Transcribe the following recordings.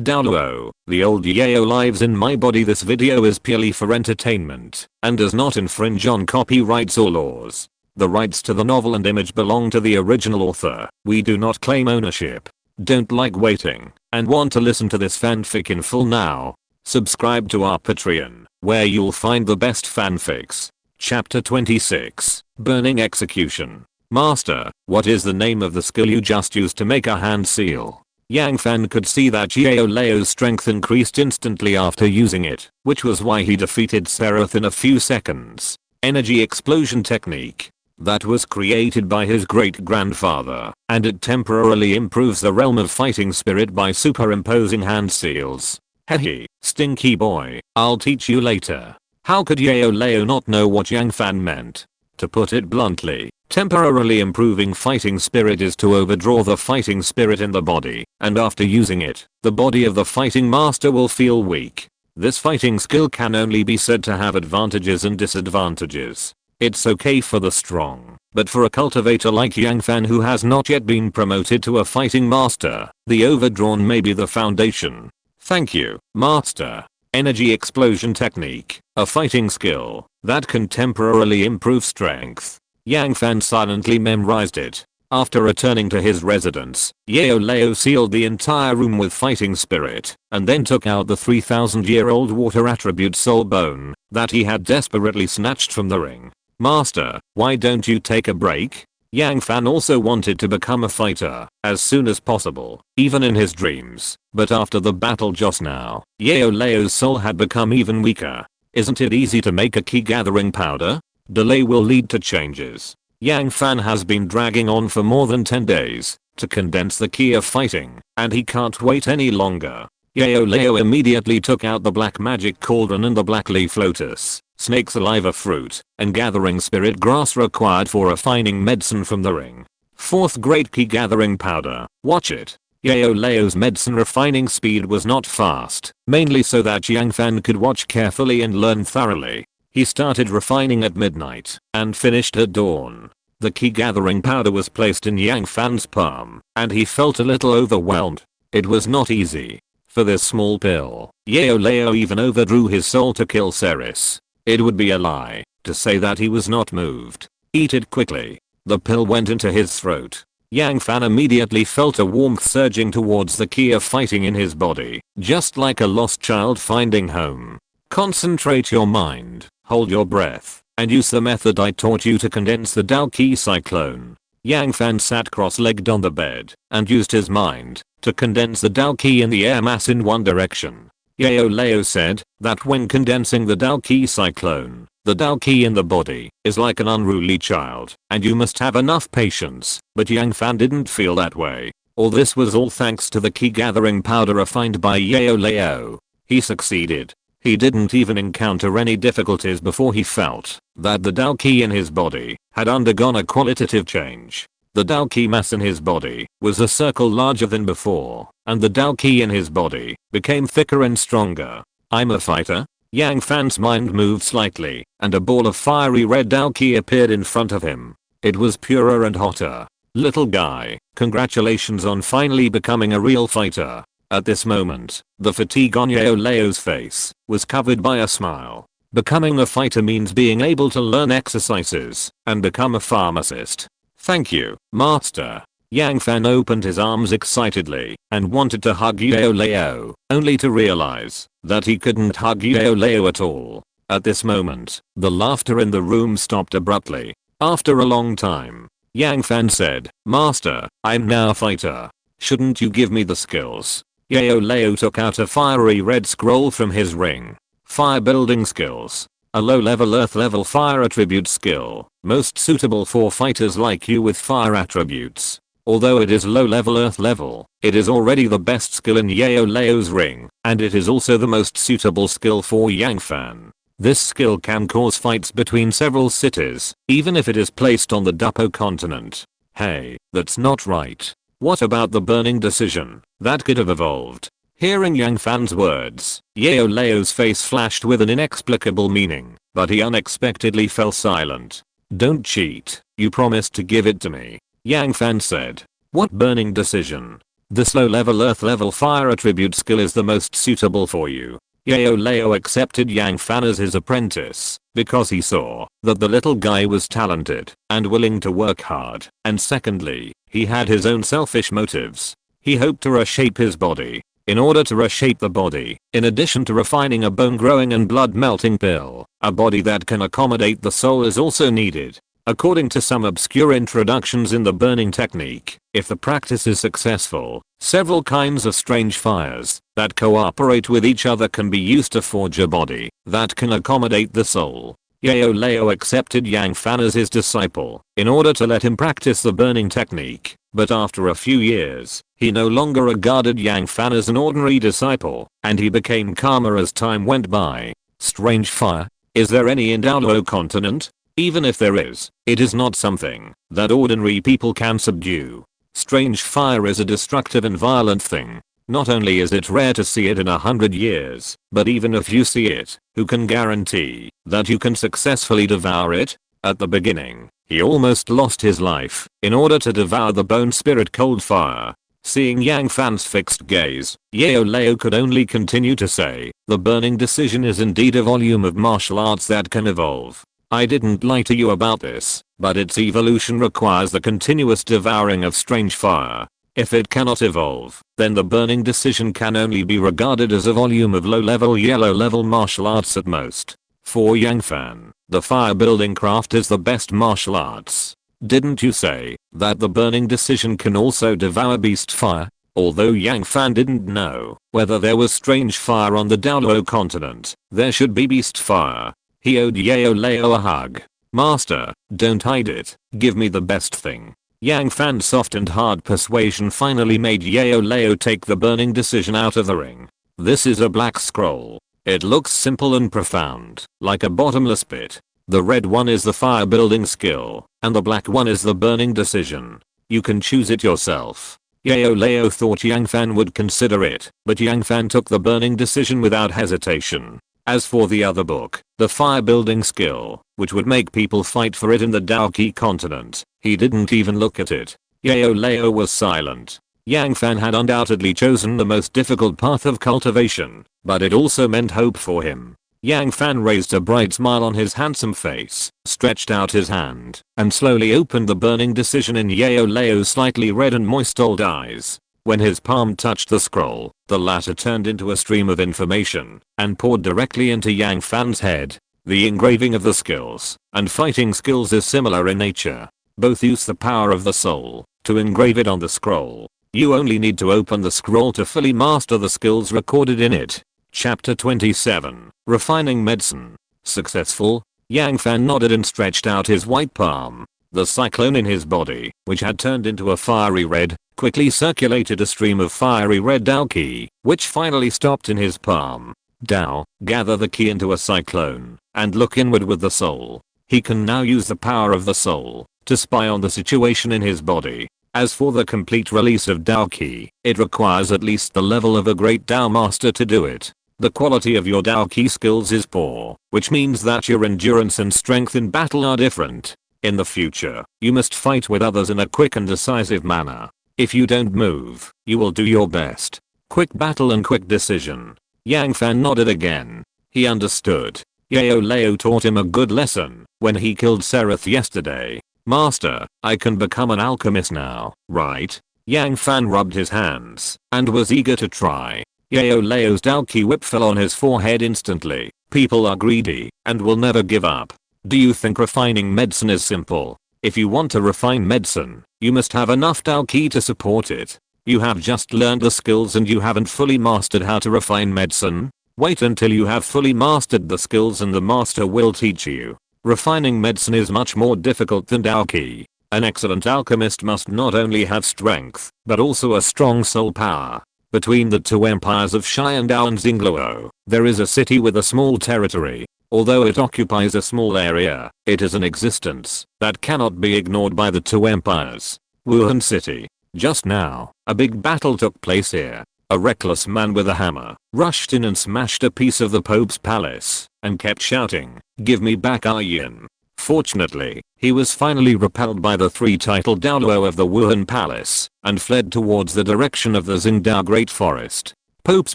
Douluo, the old Yao lives in my body. This video is purely for entertainment and does not infringe on copyrights or laws. The rights to the novel and image belong to the original author. We do not claim ownership. Don't like waiting and want to listen to this fanfic in full now? Subscribe to our Patreon, where you'll find the best fanfics. Chapter 26, Burning Execution. Master, what is the name of the skill you just used to make a hand seal? Yang Fan could see that Yao Lao's strength increased instantly after using it, which was why he defeated Seraph in a few seconds. Energy explosion technique. That was created by his great-grandfather, and it temporarily improves the realm of fighting spirit by superimposing hand seals. Hehe, stinky boy, I'll teach you later. How could Yao Lao not know what Yang Fan meant? To put it bluntly, temporarily improving fighting spirit is to overdraw the fighting spirit in the body, and after using it, the body of the fighting master will feel weak. This fighting skill can only be said to have advantages and disadvantages. It's okay for the strong, but for a cultivator like Yang Fan who has not yet been promoted to a fighting master, the overdrawn may be the foundation. Thank you, master. Energy explosion technique, a fighting skill that can temporarily improve strength. Yang Fan silently memorized it. After returning to his residence, Yao Lao sealed the entire room with fighting spirit, and then took out the 3,000-year-old water attribute soul bone that he had desperately snatched from the ring. Master, why don't you take a break? Yang Fan also wanted to become a fighter as soon as possible, even in his dreams, but after the battle just now, Yao Lao's soul had become even weaker. Isn't it easy to make a key gathering powder? Delay will lead to changes. Yang Fan has been dragging on for more than 10 days to condense the key of fighting, and he can't wait any longer. Yao Lao immediately took out the black magic cauldron and the black leaf lotus, snake saliva fruit, and gathering spirit grass required for refining medicine from the ring. Fourth great key gathering powder, watch it. Yao Lao's medicine refining speed was not fast, mainly so that Yang Fan could watch carefully and learn thoroughly. He started refining at midnight and finished at dawn. The key gathering powder was placed in Yang Fan's palm, and he felt a little overwhelmed. It was not easy. For this small pill, Yao Lao even overdrew his soul to kill Ceres. It would be a lie to say that he was not moved. Eat it quickly. The pill went into his throat. Yang Fan immediately felt a warmth surging towards the key of fighting in his body, just like a lost child finding home. Concentrate your mind, hold your breath, and use the method I taught you to condense the Dao Qi cyclone. Yang Fan sat cross-legged on the bed and used his mind to condense the Dao Qi in the air mass in one direction. Yao Lao said that when condensing the Dao Qi cyclone, the Dao Qi in the body is like an unruly child, and you must have enough patience, but Yang Fan didn't feel that way. All this was all thanks to the key gathering powder refined by Yao Lao. He succeeded. He didn't even encounter any difficulties before he felt that the Dao Qi in his body had undergone a qualitative change. The Dao Qi mass in his body was a circle larger than before, and the Dao Qi in his body became thicker and stronger. I'm a fighter? Yang Fan's mind moved slightly, and a ball of fiery red Dao Qi appeared in front of him. It was purer and hotter. Little guy, congratulations on finally becoming a real fighter. At this moment, the fatigue on Yao Lao's face was covered by a smile. Becoming a fighter means being able to learn exercises and become a pharmacist. Thank you, master. Yang Fan opened his arms excitedly and wanted to hug Yao Lao, only to realize that he couldn't hug Yao Lao at all. At this moment, the laughter in the room stopped abruptly. After a long time, Yang Fan said, Master, I'm now a fighter. Shouldn't you give me the skills? Yao Lao took out a fiery red scroll from his ring. Fire building skills. A low-level earth-level fire attribute skill, most suitable for fighters like you with fire attributes. Although it is low-level earth-level, it is already the best skill in Yao Lao's ring, and it is also the most suitable skill for Yang Fan. This skill can cause fights between several cities, even if it is placed on the Douluo Continent. Hey, that's not right. What about the burning decision? That could have evolved. Hearing Yang Fan's words, Yao Lao's face flashed with an inexplicable meaning, but he unexpectedly fell silent. Don't cheat, you promised to give it to me. Yang Fan said. What burning decision? This low level earth level fire attribute skill is the most suitable for you. Yao Lao accepted Yang Fan as his apprentice because he saw that the little guy was talented and willing to work hard, and secondly, he had his own selfish motives. He hoped to reshape his body. In order to reshape the body, in addition to refining a bone growing and blood melting pill, a body that can accommodate the soul is also needed. According to some obscure introductions in the burning technique, if the practice is successful, several kinds of strange fires that cooperate with each other can be used to forge a body that can accommodate the soul. Yao Lao accepted Yang Fan as his disciple in order to let him practice the burning technique, but after a few years, he no longer regarded Yang Fan as an ordinary disciple, and he became calmer as time went by. Strange fire? Is there any in Douluo Continent? Even if there is, it is not something that ordinary people can subdue. Strange fire is a destructive and violent thing. Not only is it rare to see it in 100 years, but even if you see it, who can guarantee that you can successfully devour it? At the beginning, he almost lost his life in order to devour the bone spirit cold fire. Seeing Yang Fan's fixed gaze, Yao Lao could only continue to say, the burning decision is indeed a volume of martial arts that can evolve. I didn't lie to you about this, but its evolution requires the continuous devouring of strange fire. If it cannot evolve, then the burning decision can only be regarded as a volume of low-level yellow-level martial arts at most. For Yang Fan, the fire building craft is the best martial arts. Didn't you say that the burning decision can also devour beast fire? Although Yang Fan didn't know whether there was strange fire on the Douluo Continent, there should be beast fire. He owed Yao Lao a hug. Master, don't hide it, give me the best thing. Yang Fan's soft and hard persuasion finally made Yao Lao take the burning decision out of the ring. This is a black scroll. It looks simple and profound, like a bottomless pit. The red one is the fire building skill, and the black one is the burning decision. You can choose it yourself. Yao Lao thought Yang Fan would consider it, but Yang Fan took the burning decision without hesitation. As for the other book, the fire building skill, which would make people fight for it in the Douluo Continent, he didn't even look at it. Yao Lao was silent. Yang Fan had undoubtedly chosen the most difficult path of cultivation, but it also meant hope for him. Yang Fan raised a bright smile on his handsome face, stretched out his hand, and slowly opened the burning decision in Yao Lao's slightly red and moist old eyes. When his palm touched the scroll, the latter turned into a stream of information and poured directly into Yang Fan's head. The engraving of the skills and fighting skills is similar in nature. Both use the power of the soul to engrave it on the scroll. You only need to open the scroll to fully master the skills recorded in it. Chapter 27, Refining Medicine. Successful? Yang Fan nodded and stretched out his white palm. The cyclone in his body, which had turned into a fiery red, quickly circulated a stream of fiery red Dao Qi, which finally stopped in his palm. Dao, gather the Qi into a cyclone, and look inward with the soul. He can now use the power of the soul to spy on the situation in his body. As for the complete release of Dao Qi, it requires at least the level of a great Dao master to do it. The quality of your Dao Qi skills is poor, which means that your endurance and strength in battle are different. In the future, you must fight with others in a quick and decisive manner. If you don't move, you will do your best. Quick battle and quick decision. Yang Fan nodded again. He understood. Yao Lao taught him a good lesson when he killed Seraph yesterday. Master, I can become an alchemist now, right? Yang Fan rubbed his hands and was eager to try. Yao Lao's Dao Qi whip fell on his forehead instantly. People are greedy and will never give up. Do you think refining medicine is simple? If you want to refine medicine, you must have enough Dao Qi to support it. You have just learned the skills and you haven't fully mastered how to refine medicine? Wait until you have fully mastered the skills and the master will teach you. Refining medicine is much more difficult than Dao Qi. An excellent alchemist must not only have strength, but also a strong soul power. Between the two empires of Xiandao and Xingluo, there is a city with a small territory. Although it occupies a small area, it is an existence that cannot be ignored by the two empires. Wuhan City. Just now, a big battle took place here. A reckless man with a hammer rushed in and smashed a piece of the Pope's palace and kept shouting, "Give me back our yin." Fortunately, He was finally repelled by the three-titled Douluo of the Wuhan Palace and fled towards the direction of the Xingdao Great Forest. Pope's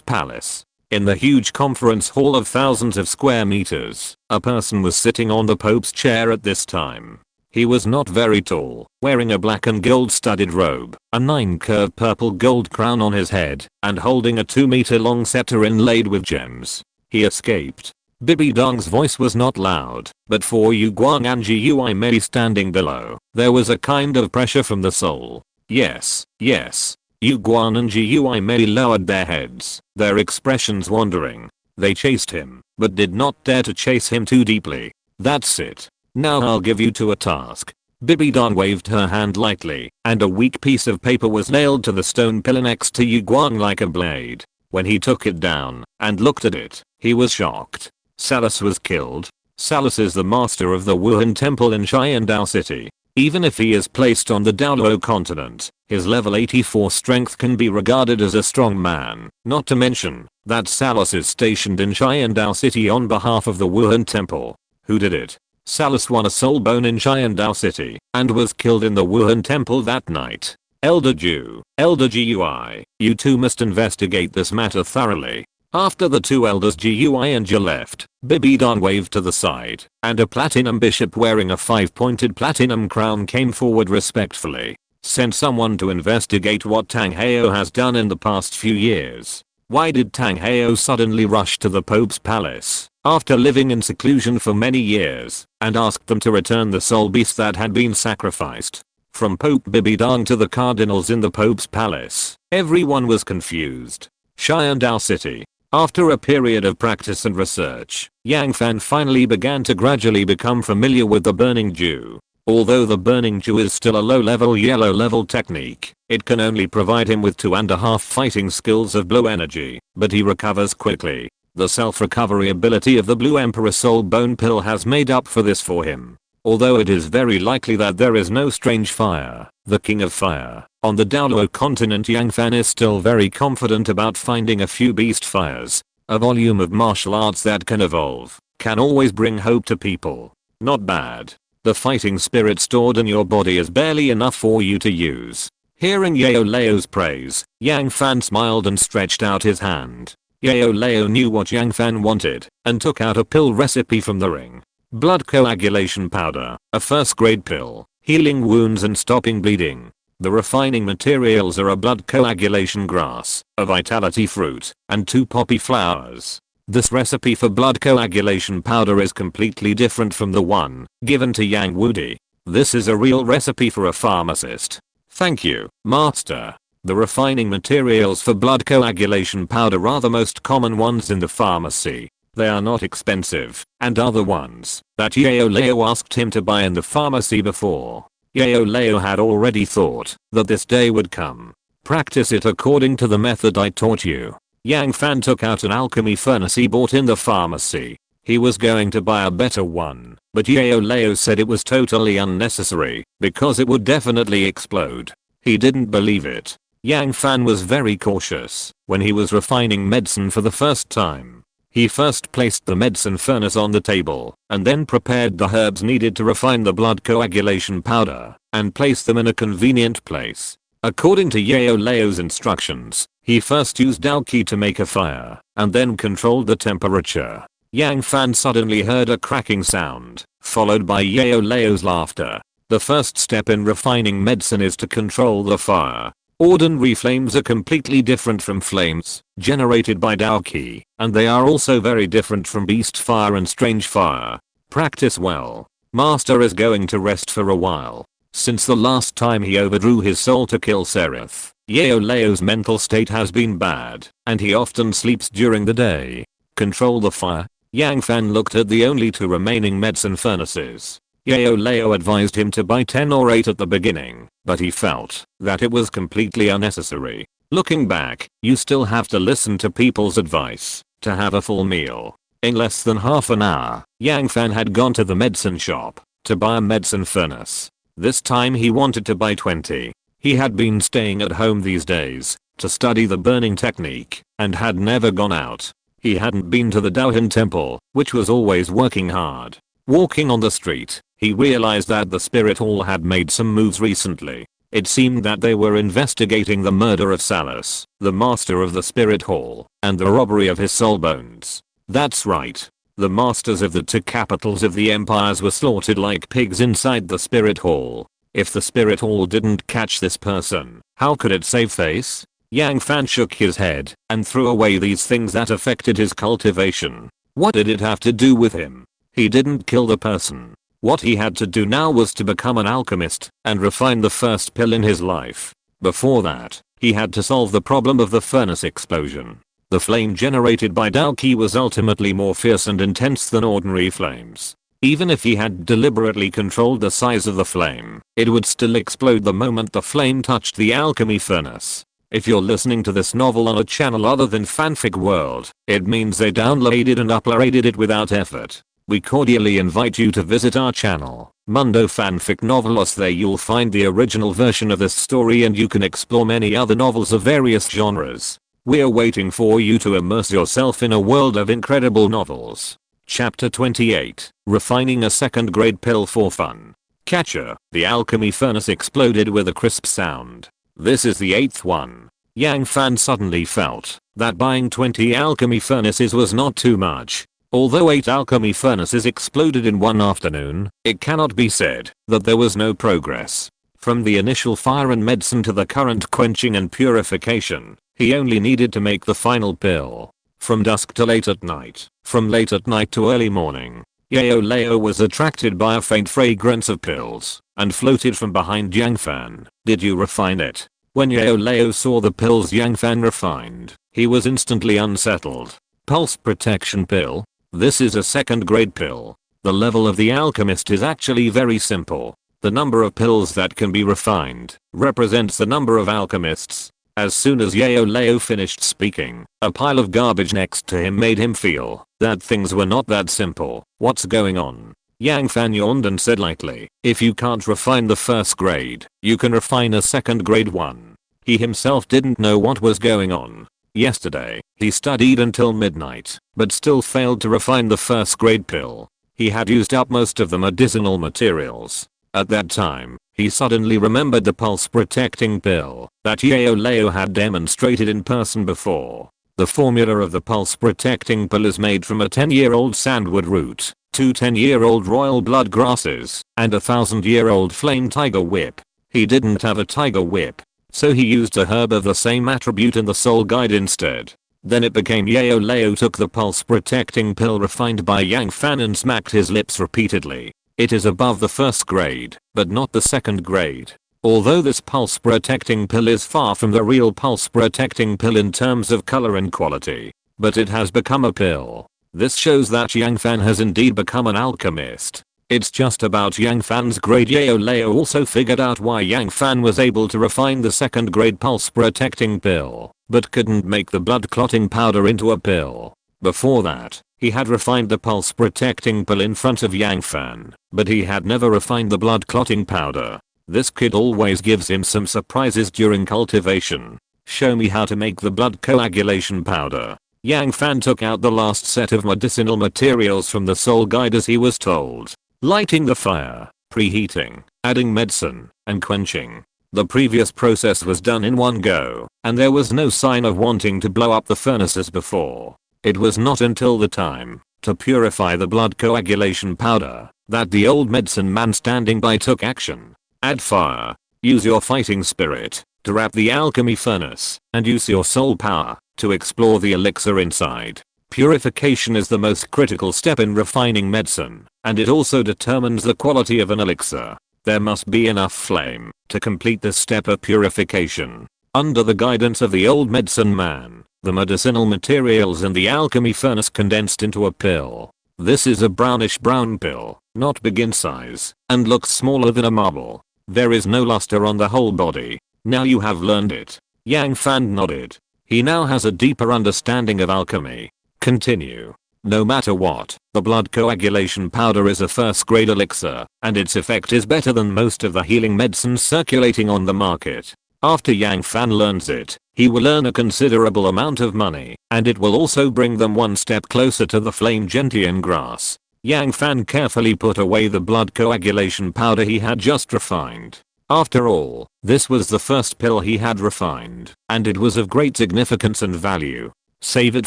Palace. In the huge conference hall of thousands of square meters, a person was sitting on the Pope's chair at this time. He was not very tall, wearing a black and gold-studded robe, a 9-curved purple gold crown on his head, and holding a 2-meter-long scepter inlaid with gems. He escaped. Bibi Dong's voice was not loud, but for Yu Guang and Gui Mei standing below, there was a kind of pressure from the soul. Yes, yes. Yu Guan and Gui Mei lowered their heads, their expressions wandering. They chased him, but did not dare to chase him too deeply. That's it. Now I'll give you to a task. Bibi Dong waved her hand lightly, and a weak piece of paper was nailed to the stone pillar next to Yu Guang like a blade. When he took it down and looked at it, he was shocked. Salus was killed. Salus is the master of the Wuhan temple in Xiandao City. Even if he is placed on the Douluo Continent, his level 84 strength can be regarded as a strong man, not to mention that Salus is stationed in Xiandao City on behalf of the Wuhan temple. Who did it? Salus won a soul bone in Xiandao City and was killed in the Wuhan temple that night. Elder Gui, you two must investigate this matter thoroughly. After the two elders Gui and Ju left, Bibi Dong waved to the side, and a platinum bishop wearing a 5-pointed platinum crown came forward respectfully. Send someone to investigate what Tang Hao has done in the past few years. Why did Tang Hao suddenly rush to the Pope's palace after living in seclusion for many years and asked them to return the soul beast that had been sacrificed? From Pope Bibi Dong to the cardinals in the Pope's palace, everyone was confused. Xiandao City. After a period of practice and research, Yang Fan finally began to gradually become familiar with the Burning Dew. Although the Burning Dew is still a low-level yellow-level technique, it can only provide him with 2.5 fighting skills of blue energy, but he recovers quickly. The self-recovery ability of the Blue Emperor Soul Bone Pill has made up for this for him. Although it is very likely that there is no strange fire, the King of Fire, on the Douluo Continent, Yang Fan is still very confident about finding a few beast fires. A volume of martial arts that can evolve, can always bring hope to people. Not bad. The fighting spirit stored in your body is barely enough for you to use. Hearing Yao Lao's praise, Yang Fan smiled and stretched out his hand. Yao Lao knew what Yang Fan wanted, and took out a pill recipe from the ring. Blood coagulation powder, a first-grade pill, healing wounds and stopping bleeding. The refining materials are a blood coagulation grass, a vitality fruit, and 2 poppy flowers. This recipe for blood coagulation powder is completely different from the one given to Yang Wudi. This is a real recipe for a pharmacist. Thank you, master. The refining materials for blood coagulation powder are the most common ones in the pharmacy. They are not expensive, and are the ones that Yao Lao asked him to buy in the pharmacy before. Yao Lao had already thought that this day would come. Practice it according to the method I taught you. Yang Fan took out an alchemy furnace he bought in the pharmacy. He was going to buy a better one, but Yao Lao said it was totally unnecessary because it would definitely explode. He didn't believe it. Yang Fan was very cautious when he was refining medicine for the first time. He first placed the medicine furnace on the table, and then prepared the herbs needed to refine the blood coagulation powder, and placed them in a convenient place. According to Yao Lao's instructions, he first used alchemy to make a fire, and then controlled the temperature. Yang Fan suddenly heard a cracking sound, followed by Yao Lao's laughter. The first step in refining medicine is to control the fire. Ordinary flames are completely different from flames generated by Dao Qi, and they are also very different from beast fire and strange fire. Practice well. Master is going to rest for a while. Since the last time he overdrew his soul to kill Seraph, Yao Lao's mental state has been bad, and he often sleeps during the day. Control the fire. Yang Fan looked at the only 2 remaining medicine furnaces. Yao Lao advised him to buy 10 or 8 at the beginning, but he felt that it was completely unnecessary. Looking back, you still have to listen to people's advice to have a full meal. In less than half an hour, Yang Fan had gone to the medicine shop to buy a medicine furnace. This time he wanted to buy 20. He had been staying at home these days to study the burning technique and had never gone out. He hadn't been to the Daohan temple, which was always working hard. Walking on the street, he realized that the spirit hall had made some moves recently. It seemed that they were investigating the murder of Salus, the master of the spirit hall, and the robbery of his soul bones. That's right. The masters of the two capitals of the empires were slaughtered like pigs inside the spirit hall. If the spirit hall didn't catch this person, how could it save face? Yang Fan shook his head and threw away these things that affected his cultivation. What did it have to do with him? He didn't kill the person. What he had to do now was to become an alchemist and refine the first pill in his life. Before that, he had to solve the problem of the furnace explosion. The flame generated by Dao Qi was ultimately more fierce and intense than ordinary flames. Even if he had deliberately controlled the size of the flame, it would still explode the moment the flame touched the alchemy furnace. If you're listening to this novel on a channel other than Fanfic World, it means they downloaded and uploaded it without effort. We cordially invite you to visit our channel, Mundo Fanfic Novelos. There you'll find the original version of this story and you can explore many other novels of various genres. We're waiting for you to immerse yourself in a world of incredible novels. Chapter 28, Refining a Second Grade Pill for Fun. Catcher, the alchemy furnace exploded with a crisp sound. This is the 8th one. Yang Fan suddenly felt that buying 20 alchemy furnaces was not too much. Although 8 alchemy furnaces exploded in one afternoon, it cannot be said that there was no progress. From the initial fire and medicine to the current quenching and purification, he only needed to make the final pill. From dusk to late at night, from late at night to early morning, Yao Lao was attracted by a faint fragrance of pills and floated from behind Yang Fan. Did you refine it? When Yao Lao saw the pills Yang Fan refined, he was instantly unsettled. Pulse protection pill? This is a second grade pill. The level of the alchemist is actually very simple. The number of pills that can be refined represents the number of alchemists. As soon as Yao Lao finished speaking, a pile of garbage next to him made him feel that things were not that simple. What's going on? Yang Fan yawned and said lightly, if you can't refine the first grade, you can refine a second grade one. He himself didn't know what was going on. Yesterday, he studied until midnight, but still failed to refine the first grade pill. He had used up most of the medicinal materials. At that time, he suddenly remembered the pulse protecting pill that Yao Lao had demonstrated in person before. The formula of the pulse protecting pill is made from a 10-year-old sandwood root, 2 10-year-old royal blood grasses, and a 1000-year-old flame tiger whip. He didn't have a tiger whip, so he used a herb of the same attribute in the soul guide instead. Then it became Yao Lao took the pulse protecting pill refined by Yang Fan and smacked his lips repeatedly. It is above the first grade, but not the second grade. Although this pulse protecting pill is far from the real pulse protecting pill in terms of color and quality, but it has become a pill. This shows that Yang Fan has indeed become an alchemist. It's just about Yang Fan's grade. Yao Lao also figured out why Yang Fan was able to refine the second grade pulse protecting pill, but couldn't make the blood clotting powder into a pill. Before that, he had refined the pulse protecting pill in front of Yang Fan, but he had never refined the blood clotting powder. This kid always gives him some surprises during cultivation. Show me how to make the blood coagulation powder. Yang Fan took out the last set of medicinal materials from the soul guide as he was told. Lighting the fire, preheating, adding medicine, and quenching. The previous process was done in one go, and there was no sign of wanting to blow up the furnaces before. It was not until the time to purify the blood coagulation powder that the old medicine man standing by took action. Add fire, use your fighting spirit to wrap the alchemy furnace, and use your soul power to explore the elixir inside. Purification is the most critical step in refining medicine, and it also determines the quality of an elixir. There must be enough flame to complete this step of purification. Under the guidance of the old medicine man, the medicinal materials in the alchemy furnace condensed into a pill. This is a brownish brown pill, not big in size, and looks smaller than a marble. There is no luster on the whole body. Now you have learned it. Yang Fan nodded. He now has a deeper understanding of alchemy. Continue. No matter what, the blood coagulation powder is a first grade elixir, and its effect is better than most of the healing medicines circulating on the market. After Yang Fan learns it, he will earn a considerable amount of money, and it will also bring them one step closer to the flame gentian grass. Yang Fan carefully put away the blood coagulation powder he had just refined. After all, this was the first pill he had refined, and it was of great significance and value. Save it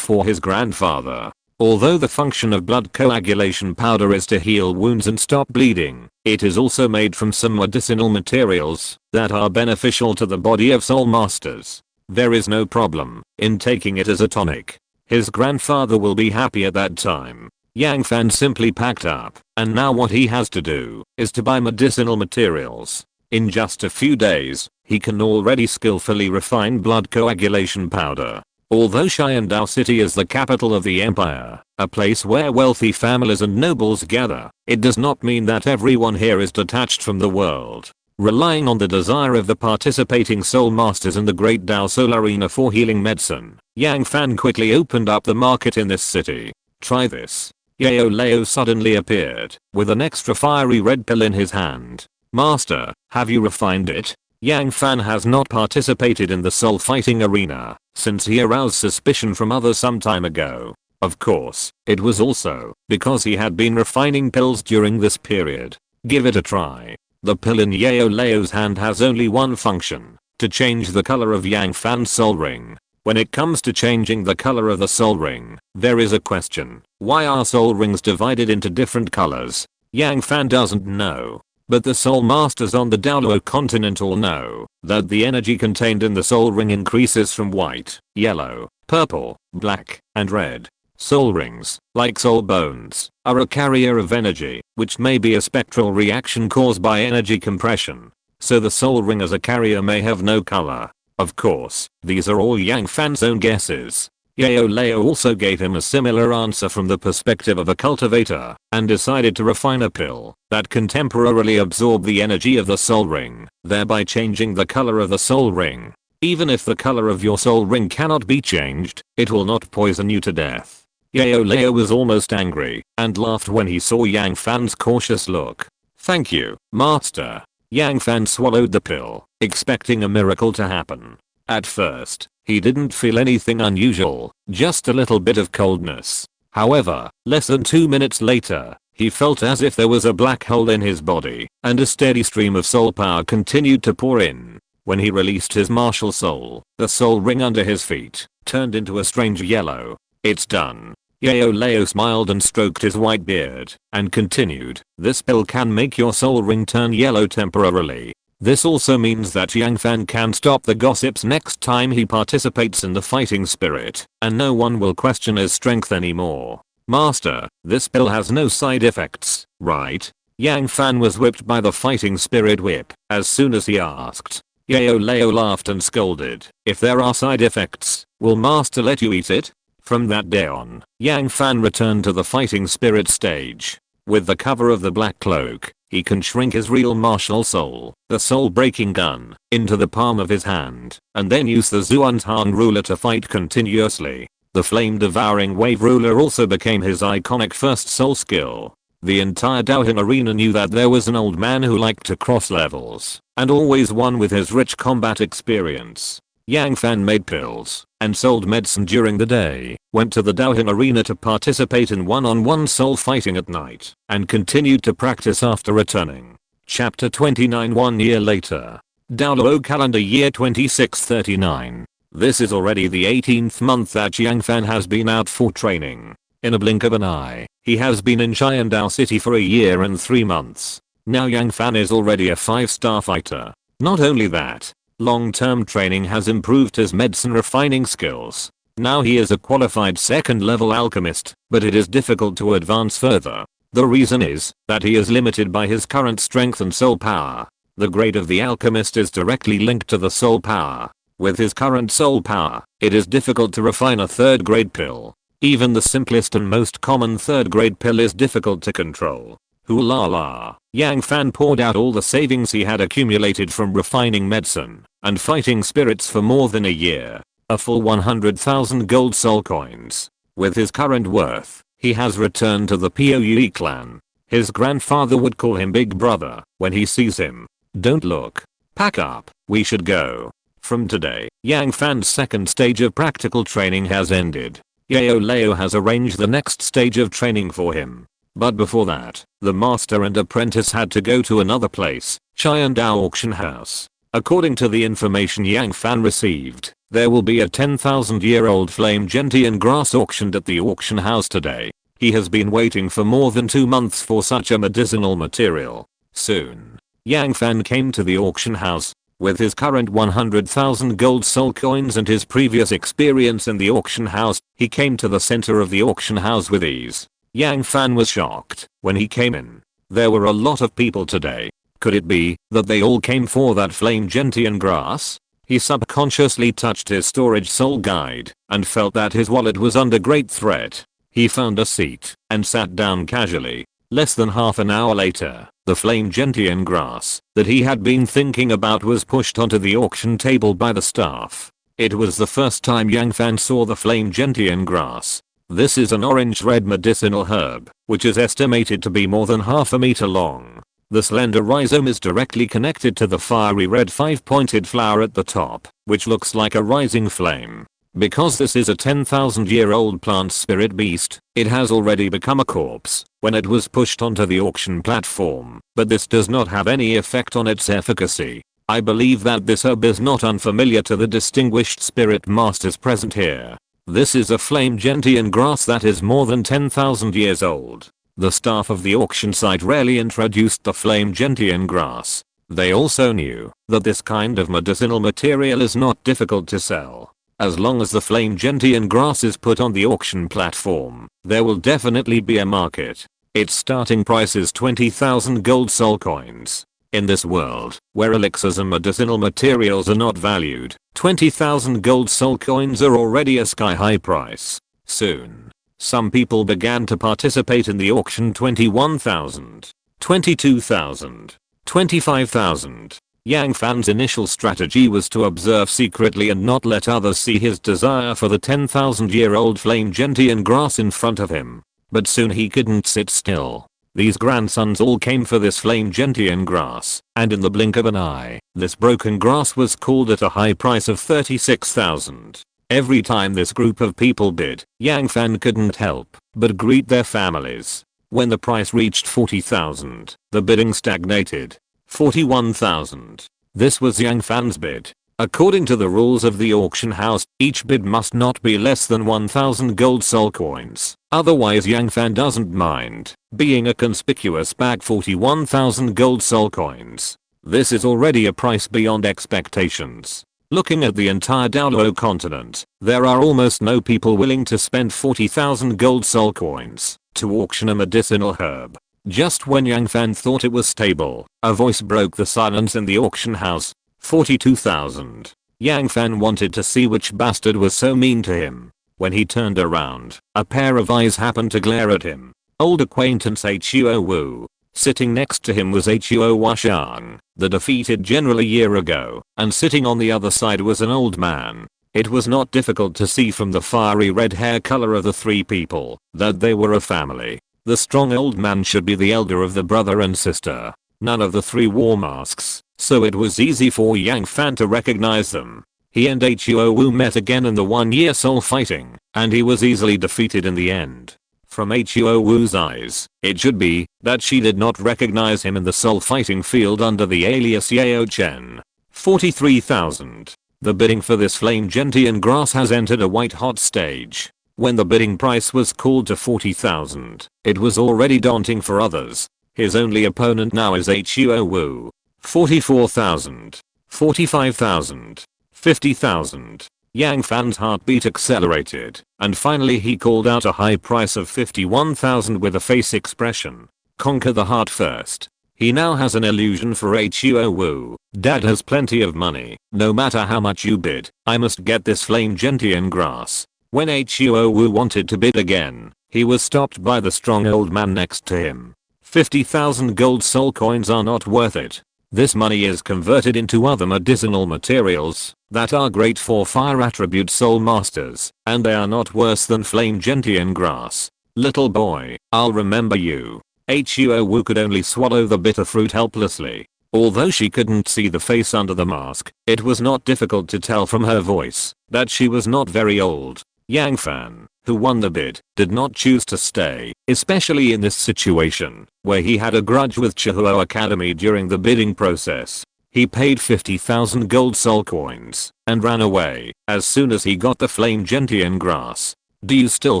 for his grandfather. Although the function of blood coagulation powder is to heal wounds and stop bleeding, it is also made from some medicinal materials that are beneficial to the body of soul masters. There is no problem in taking it as a tonic. His grandfather will be happy at that time. Yang Fan simply packed up, and now what he has to do is to buy medicinal materials. In just a few days, he can already skillfully refine blood coagulation powder. Although Xiandao City is the capital of the empire, a place where wealthy families and nobles gather, it does not mean that everyone here is detached from the world. Relying on the desire of the participating soul masters in the great Dao Soul Arena for healing medicine, Yang Fan quickly opened up the market in this city. Try this. Yao Lao suddenly appeared, with an extra fiery red pill in his hand. Master, have you refined it? Yang Fan has not participated in the soul fighting arena since he aroused suspicion from others some time ago. Of course, it was also because he had been refining pills during this period. Give it a try. The pill in Yao Lao's hand has only one function, to change the color of Yang Fan's soul ring. When it comes to changing the color of the soul ring, there is a question. Why are soul rings divided into different colors? Yang Fan doesn't know. But the soul masters on the Douluo Continent all know that the energy contained in the soul ring increases from white, yellow, purple, black, and red. Soul rings, like soul bones, are a carrier of energy, which may be a spectral reaction caused by energy compression. So the soul ring as a carrier may have no color. Of course, these are all Yang Fan's own guesses. Yao Lao also gave him a similar answer from the perspective of a cultivator, and decided to refine a pill that can temporarily absorb the energy of the soul ring, thereby changing the color of the soul ring. Even if the color of your soul ring cannot be changed, it will not poison you to death. Yao Lao was almost angry, and laughed when he saw Yang Fan's cautious look. Thank you, master. Yang Fan swallowed the pill, expecting a miracle to happen. At first, he didn't feel anything unusual, just a little bit of coldness. However, less than 2 minutes later, he felt as if there was a black hole in his body, and a steady stream of soul power continued to pour in. When he released his martial soul, the soul ring under his feet turned into a strange yellow. It's done. Yao Lao smiled and stroked his white beard, and continued, this pill can make your soul ring turn yellow temporarily. This also means that Yang Fan can stop the gossips next time he participates in the fighting spirit, and no one will question his strength anymore. Master, this pill has no side effects, right? Yang Fan was whipped by the fighting spirit whip as soon as he asked. Yao Lao laughed and scolded, if there are side effects, will master let you eat it? From that day on, Yang Fan returned to the fighting spirit stage. With the cover of the black cloak, he can shrink his real martial soul, the soul-breaking gun, into the palm of his hand, and then use the Xuantian ruler to fight continuously. The flame-devouring wave ruler also became his iconic first soul skill. The entire Daoheng arena knew that there was an old man who liked to cross levels, and always won with his rich combat experience. Yang Fan made pills and sold medicine during the day, went to the Daoheng arena to participate in one-on-one soul fighting at night, and continued to practice after returning. Chapter 29. 1 year later. Douluo calendar year 2639. This is already the 18th month that Yang Fan has been out for training. In a blink of an eye, he has been in Xiandao City for a year and 3 months. Now Yang Fan is already a 5-star fighter. Not only that, long-term training has improved his medicine refining skills. Now he is a qualified second-level alchemist, but it is difficult to advance further. The reason is that he is limited by his current strength and soul power. The grade of the alchemist is directly linked to the soul power. With his current soul power, it is difficult to refine a third-grade pill. Even the simplest and most common third-grade pill is difficult to control. Hoo-la-la. Yang Fan poured out all the savings he had accumulated from refining medicine and fighting spirits for more than a year. A full 100,000 gold soul coins. With his current worth, he has returned to the Poue clan. His grandfather would call him Big Brother when he sees him. Don't look. Pack up, we should go. From today, Yang Fan's second stage of practical training has ended. Yao Lao has arranged the next stage of training for him. But before that, the master and apprentice had to go to another place, Qiandao auction house. According to the information Yang Fan received, there will be a 10,000-year-old flame gentian grass auctioned at the auction house today. He has been waiting for more than 2 months for such a medicinal material. Soon, Yang Fan came to the auction house. With his current 100,000 gold soul coins and his previous experience in the auction house, he came to the center of the auction house with ease. Yang Fan was shocked when he came in. There were a lot of people today. Could it be that they all came for that flame gentian grass? He subconsciously touched his storage soul guide and felt that his wallet was under great threat. He found a seat and sat down casually. Less than half an hour later, the flame gentian grass that he had been thinking about was pushed onto the auction table by the staff. It was the first time Yang Fan saw the flame gentian grass. This is an orange-red medicinal herb, which is estimated to be more than half a meter long. The slender rhizome is directly connected to the fiery red 5-pointed flower at the top, which looks like a rising flame. Because this is a 10,000-year-old plant spirit beast, it has already become a corpse when it was pushed onto the auction platform, but this does not have any effect on its efficacy. I believe that this herb is not unfamiliar to the distinguished spirit masters present here. This is a flame gentian grass that is more than 10,000 years old. The staff of the auction site rarely introduced the flame gentian grass. They also knew that this kind of medicinal material is not difficult to sell. As long as the flame gentian grass is put on the auction platform, there will definitely be a market. Its starting price is 20,000 gold soul coins. In this world, where elixirs and medicinal materials are not valued, 20,000 gold soul coins are already a sky-high price. Soon, some people began to participate in the auction. 21,000, 22,000, 25,000. Yang Fan's initial strategy was to observe secretly and not let others see his desire for the 10,000-year-old flame gentian grass in front of him. But soon he couldn't sit still. These grandsons all came for this flame gentian grass, and in the blink of an eye, this broken grass was called at a high price of 36,000. Every time this group of people bid, Yang Fan couldn't help but greet their families. When the price reached 40,000, the bidding stagnated. 41,000. This was Yang Fan's bid. According to the rules of the auction house, each bid must not be less than 1,000 gold soul coins. Otherwise Yang Fan doesn't mind being a conspicuous bag. 41,000 gold soul coins. This is already a price beyond expectations. Looking at the entire Douluo Continent, there are almost no people willing to spend 40,000 gold soul coins to auction a medicinal herb. Just when Yang Fan thought it was stable, a voice broke the silence in the auction house. 42,000. Yang Fan wanted to see which bastard was so mean to him. When he turned around, a pair of eyes happened to glare at him. Old acquaintance Huo Wu. Sitting next to him was Huo Washang, the defeated general a year ago, and sitting on the other side was an old man. It was not difficult to see from the fiery red hair color of the three people that they were a family. The strong old man should be the elder of the brother and sister. None of the three wore masks, so it was easy for Yang Fan to recognize them. He and Huo Wu met again in the 1-year soul fighting, and he was easily defeated in the end. From Huo Wu's eyes, it should be that she did not recognize him in the soul fighting field under the alias Yao Chen. 43,000. The bidding for this flame gentian grass has entered a white-hot stage. When the bidding price was called to 40,000, it was already daunting for others. His only opponent now is Huo Wu. 44,000. 45,000. 50,000. Yang Fan's heartbeat accelerated, and finally he called out a high price of 51,000 with a face expression. Conquer the heart first. He now has an illusion for Huo Wu. Dad has plenty of money. No matter how much you bid, I must get this flame gentian grass. When Huo Wu wanted to bid again, he was stopped by the strong old man next to him. 50,000 gold soul coins are not worth it. This money is converted into other medicinal materials that are great for fire attribute soul masters, and they are not worse than flame gentian grass. Little boy, I'll remember you. Huo Wu could only swallow the bitter fruit helplessly. Although she couldn't see the face under the mask, it was not difficult to tell from her voice that she was not very old. Yang Fan, who won the bid, did not choose to stay, especially in this situation, where he had a grudge with Chihuahua Academy during the bidding process. He paid 50,000 gold soul coins, and ran away, as soon as he got the flame gentian grass. Do you still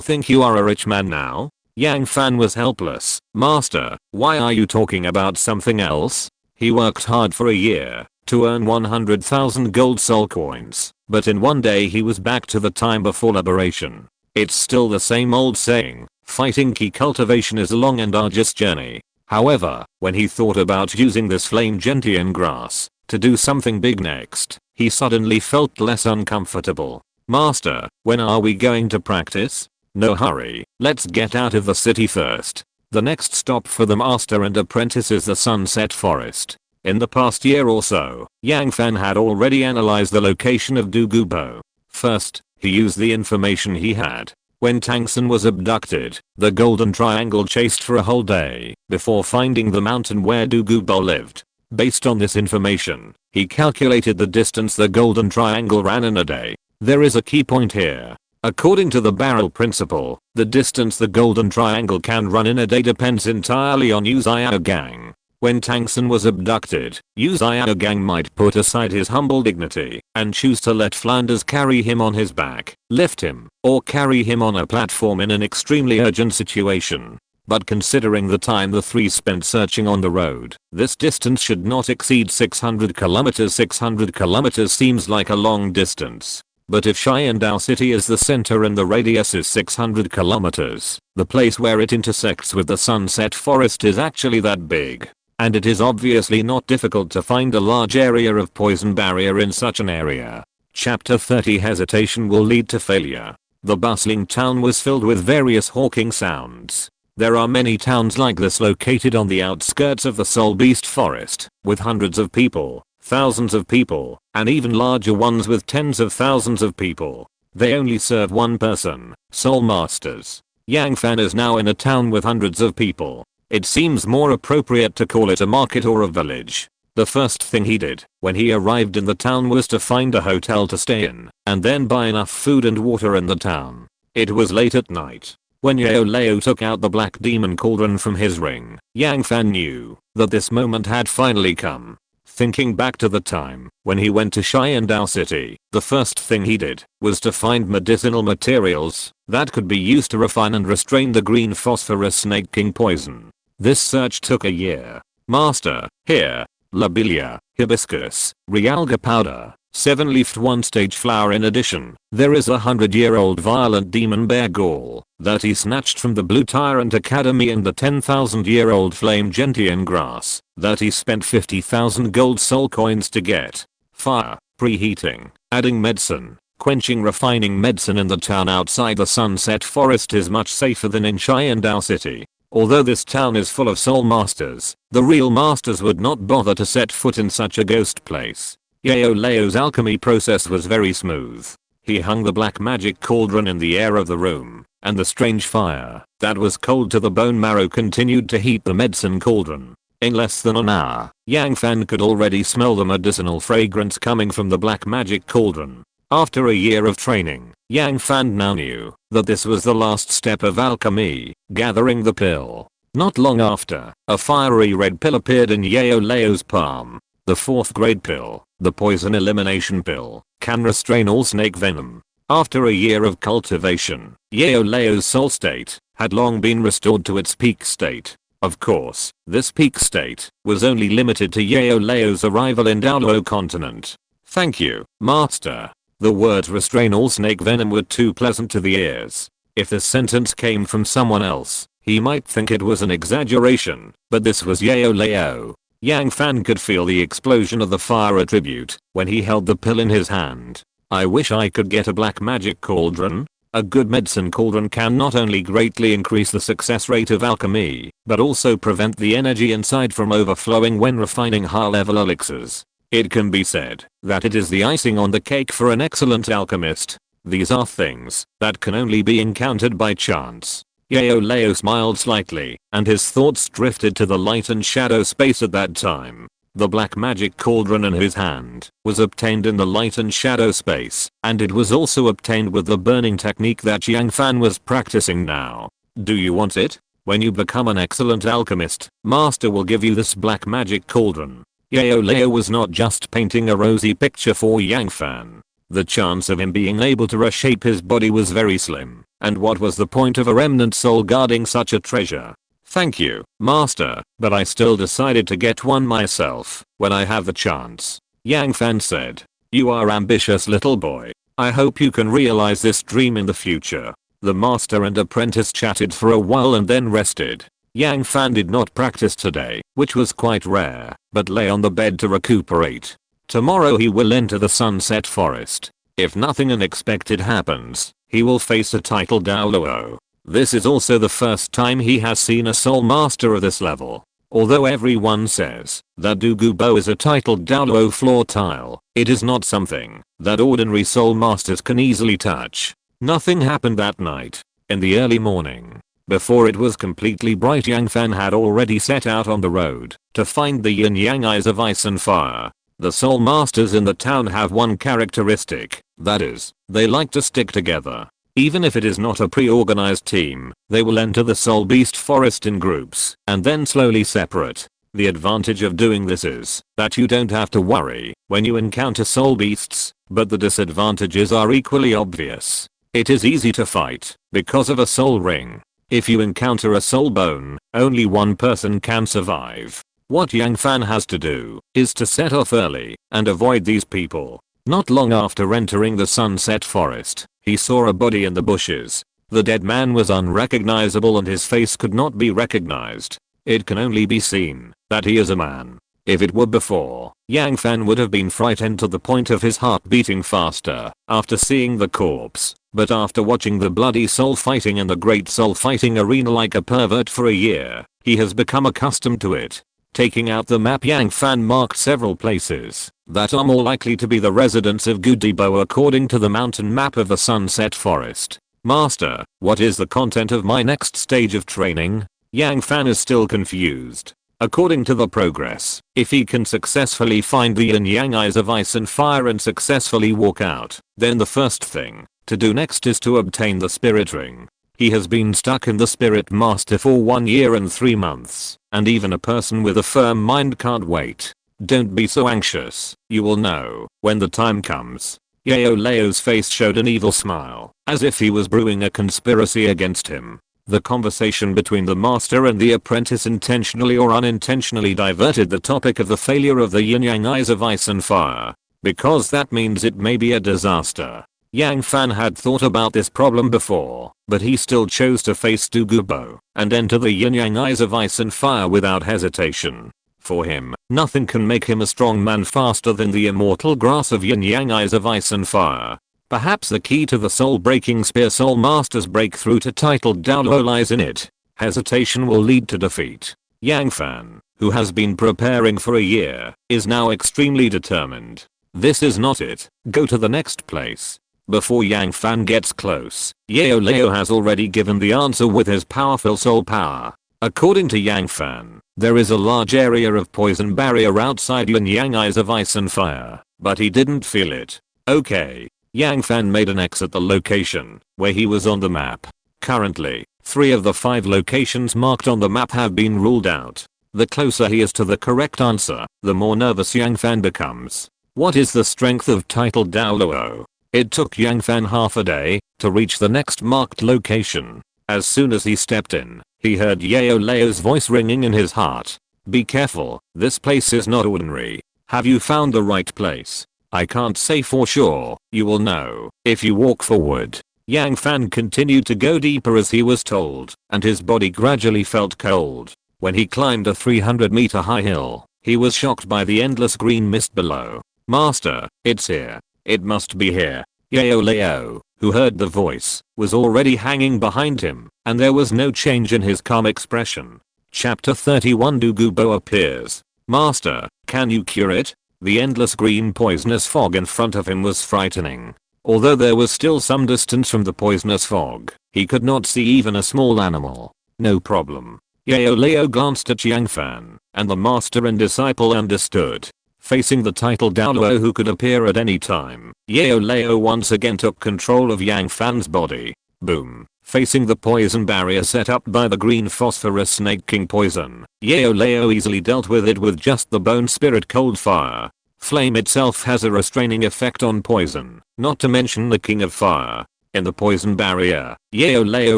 think you are a rich man now? Yang Fan was helpless. Master, why are you talking about something else? He worked hard for a year, to earn 100,000 gold soul coins, but in one day he was back to the time before liberation. It's still the same old saying, fighting key cultivation is a long and arduous journey. However, when he thought about using this flame gentian grass to do something big next, he suddenly felt less uncomfortable. Master, when are we going to practice? No hurry, let's get out of the city first. The next stop for the master and apprentice is the Sunset Forest. In the past year or so, Yang Fan had already analyzed the location of Douluo. First, he used the information he had. When Tang San was abducted, the Golden Triangle chased for a whole day before finding the mountain where Douluo lived. Based on this information, he calculated the distance the Golden Triangle ran in a day. There is a key point here. According to the barrel principle, the distance the Golden Triangle can run in a day depends entirely on Yu Xiaogang. When Tang San was abducted, Yu Xiaogang might put aside his humble dignity and choose to let Flanders carry him on his back, lift him, or carry him on a platform in an extremely urgent situation. But considering the time the three spent searching on the road, this distance should not exceed 600 kilometers. 600 kilometers seems like a long distance. But if Xiandao City is the center and the radius is 600 kilometers, the place where it intersects with the Sunset Forest is actually that big. And it is obviously not difficult to find a large area of poison barrier in such an area. Chapter 30 Hesitation will lead to failure. The bustling town was filled with various hawking sounds. There are many towns like this located on the outskirts of the Soul Beast Forest, with hundreds of people, thousands of people, and even larger ones with tens of thousands of people. They only serve one person, Soul Masters. Yang Fan is now in a town with hundreds of people. It seems more appropriate to call it a market or a village. The first thing he did when he arrived in the town was to find a hotel to stay in, and then buy enough food and water in the town. It was late at night. When Yao Lao took out the black demon cauldron from his ring, Yang Fan knew that this moment had finally come. Thinking back to the time when he went to Xiandao City, the first thing he did was to find medicinal materials that could be used to refine and restrain the green phosphorus snake king poison. This search took a year. Master, here, lobelia, hibiscus, realga powder, 7-leafed 1-stage flower. In addition, there is a 100-year-old violent demon bear gall that he snatched from the Blue Tyrant Academy and the 10,000-year-old flame gentian grass that he spent 50,000 gold soul coins to get. Fire, preheating, adding medicine, quenching. Refining medicine in the town outside the Sunset Forest is much safer than in Xiandao City. Although this town is full of soul masters, the real masters would not bother to set foot in such a ghost place. Yao Lao's alchemy process was very smooth. He hung the black magic cauldron in the air of the room, and the strange fire that was cold to the bone marrow continued to heat the medicine cauldron. In less than an hour, Yang Fan could already smell the medicinal fragrance coming from the black magic cauldron. After a year of training, Yang Fan now knew that this was the last step of alchemy, gathering the pill. Not long after, a fiery red pill appeared in Yao Lao's palm. The 4th grade pill, the poison elimination pill, can restrain all snake venom. After a year of cultivation, Yao Lao's soul state had long been restored to its peak state. Of course, this peak state was only limited to Yao Lao's arrival in Douluo Continent. Thank you, Master. The words restrain all snake venom were too pleasant to the ears. If this sentence came from someone else, he might think it was an exaggeration, but this was Yao Lao. Yang Fan could feel the explosion of the fire attribute when he held the pill in his hand. I wish I could get a black magic cauldron. A good medicine cauldron can not only greatly increase the success rate of alchemy, but also prevent the energy inside from overflowing when refining high-level elixirs. It can be said that it is the icing on the cake for an excellent alchemist. These are things that can only be encountered by chance. Yao Lao smiled slightly, and his thoughts drifted to the light and shadow space at that time. The black magic cauldron in his hand was obtained in the light and shadow space, and it was also obtained with the burning technique that Yang Fan was practicing now. Do you want it? When you become an excellent alchemist, Master will give you this black magic cauldron. Yao Lao was not just painting a rosy picture for Yang Fan. The chance of him being able to reshape his body was very slim, and what was the point of a remnant soul guarding such a treasure? Thank you, Master, but I still decided to get one myself when I have the chance. Yang Fan said. You are ambitious little boy. I hope you can realize this dream in the future. The master and apprentice chatted for a while and then rested. Yang Fan did not practice today, which was quite rare, but lay on the bed to recuperate. Tomorrow he will enter the Sunset Forest. If nothing unexpected happens, he will face a titled Douluo. This is also the first time he has seen a soul master of this level. Although everyone says that Douluo is a titled Douluo floor tile, it is not something that ordinary soul masters can easily touch. Nothing happened that night. In the early morning, before it was completely bright, Yang Fan had already set out on the road to find the yin yang eyes of ice and fire. The soul masters in the town have one characteristic, that is, they like to stick together. Even if it is not a pre-organized team, they will enter the soul beast forest in groups and then slowly separate. The advantage of doing this is that you don't have to worry when you encounter soul beasts, but the disadvantages are equally obvious. It is easy to fight because of a soul ring. If you encounter a soul bone, only one person can survive. What Yang Fan has to do is to set off early and avoid these people. Not long after entering the Sunset Forest, he saw a body in the bushes. The dead man was unrecognizable and his face could not be recognized. It can only be seen that he is a man. If it were before, Yang Fan would have been frightened to the point of his heart beating faster after seeing the corpse. But after watching the bloody soul fighting in the great soul fighting arena like a pervert for a year, he has become accustomed to it. Taking out the map, Yang Fan marked several places that are more likely to be the residence of Douluo according to the mountain map of the Sunset Forest. Master, what is the content of my next stage of training? Yang Fan is still confused. According to the progress, if he can successfully find the yin yang eyes of ice and fire and successfully walk out, then the first thing to do next is to obtain the spirit ring. He has been stuck in the spirit master for 1 year and 3 months, and even a person with a firm mind can't wait. Don't be so anxious, you will know when the time comes. Yao Lao's face showed an evil smile, as if he was brewing a conspiracy against him. The conversation between the master and the apprentice intentionally or unintentionally diverted the topic of the failure of the yin-yang eyes of ice and fire, because that means it may be a disaster. Yang Fan had thought about this problem before, but he still chose to face Douluo and enter the yin-yang eyes of ice and fire without hesitation. For him, nothing can make him a strong man faster than the immortal grass of yin-yang eyes of ice and fire. Perhaps the key to the soul-breaking spear soul master's breakthrough to titled Douluo lies in it. Hesitation will lead to defeat. Yang Fan, who has been preparing for a year, is now extremely determined. This is not it. Go to the next place. Before Yang Fan gets close, Yao Lao has already given the answer with his powerful soul power. According to Yang Fan, there is a large area of poison barrier outside yin yang eyes of ice and fire, but he didn't feel it. Okay. Yang Fan made an X at the location where he was on the map. Currently, 3 of the 5 locations marked on the map have been ruled out. The closer he is to the correct answer, the more nervous Yang Fan becomes. What is the strength of titled Douluo? It took Yang Fan half a day to reach the next marked location. As soon as he stepped in, he heard Yao Lao's voice ringing in his heart. Be careful, this place is not ordinary. Have you found the right place? I can't say for sure, you will know if you walk forward. Yang Fan continued to go deeper as he was told, and his body gradually felt cold. When he climbed a 300-meter high hill, he was shocked by the endless green mist below. Master, it's here. It must be here. Yao Lao, who heard the voice, was already hanging behind him, and there was no change in his calm expression. Chapter 31 Douluo appears. Master, can you cure it? The endless green poisonous fog in front of him was frightening. Although there was still some distance from the poisonous fog, he could not see even a small animal. No problem. Yao Lao glanced at Yang Fan, and the master and disciple understood. Facing the title Douluo who could appear at any time, Yao Lao once again took control of Yang Fan's body. Boom. Facing the poison barrier set up by the green phosphorus snake king poison, Yao Lao easily dealt with it with just the bone spirit cold fire. Flame itself has a restraining effect on poison, not to mention the king of fire. In the poison barrier, Yao Lao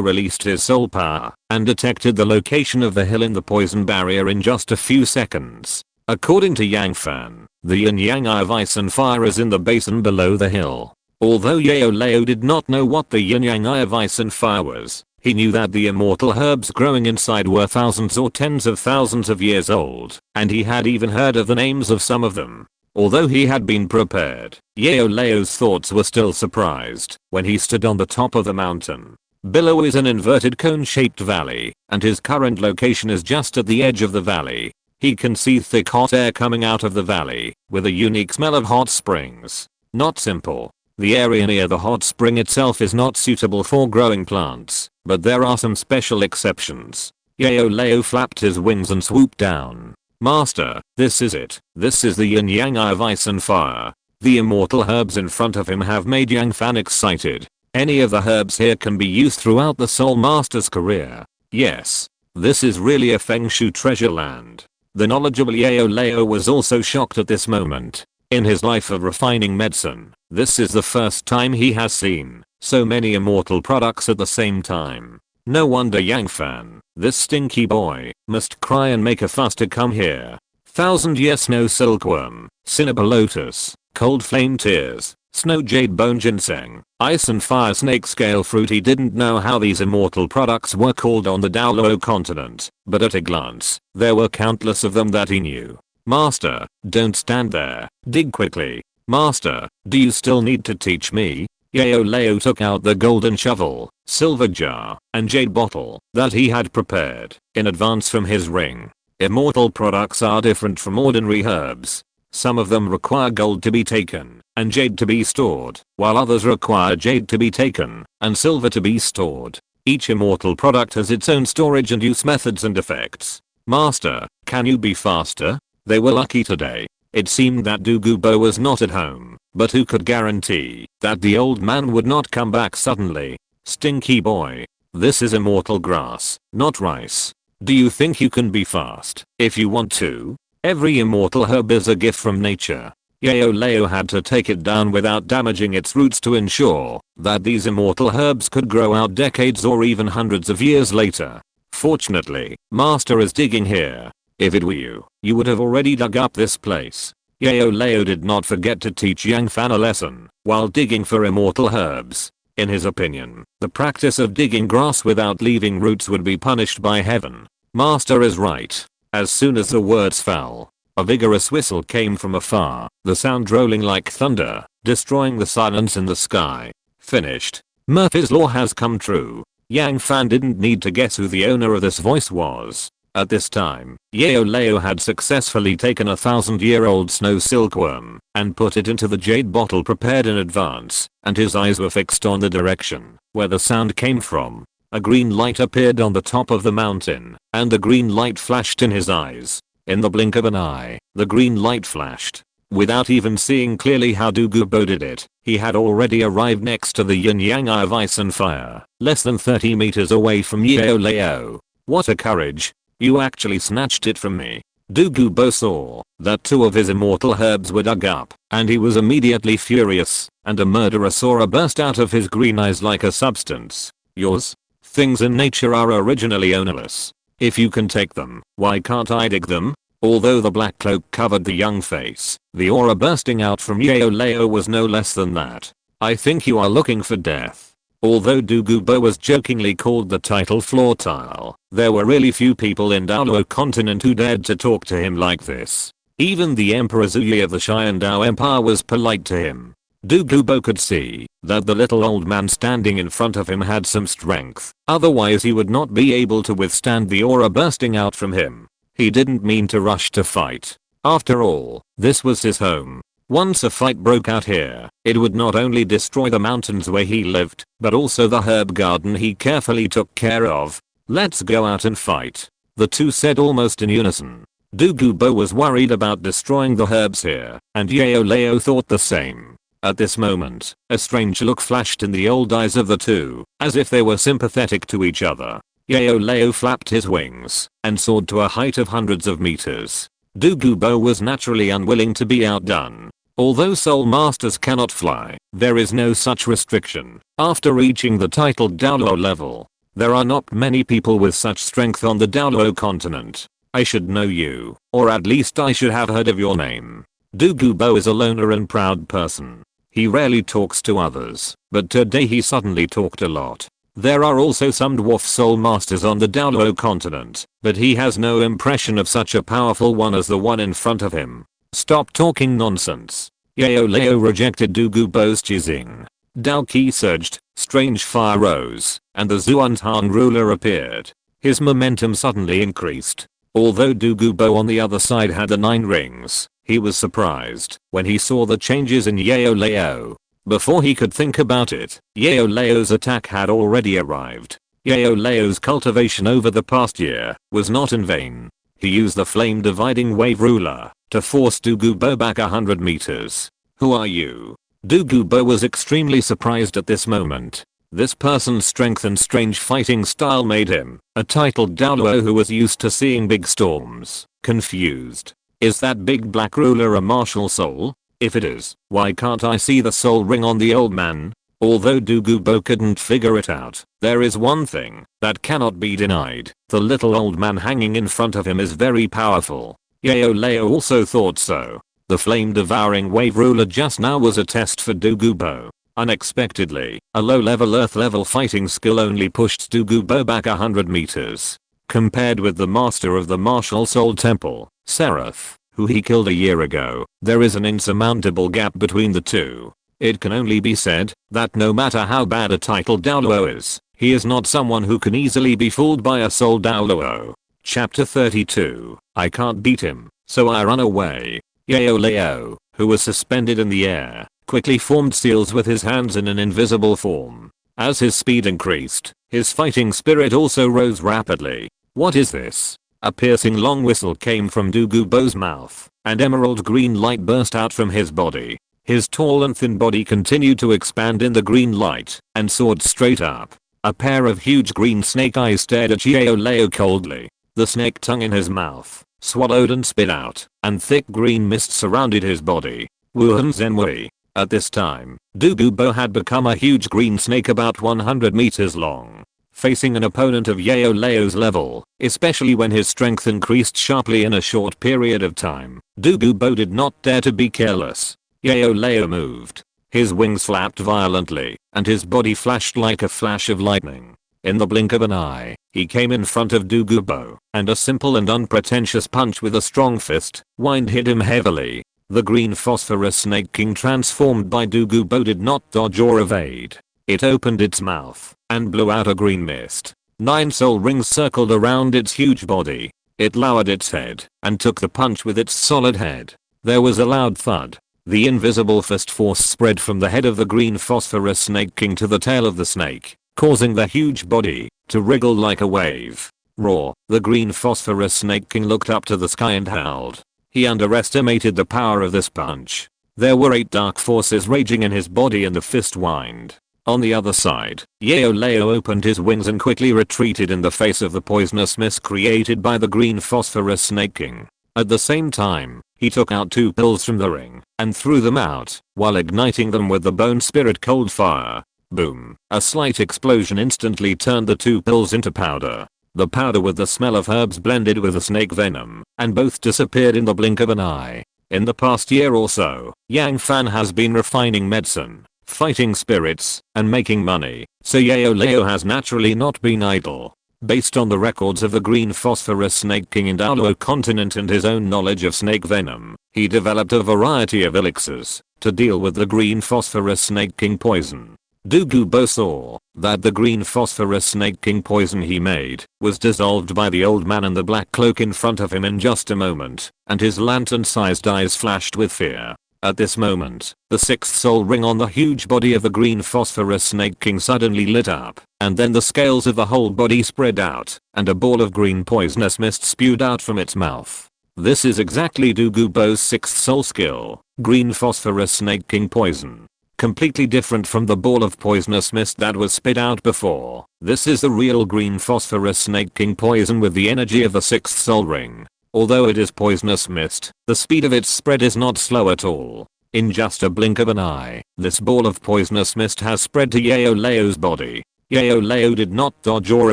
released his soul power and detected the location of the hill in the poison barrier in just a few seconds. According to Yang Fan, the yin-yang eye of ice and fire is in the basin below the hill. Although Yao Lao did not know what the yin-yang eye of ice and fire was, he knew that the immortal herbs growing inside were thousands or tens of thousands of years old, and he had even heard of the names of some of them. Although he had been prepared, Yao Lao's thoughts were still surprised when he stood on the top of the mountain. Below is an inverted cone-shaped valley, and his current location is just at the edge of the valley. He can see thick hot air coming out of the valley, with a unique smell of hot springs. Not simple. The area near the hot spring itself is not suitable for growing plants, but there are some special exceptions. Yao Lao flapped his wings and swooped down. Master, this is it. This is the yin-yang eye of ice and fire. The immortal herbs in front of him have made Yang Fan excited. Any of the herbs here can be used throughout the Soul Master's career. Yes. This is really a Feng Shui treasure land. The knowledgeable Yao Lao was also shocked at this moment. In his life of refining medicine, this is the first time he has seen so many immortal products at the same time. No wonder Yang Fan, this stinky boy, must cry and make a fuss to come here. 1000-year snow silkworm, cinnabar lotus, cold flame tears, snow jade bone ginseng, ice and fire snake scale fruit. He didn't know how these immortal products were called on the Douluo Continent, but at a glance, there were countless of them that he knew. Master, don't stand there, dig quickly. Master, do you still need to teach me? Yao Lao took out the golden shovel, silver jar, and jade bottle that he had prepared in advance from his ring. Immortal products are different from ordinary herbs. Some of them require gold to be taken and jade to be stored, while others require jade to be taken and silver to be stored. Each immortal product has its own storage and use methods and effects. Master, can you be faster? They were lucky today. It seemed that Douluo was not at home, but who could guarantee that the old man would not come back suddenly? Stinky boy. This is immortal grass, not rice. Do you think you can be fast if you want to? Every immortal herb is a gift from nature. Yao Lao had to take it down without damaging its roots to ensure that these immortal herbs could grow out decades or even hundreds of years later. Fortunately, Master is digging here. If it were you, you would have already dug up this place. Yao Lao did not forget to teach Yang Fan a lesson while digging for immortal herbs. In his opinion, the practice of digging grass without leaving roots would be punished by heaven. Master is right. As soon as the words fell, a vigorous whistle came from afar, the sound rolling like thunder, destroying the silence in the sky. Finished. Murphy's Law has come true. Yang Fan didn't need to guess who the owner of this voice was. At this time, Yao Lao had successfully taken a 1000-year-old snow silkworm and put it into the jade bottle prepared in advance, and his eyes were fixed on the direction where the sound came from. A green light appeared on the top of the mountain, and the green light flashed in his eyes. In the blink of an eye, the green light flashed. Without even seeing clearly how Douluo did it, he had already arrived next to the yin-yang eye of ice and fire, less than 30 meters away from Yao Lao. What a courage! You actually snatched it from me. Douluo saw that two of his immortal herbs were dug up, and he was immediately furious, and a murderous aura burst out of his green eyes like a substance. Yours? Things in nature are originally ownerless. If you can take them, why can't I dig them? Although the black cloak covered the young face, the aura bursting out from Yao Lao was no less than that. I think you are looking for death. Although Douluo was jokingly called the title Flautile, there were really few people in Douluo Continent who dared to talk to him like this. Even the Emperor Zhuyi of the Xiandao Empire was polite to him. Douluo could see that the little old man standing in front of him had some strength, otherwise he would not be able to withstand the aura bursting out from him. He didn't mean to rush to fight. After all, this was his home. Once a fight broke out here, it would not only destroy the mountains where he lived, but also the herb garden he carefully took care of. Let's go out and fight. the two said almost in unison. Du Gubo was worried about destroying the herbs here, and Yao Lao thought the same. At this moment, a strange look flashed in the old eyes of the two, as if they were sympathetic to each other. Yao Lao flapped his wings and soared to a height of hundreds of meters. Du Gubo was naturally unwilling to be outdone. Although soul masters cannot fly, there is no such restriction. After reaching the titled Douluo level, there are not many people with such strength on the Douluo Continent. I should know you, or at least I should have heard of your name. Du Gubo is a loner and proud person. He rarely talks to others, but today he suddenly talked a lot. There are also some dwarf soul masters on the Douluo Continent, but he has no impression of such a powerful one as the one in front of him. Stop talking nonsense. Yao Lao rejected Du Gubo's teasing. Dao Qi surged, strange fire rose, and the Xuantian ruler appeared. His momentum suddenly increased. Although Du Gubo on the other side had the 9 rings, he was surprised when he saw the changes in Yao Lao. Before he could think about it, Yao Lao's attack had already arrived. Yao Lao's cultivation over the past year was not in vain. He used the flame dividing wave ruler to force Du Gubo back 100 meters. Who are you? Du Gubo was extremely surprised at this moment. This person's strength and strange fighting style made him a titled Douluo who was used to seeing big storms confused. Is that big black ruler a martial soul? If it is, why can't I see the soul ring on the old man? Although Du Gubo couldn't figure it out, there is one thing that cannot be denied. The little old man hanging in front of him is very powerful. Yao Lao also thought so. The flame-devouring wave ruler just now was a test for Du Gubo. Unexpectedly, a low-level earth-level fighting skill only pushed Du Gubo back 100 meters. Compared with the master of the martial soul temple, Seraph, who he killed a year ago, there is an insurmountable gap between the two. It can only be said that no matter how bad a title Douluo is, he is not someone who can easily be fooled by a soul Douluo. Chapter 32. I can't beat him, so I run away. Yao Lao, who was suspended in the air, quickly formed seals with his hands in an invisible form. As his speed increased, his fighting spirit also rose rapidly. What is this? A piercing long whistle came from Du Gubo's mouth, and emerald green light burst out from his body. His tall and thin body continued to expand in the green light, and soared straight up. A pair of huge green snake eyes stared at Yao Lao coldly. The snake tongue in his mouth swallowed and spit out, and thick green mist surrounded his body. Wuhun Zenwei. At this time, Du Gubo had become a huge green snake about 100 meters long. Facing an opponent of Yao Lao's level, especially when his strength increased sharply in a short period of time, Du Gubo did not dare to be careless. Yao Lao moved. His wings flapped violently, and his body flashed like a flash of lightning. In the blink of an eye, he came in front of Du Gubo, and a simple and unpretentious punch with a strong fist wind hit him heavily. The green phosphorus snake king transformed by Du Gubo did not dodge or evade. It opened its mouth and blew out a green mist. 9 soul rings circled around its huge body. It lowered its head and took the punch with its solid head. There was a loud thud. The invisible fist force spread from the head of the green phosphorus snake king to the tail of the snake, causing the huge body to wriggle like a wave. Roar! The green phosphorus snake king looked up to the sky and howled. He underestimated the power of this punch. There were 8 dark forces raging in his body and the fist whined. On the other side, Yao Lao opened his wings and quickly retreated in the face of the poisonous mist created by the green phosphorus snake king. At the same time, he took out 2 pills from the ring and threw them out while igniting them with the bone spirit cold fire. Boom! A slight explosion instantly turned the 2 pills into powder. The powder with the smell of herbs blended with the snake venom, and both disappeared in the blink of an eye. In the past year or so, Yang Fan has been refining medicine, fighting spirits, and making money, so Yao Lao has naturally not been idle. Based on the records of the green phosphorus snake king in Douluo Continent and his own knowledge of snake venom, he developed a variety of elixirs to deal with the green phosphorus snake king poison. Du Gubo saw that the green phosphorus snake king poison he made was dissolved by the old man in the black cloak in front of him in just a moment, and his lantern-sized eyes flashed with fear. At this moment, the sixth soul ring on the huge body of the green phosphorus snake king suddenly lit up, and then the scales of the whole body spread out, and a ball of green poisonous mist spewed out from its mouth. This is exactly Douluo's sixth soul skill, green phosphorus snake king poison. Completely different from the ball of poisonous mist that was spit out before. This is the real green phosphorus snake king poison with the energy of the sixth soul ring. Although it is poisonous mist, the speed of its spread is not slow at all. In just a blink of an eye, this ball of poisonous mist has spread to Yao Lao's body. Yao Lao did not dodge or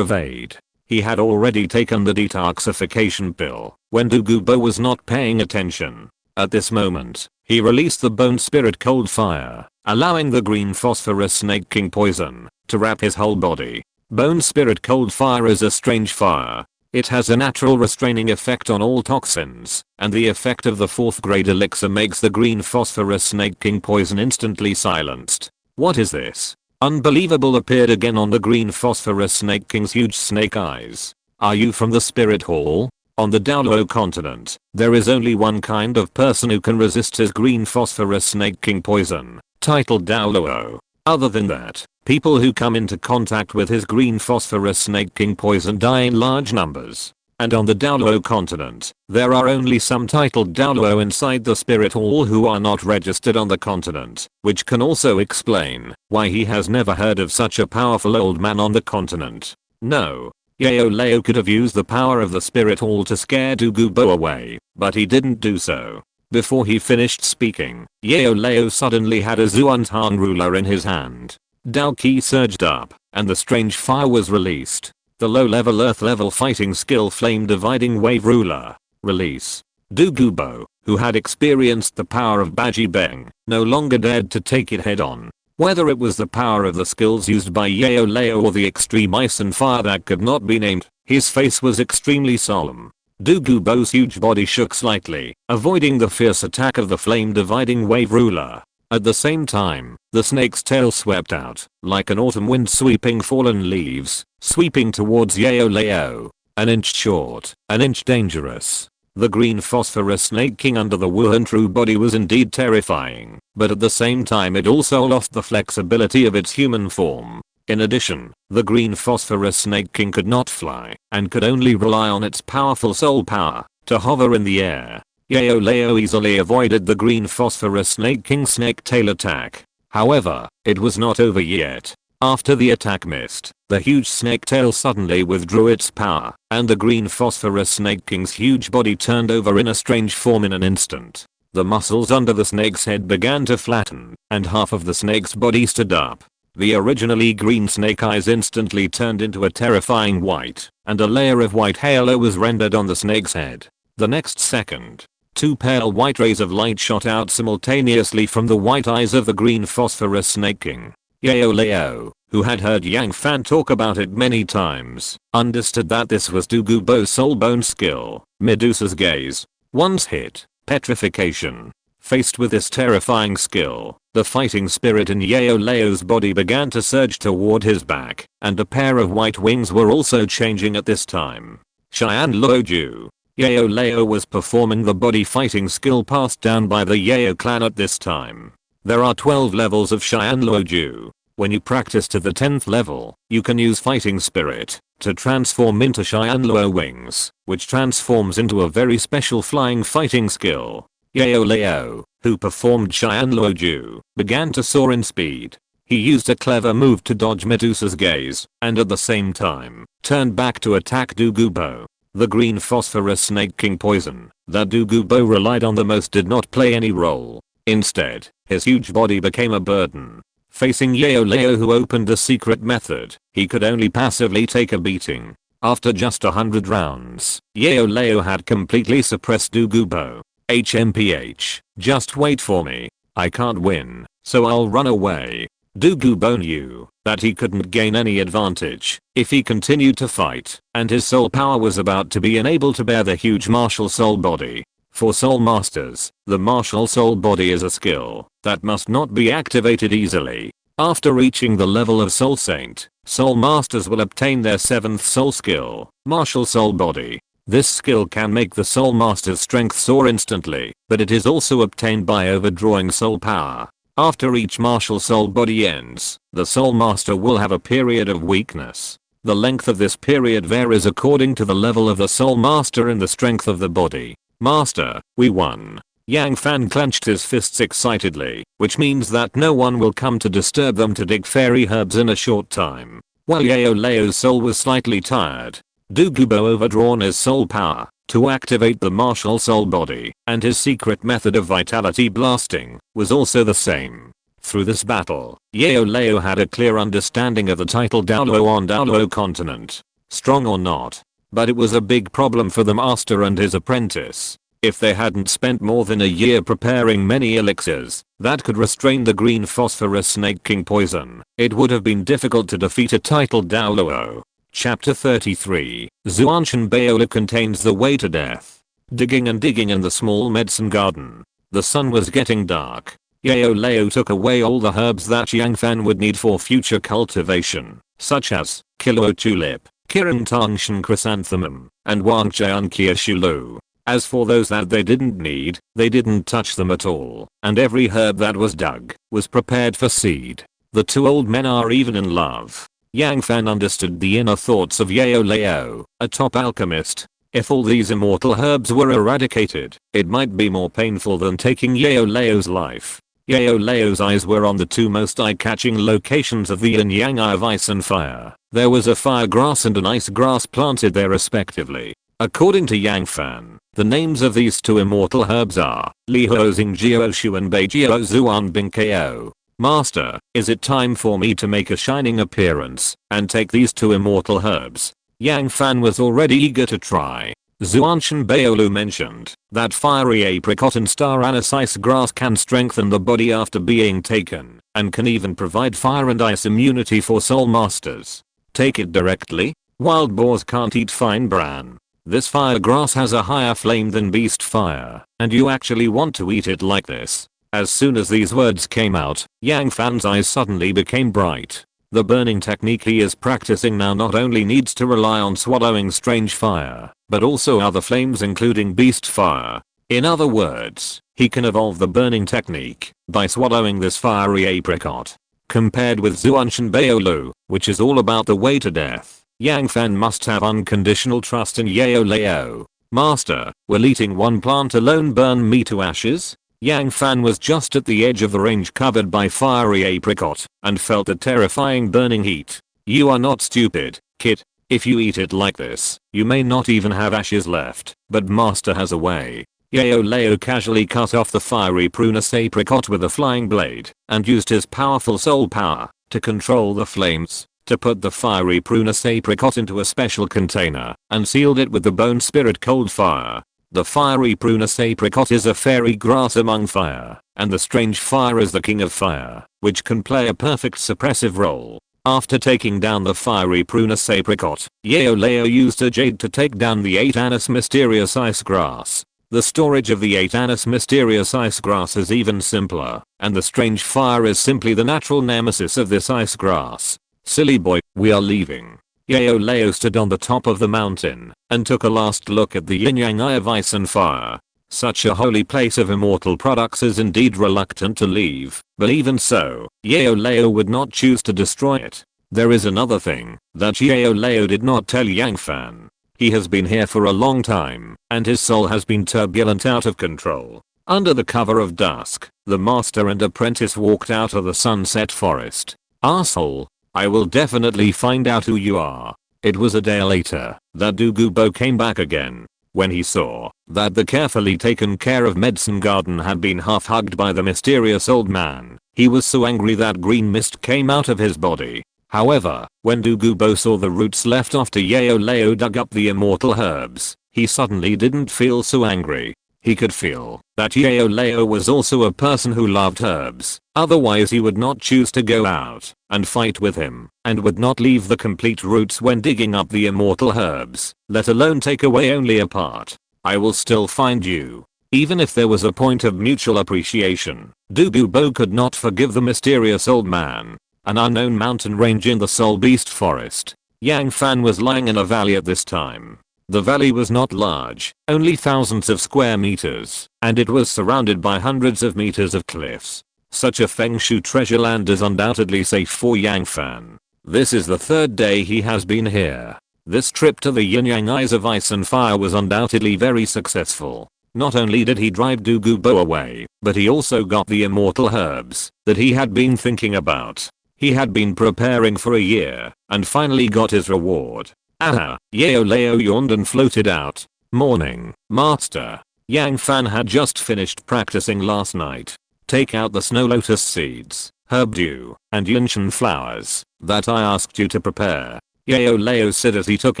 evade. He had already taken the detoxification pill when Douluo was not paying attention. At this moment, he released the bone spirit cold fire, allowing the green phosphorus snake king poison to wrap his whole body. Bone spirit cold fire is a strange fire. It has a natural restraining effect on all toxins, and the effect of the 4th grade elixir makes the green phosphorus snake king poison instantly silenced. What is this? Unbelievable appeared again on the green phosphorus snake king's huge snake eyes. Are you from the spirit hall? On the Douluo Continent, there is only one kind of person who can resist his green phosphorus snake king poison, titled Douluo. Other than that, people who come into contact with his green phosphorus snake king poison die in large numbers. And on the Douluo Continent, there are only some titled Douluo inside the spirit hall who are not registered on the continent, which can also explain why he has never heard of such a powerful old man on the continent. No. Yao Lao could have used the power of the spirit hall to scare Douluo away, but he didn't do so. Before he finished speaking, Yao Lao suddenly had a Xuantian ruler in his hand. Dao Qi surged up, and the strange fire was released. The low-level earth-level fighting skill flame dividing wave ruler. Release. Douluo, who had experienced the power of Baji Beng, no longer dared to take it head-on. Whether it was the power of the skills used by Yao Lao or the extreme ice and fire that could not be named, his face was extremely solemn. Douluo's huge body shook slightly, avoiding the fierce attack of the flame dividing wave ruler. At the same time, the snake's tail swept out, like an autumn wind sweeping fallen leaves, sweeping towards Yao Lao. An inch short, an inch dangerous. The green phosphorus snake king under the Wuhan true body was indeed terrifying, but at the same time it also lost the flexibility of its human form. In addition, the green phosphorus snake king could not fly, and could only rely on its powerful soul power to hover in the air. Yao Lao easily avoided the green phosphorus snake king's snake tail attack. However, it was not over yet. After the attack missed, the huge snake tail suddenly withdrew its power, and the green phosphorus snake king's huge body turned over in a strange form in an instant. The muscles under the snake's head began to flatten, and half of the snake's body stood up. The originally green snake eyes instantly turned into a terrifying white, and a layer of white halo was rendered on the snake's head. The next second, 2 pale white rays of light shot out simultaneously from the white eyes of the green phosphorus snake king. Yao Lao, who had heard Yang Fan talk about it many times, understood that this was Douluo's soul bone skill, Medusa's gaze. Once hit, petrification. Faced with this terrifying skill, the fighting spirit in Yao Lao's body began to surge toward his back, and a pair of white wings were also changing at this time. Xianluoju. Yao Lao was performing the body fighting skill passed down by the Yao clan at this time. There are 12 levels of Xianluoju. When you practice to the 10th level, you can use fighting spirit to transform into Xianluo wings, which transforms into a very special flying fighting skill. Yao Lao, who performed Xianluoju, began to soar in speed. He used a clever move to dodge Medusa's gaze, and at the same time, turned back to attack Douluo. The green phosphorus snake king poison that Douluo relied on the most did not play any role. Instead, his huge body became a burden. Facing Yao Lao, who opened a secret method, he could only passively take a beating. After just 100 rounds, Yao Lao had completely suppressed Douluo. HMPH, just wait for me. I can't win, so I'll run away. Douluo knew that he couldn't gain any advantage if he continued to fight, and his soul power was about to be unable to bear the huge martial soul body. For soul masters, the martial soul body is a skill that must not be activated easily. After reaching the level of soul saint, soul masters will obtain their 7th soul skill, martial soul body. This skill can make the Soul Master's strength soar instantly, but it is also obtained by overdrawing soul power. After each martial soul body ends, the Soul Master will have a period of weakness. The length of this period varies according to the level of the Soul Master and the strength of the body. Master, we won. Yang Fan clenched his fists excitedly, which means that no one will come to disturb them to dig fairy herbs in a short time. While Yao Lao's soul was slightly tired, Douluo overdrawn his soul power to activate the martial soul body, and his secret method of vitality blasting was also the same. Through this battle, Yao Lao had a clear understanding of the title Douluo on Douluo Continent. Strong or not. But it was a big problem for the master and his apprentice. If they hadn't spent more than a year preparing many elixirs that could restrain the green phosphorus snake king poison, it would have been difficult to defeat a titled Douluo. Chapter 33, Xuantian Gong contains the way to death. Digging and digging in the small medicine garden. The sun was getting dark. Yao Lao took away all the herbs that Yang Fan would need for future cultivation, such as Kilo tulip, Kirin Tangshan chrysanthemum, and Wangjian Shulu. As for those that they didn't need, they didn't touch them at all, and every herb that was dug was prepared for seed. The two old men are even in love. Yang Fan understood the inner thoughts of Yao Lao, a top alchemist. If all these immortal herbs were eradicated, it might be more painful than taking Yao Lao's life. Yao Lao's eyes were on the two most eye-catching locations of the yin yang of ice and fire. There was a fire grass and an ice grass planted there respectively. According to Yang Fan, the names of these two immortal herbs are Li Huo Xingjio Shu and Beijio Zuan Bing Ko. Master, is it time for me to make a shining appearance and take these two immortal herbs? Yang Fan was already eager to try. Xuantian Gong mentioned that fiery apricot and star anise ice grass can strengthen the body after being taken, and can even provide fire and ice immunity for soul masters. Take it directly? Wild boars can't eat fine bran. This fire grass has a higher flame than beast fire, and you actually want to eat it like this. As soon as these words came out, Yang Fan's eyes suddenly became bright. The burning technique he is practicing now not only needs to rely on swallowing strange fire, but also other flames including beast fire. In other words, he can evolve the burning technique by swallowing this fiery apricot. Compared with Xuantian Gong, which is all about the way to death, Yang Fan must have unconditional trust in Yao Lao. Master, will eating one plant alone burn me to ashes? Yang Fan was just at the edge of the range covered by fiery apricot and felt the terrifying burning heat. You are not stupid, kid. If you eat it like this, you may not even have ashes left, but master has a way. Yao Lao casually cut off the fiery prunus apricot with a flying blade and used his powerful soul power to control the flames, to put the fiery prunus apricot into a special container and sealed it with the bone spirit cold fire. The fiery prunus apricot is a fairy grass among fire, and the strange fire is the king of fire, which can play a perfect suppressive role. After taking down the fiery prunus apricot, Yao Lao used a jade to take down the 8 anise mysterious ice grass. The storage of the 8 anise mysterious ice grass is even simpler, and the strange fire is simply the natural nemesis of this ice grass. Silly boy, we are leaving. Yao Lao stood on the top of the mountain and took a last look at the yin-yang eye of ice and fire. Such a holy place of immortal products is indeed reluctant to leave, but even so, Yao Lao would not choose to destroy it. There is another thing that Yao Lao did not tell Yang Fan. He has been here for a long time, and his soul has been turbulent out of control. Under the cover of dusk, the master and apprentice walked out of the sunset forest. Asshole. I will definitely find out who you are. It was a day later that Douluo came back again. When he saw that the carefully taken care of medicine garden had been half hugged by the mysterious old man, he was so angry that green mist came out of his body. However, when Douluo saw the roots left after Yao Lao dug up the immortal herbs, he suddenly didn't feel so angry. He could feel that Yao Lao was also a person who loved herbs, otherwise he would not choose to go out and fight with him, and would not leave the complete roots when digging up the immortal herbs, let alone take away only a part. I will still find you. Even if there was a point of mutual appreciation, Douluo could not forgive the mysterious old man. An unknown mountain range in the Soul Beast Forest. Yang Fan was lying in a valley at this time. The valley was not large, only thousands of square meters, and it was surrounded by hundreds of meters of cliffs. Such a feng shui treasure land is undoubtedly safe for Yang Fan. This is the third day he has been here. This trip to the yin-yang eyes of ice and fire was undoubtedly very successful. Not only did he drive Du Gubo away, but he also got the immortal herbs that he had been thinking about. He had been preparing for a year, and finally got his reward. Aha, Yao Lao yawned and floated out. Morning, master. Yang Fan had just finished practicing last night. Take out the snow lotus seeds, herb dew, and yunchen flowers that I asked you to prepare. Yao Lao said as he took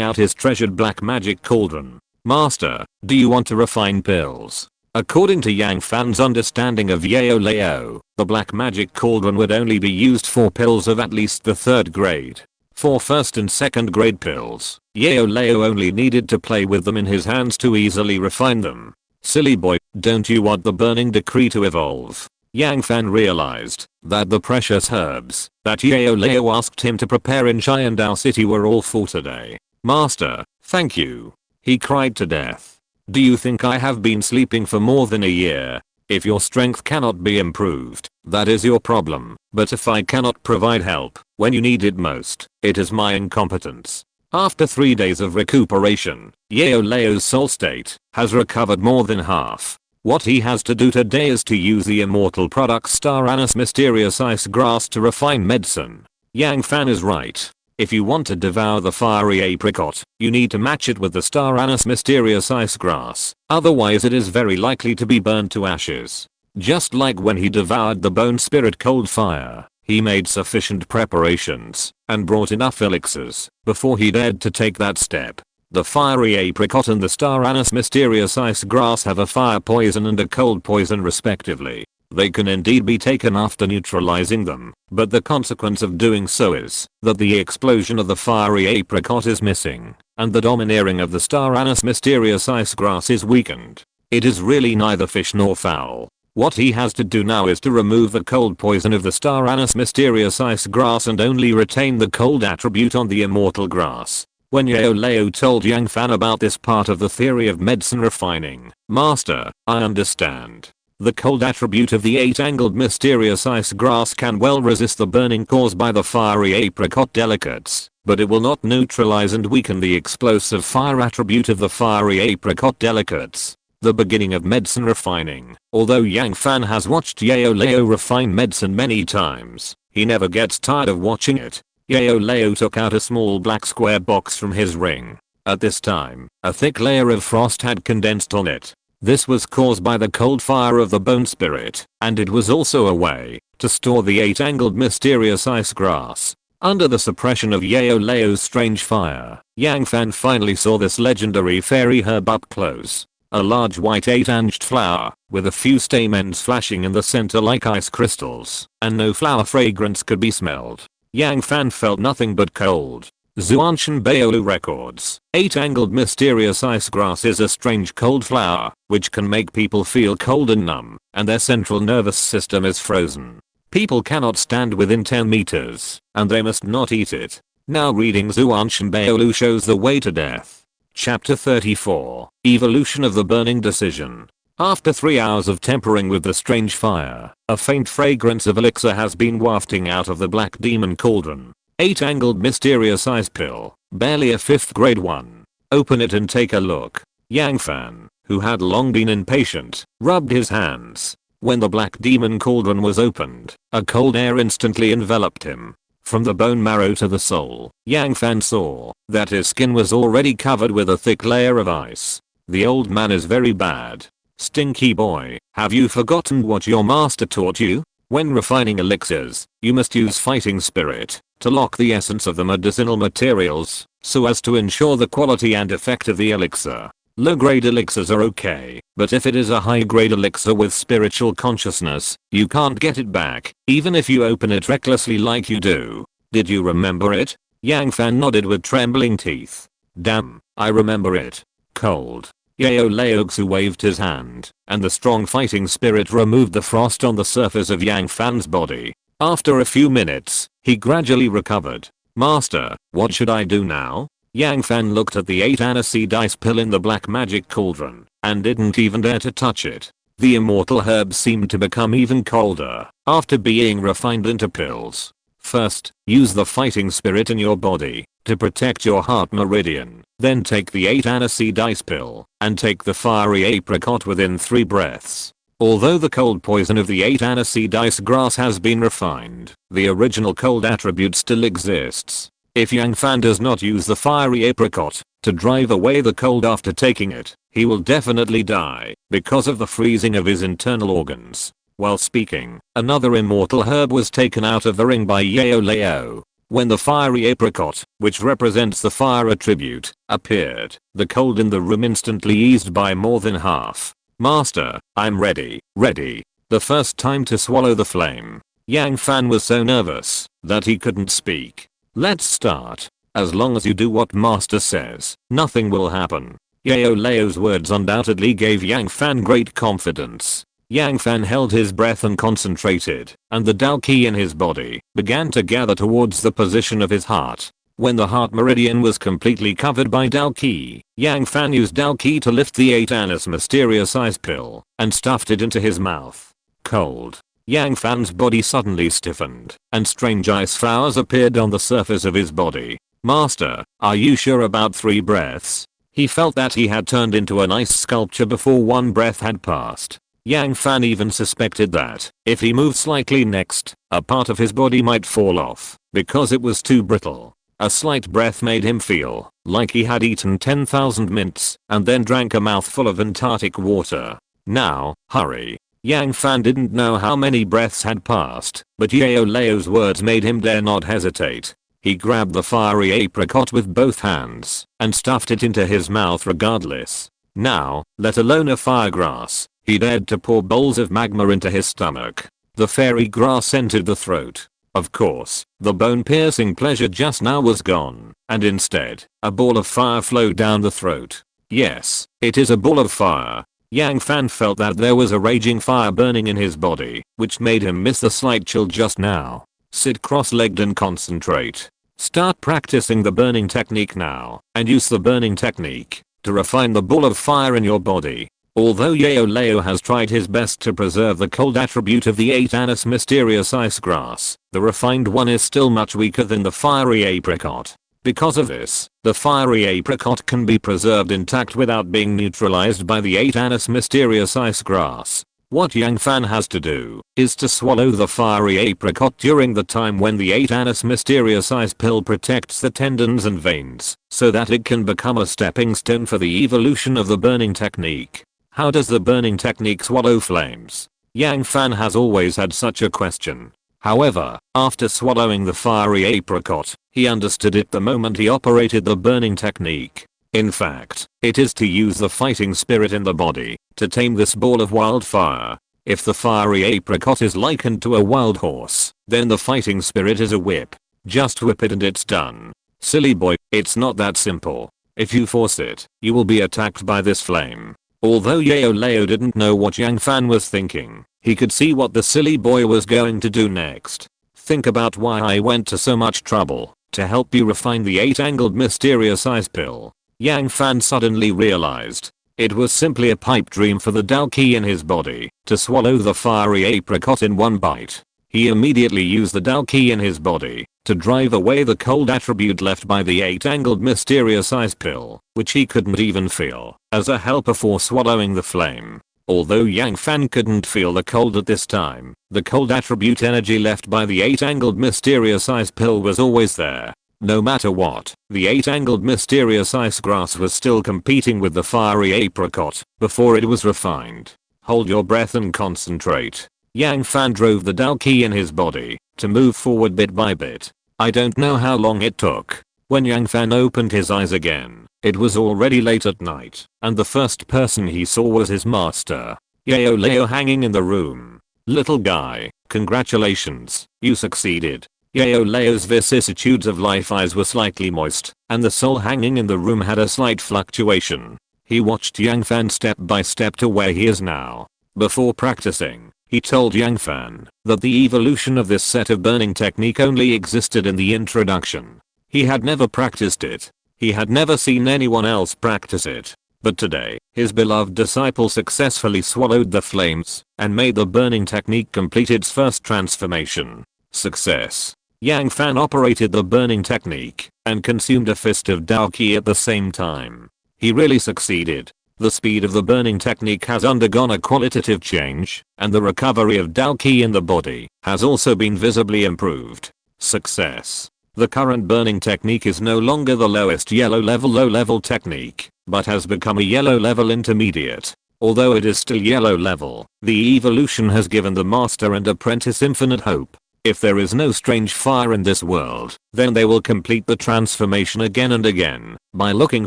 out his treasured black magic cauldron. Master, do you want to refine pills? According to Yang Fan's understanding of Yao Lao, the black magic cauldron would only be used for pills of at least the 3rd grade. For 1st and 2nd grade pills, Yao Lao only needed to play with them in his hands to easily refine them. Silly boy, don't you want the burning decree to evolve? Yang Fan realized that the precious herbs that Yao Lao asked him to prepare in Xiandao City were all for today. Master, thank you. He cried to death. Do you think I have been sleeping for more than a year? If your strength cannot be improved, that is your problem, but if I cannot provide help when you need it most, it is my incompetence. After 3 days of recuperation, Yao Lao's soul state has recovered more than half. What he has to do today is to use the immortal product Star Anise Mysterious Ice Grass to refine medicine. Yang Fan is right. If you want to devour the fiery apricot, you need to match it with the Star Anise Mysterious Ice Grass, otherwise it is very likely to be burned to ashes. Just like when he devoured the bone spirit cold fire, he made sufficient preparations and brought enough elixirs before he dared to take that step. The fiery apricot and the Star Anise Mysterious Ice Grass have a fire poison and a cold poison respectively. They can indeed be taken after neutralizing them, but the consequence of doing so is that the explosion of the fiery apricot is missing, and the domineering of the Star Anise Mysterious Ice Grass is weakened. It is really neither fish nor fowl. What he has to do now is to remove the cold poison of the Star Anise Mysterious Ice Grass and only retain the cold attribute on the immortal grass. When Yao Lao told Yang Fan about this part of the theory of medicine refining, Master, I understand. The cold attribute of the 8-angled mysterious ice grass can well resist the burning caused by the fiery apricot delicates, but it will not neutralize and weaken the explosive fire attribute of the fiery apricot delicates. The beginning of medicine refining. Although Yang Fan has watched Yao Lao refine medicine many times, he never gets tired of watching it. Yao Lao took out a small black square box from his ring. At this time, a thick layer of frost had condensed on it. This was caused by the cold fire of the bone spirit, and it was also a way to store the 8-angled mysterious ice grass. Under the suppression of Yao Lao's strange fire, Yang Fan finally saw this legendary fairy herb up close. A large white 8-anged flower, with a few stamens flashing in the center like ice crystals, and no flower fragrance could be smelled. Yang Fan felt nothing but cold. Xuantian Gong records, 8-angled mysterious ice grass is a strange cold flower, which can make people feel cold and numb, and their central nervous system is frozen. People cannot stand within 10 meters, and they must not eat it. Now reading Xuantian Gong shows the way to death. Chapter 34, Evolution of the Burning Decision. After 3 hours of tempering with the strange fire, a faint fragrance of elixir has been wafting out of the black demon cauldron. 8-angled mysterious ice pill, barely a 5th grade one. Open it and take a look. Yang Fan, who had long been impatient, rubbed his hands. When the black demon cauldron was opened, a cold air instantly enveloped him. From the bone marrow to the soul, Yang Fan saw that his skin was already covered with a thick layer of ice. The old man is very bad. Stinky boy, have you forgotten what your master taught you? When refining elixirs, you must use fighting spirit to lock the essence of the medicinal materials, so as to ensure the quality and effect of the elixir. Low-grade elixirs are okay, but if it is a high-grade elixir with spiritual consciousness, you can't get it back, even if you open it recklessly like you do. Did you remember it? Yang Fan nodded with trembling teeth. Damn, I remember it. Cold. Yao Laoxu waved his hand, and the strong fighting spirit removed the frost on the surface of Yang Fan's body. After a few minutes, he gradually recovered. Master, what should I do now? Yang Fan looked at the 8 aniseed ice pill in the black magic cauldron and didn't even dare to touch it. The immortal herb seemed to become even colder after being refined into pills. First, use the fighting spirit in your body to protect your heart meridian. Then take the 8 aniseed ice pill and take the fiery apricot within 3 breaths. Although the cold poison of the 8 aniseed ice grass has been refined, the original cold attribute still exists. If Yang Fan does not use the fiery apricot to drive away the cold after taking it, he will definitely die because of the freezing of his internal organs. While speaking, another immortal herb was taken out of the ring by Yao Lao. When the fiery apricot, which represents the fire attribute, appeared, the cold in the room instantly eased by more than half. Master, I'm ready. The first time to swallow the flame, Yang Fan was so nervous that he couldn't speak. Let's start. As long as you do what Master says, nothing will happen. Yao Lao's words undoubtedly gave Yang Fan great confidence. Yang Fan held his breath and concentrated, and the Dao Qi in his body began to gather towards the position of his heart. When the heart meridian was completely covered by Dao Qi, Yang Fan used Dao Qi to lift the 8 anise mysterious ice pill and stuffed it into his mouth. Cold. Yang Fan's body suddenly stiffened, and strange ice flowers appeared on the surface of his body. Master, are you sure about 3 breaths? He felt that he had turned into an ice sculpture before 1 breath had passed. Yang Fan even suspected that, if he moved slightly next, a part of his body might fall off, because it was too brittle. A slight breath made him feel like he had eaten 10,000 mints, and then drank a mouthful of Antarctic water. Now, hurry. Yang Fan didn't know how many breaths had passed, but Yao Lao's words made him dare not hesitate. He grabbed the fiery apricot with both hands and stuffed it into his mouth regardless. Now, let alone a fire grass, he dared to pour bowls of magma into his stomach. The fairy grass entered the throat. Of course, the bone-piercing pleasure just now was gone, and instead, a ball of fire flowed down the throat. Yes, it is a ball of fire. Yang Fan felt that there was a raging fire burning in his body, which made him miss the slight chill just now. Sit cross-legged and concentrate. Start practicing the burning technique now, and use the burning technique to refine the ball of fire in your body. Although Yao Lao has tried his best to preserve the cold attribute of the 8 anise mysterious ice grass, the refined one is still much weaker than the fiery apricot. Because of this, the fiery apricot can be preserved intact without being neutralized by the 8 anise mysterious ice grass. What Yang Fan has to do is to swallow the fiery apricot during the time when the 8 anise mysterious ice pill protects the tendons and veins, so that it can become a stepping stone for the evolution of the burning technique. How does the burning technique swallow flames? Yang Fan has always had such a question. However, after swallowing the fiery apricot, he understood it the moment he operated the burning technique. In fact, it is to use the fighting spirit in the body to tame this ball of wildfire. If the fiery apricot is likened to a wild horse, then the fighting spirit is a whip. Just whip it and it's done. Silly boy, it's not that simple. If you force it, you will be attacked by this flame. Although Yao Lao didn't know what Yang Fan was thinking, he could see what the silly boy was going to do next. Think about why I went to so much trouble to help you refine the 8-angled mysterious ice pill. Yang Fan suddenly realized it was simply a pipe dream for the Dao Qi in his body to swallow the fiery apricot in one bite. He immediately used the Dao Qi in his body to drive away the cold attribute left by the 8-angled mysterious ice pill, which he couldn't even feel, as a helper for swallowing the flame. Although Yang Fan couldn't feel the cold at this time, the cold attribute energy left by the 8-angled mysterious ice pill was always there. No matter what, the 8-angled mysterious ice grass was still competing with the fiery apricot before it was refined. Hold your breath and concentrate. Yang Fan drove the Dao Qi in his body to move forward bit by bit. I don't know how long it took. When Yang Fan opened his eyes again, it was already late at night, and the first person he saw was his master, Yao Lao, hanging in the room. Little guy, congratulations, you succeeded. Yao Lao's vicissitudes of life eyes were slightly moist, and the soul hanging in the room had a slight fluctuation. He watched Yang Fan step by step to where he is now. Before practicing, he told Yang Fan that the evolution of this set of burning technique only existed in the introduction. He had never practiced it. He had never seen anyone else practice it. But today, his beloved disciple successfully swallowed the flames and made the burning technique complete its first transformation. Success. Yang Fan operated the burning technique and consumed a fist of Dao Qi at the same time. He really succeeded. The speed of the burning technique has undergone a qualitative change, and the recovery of Dao Qi in the body has also been visibly improved. Success. The current burning technique is no longer the lowest low level technique, but has become a yellow level intermediate. Although it is still yellow level, the evolution has given the master and apprentice infinite hope. If there is no strange fire in this world, then they will complete the transformation again and again by looking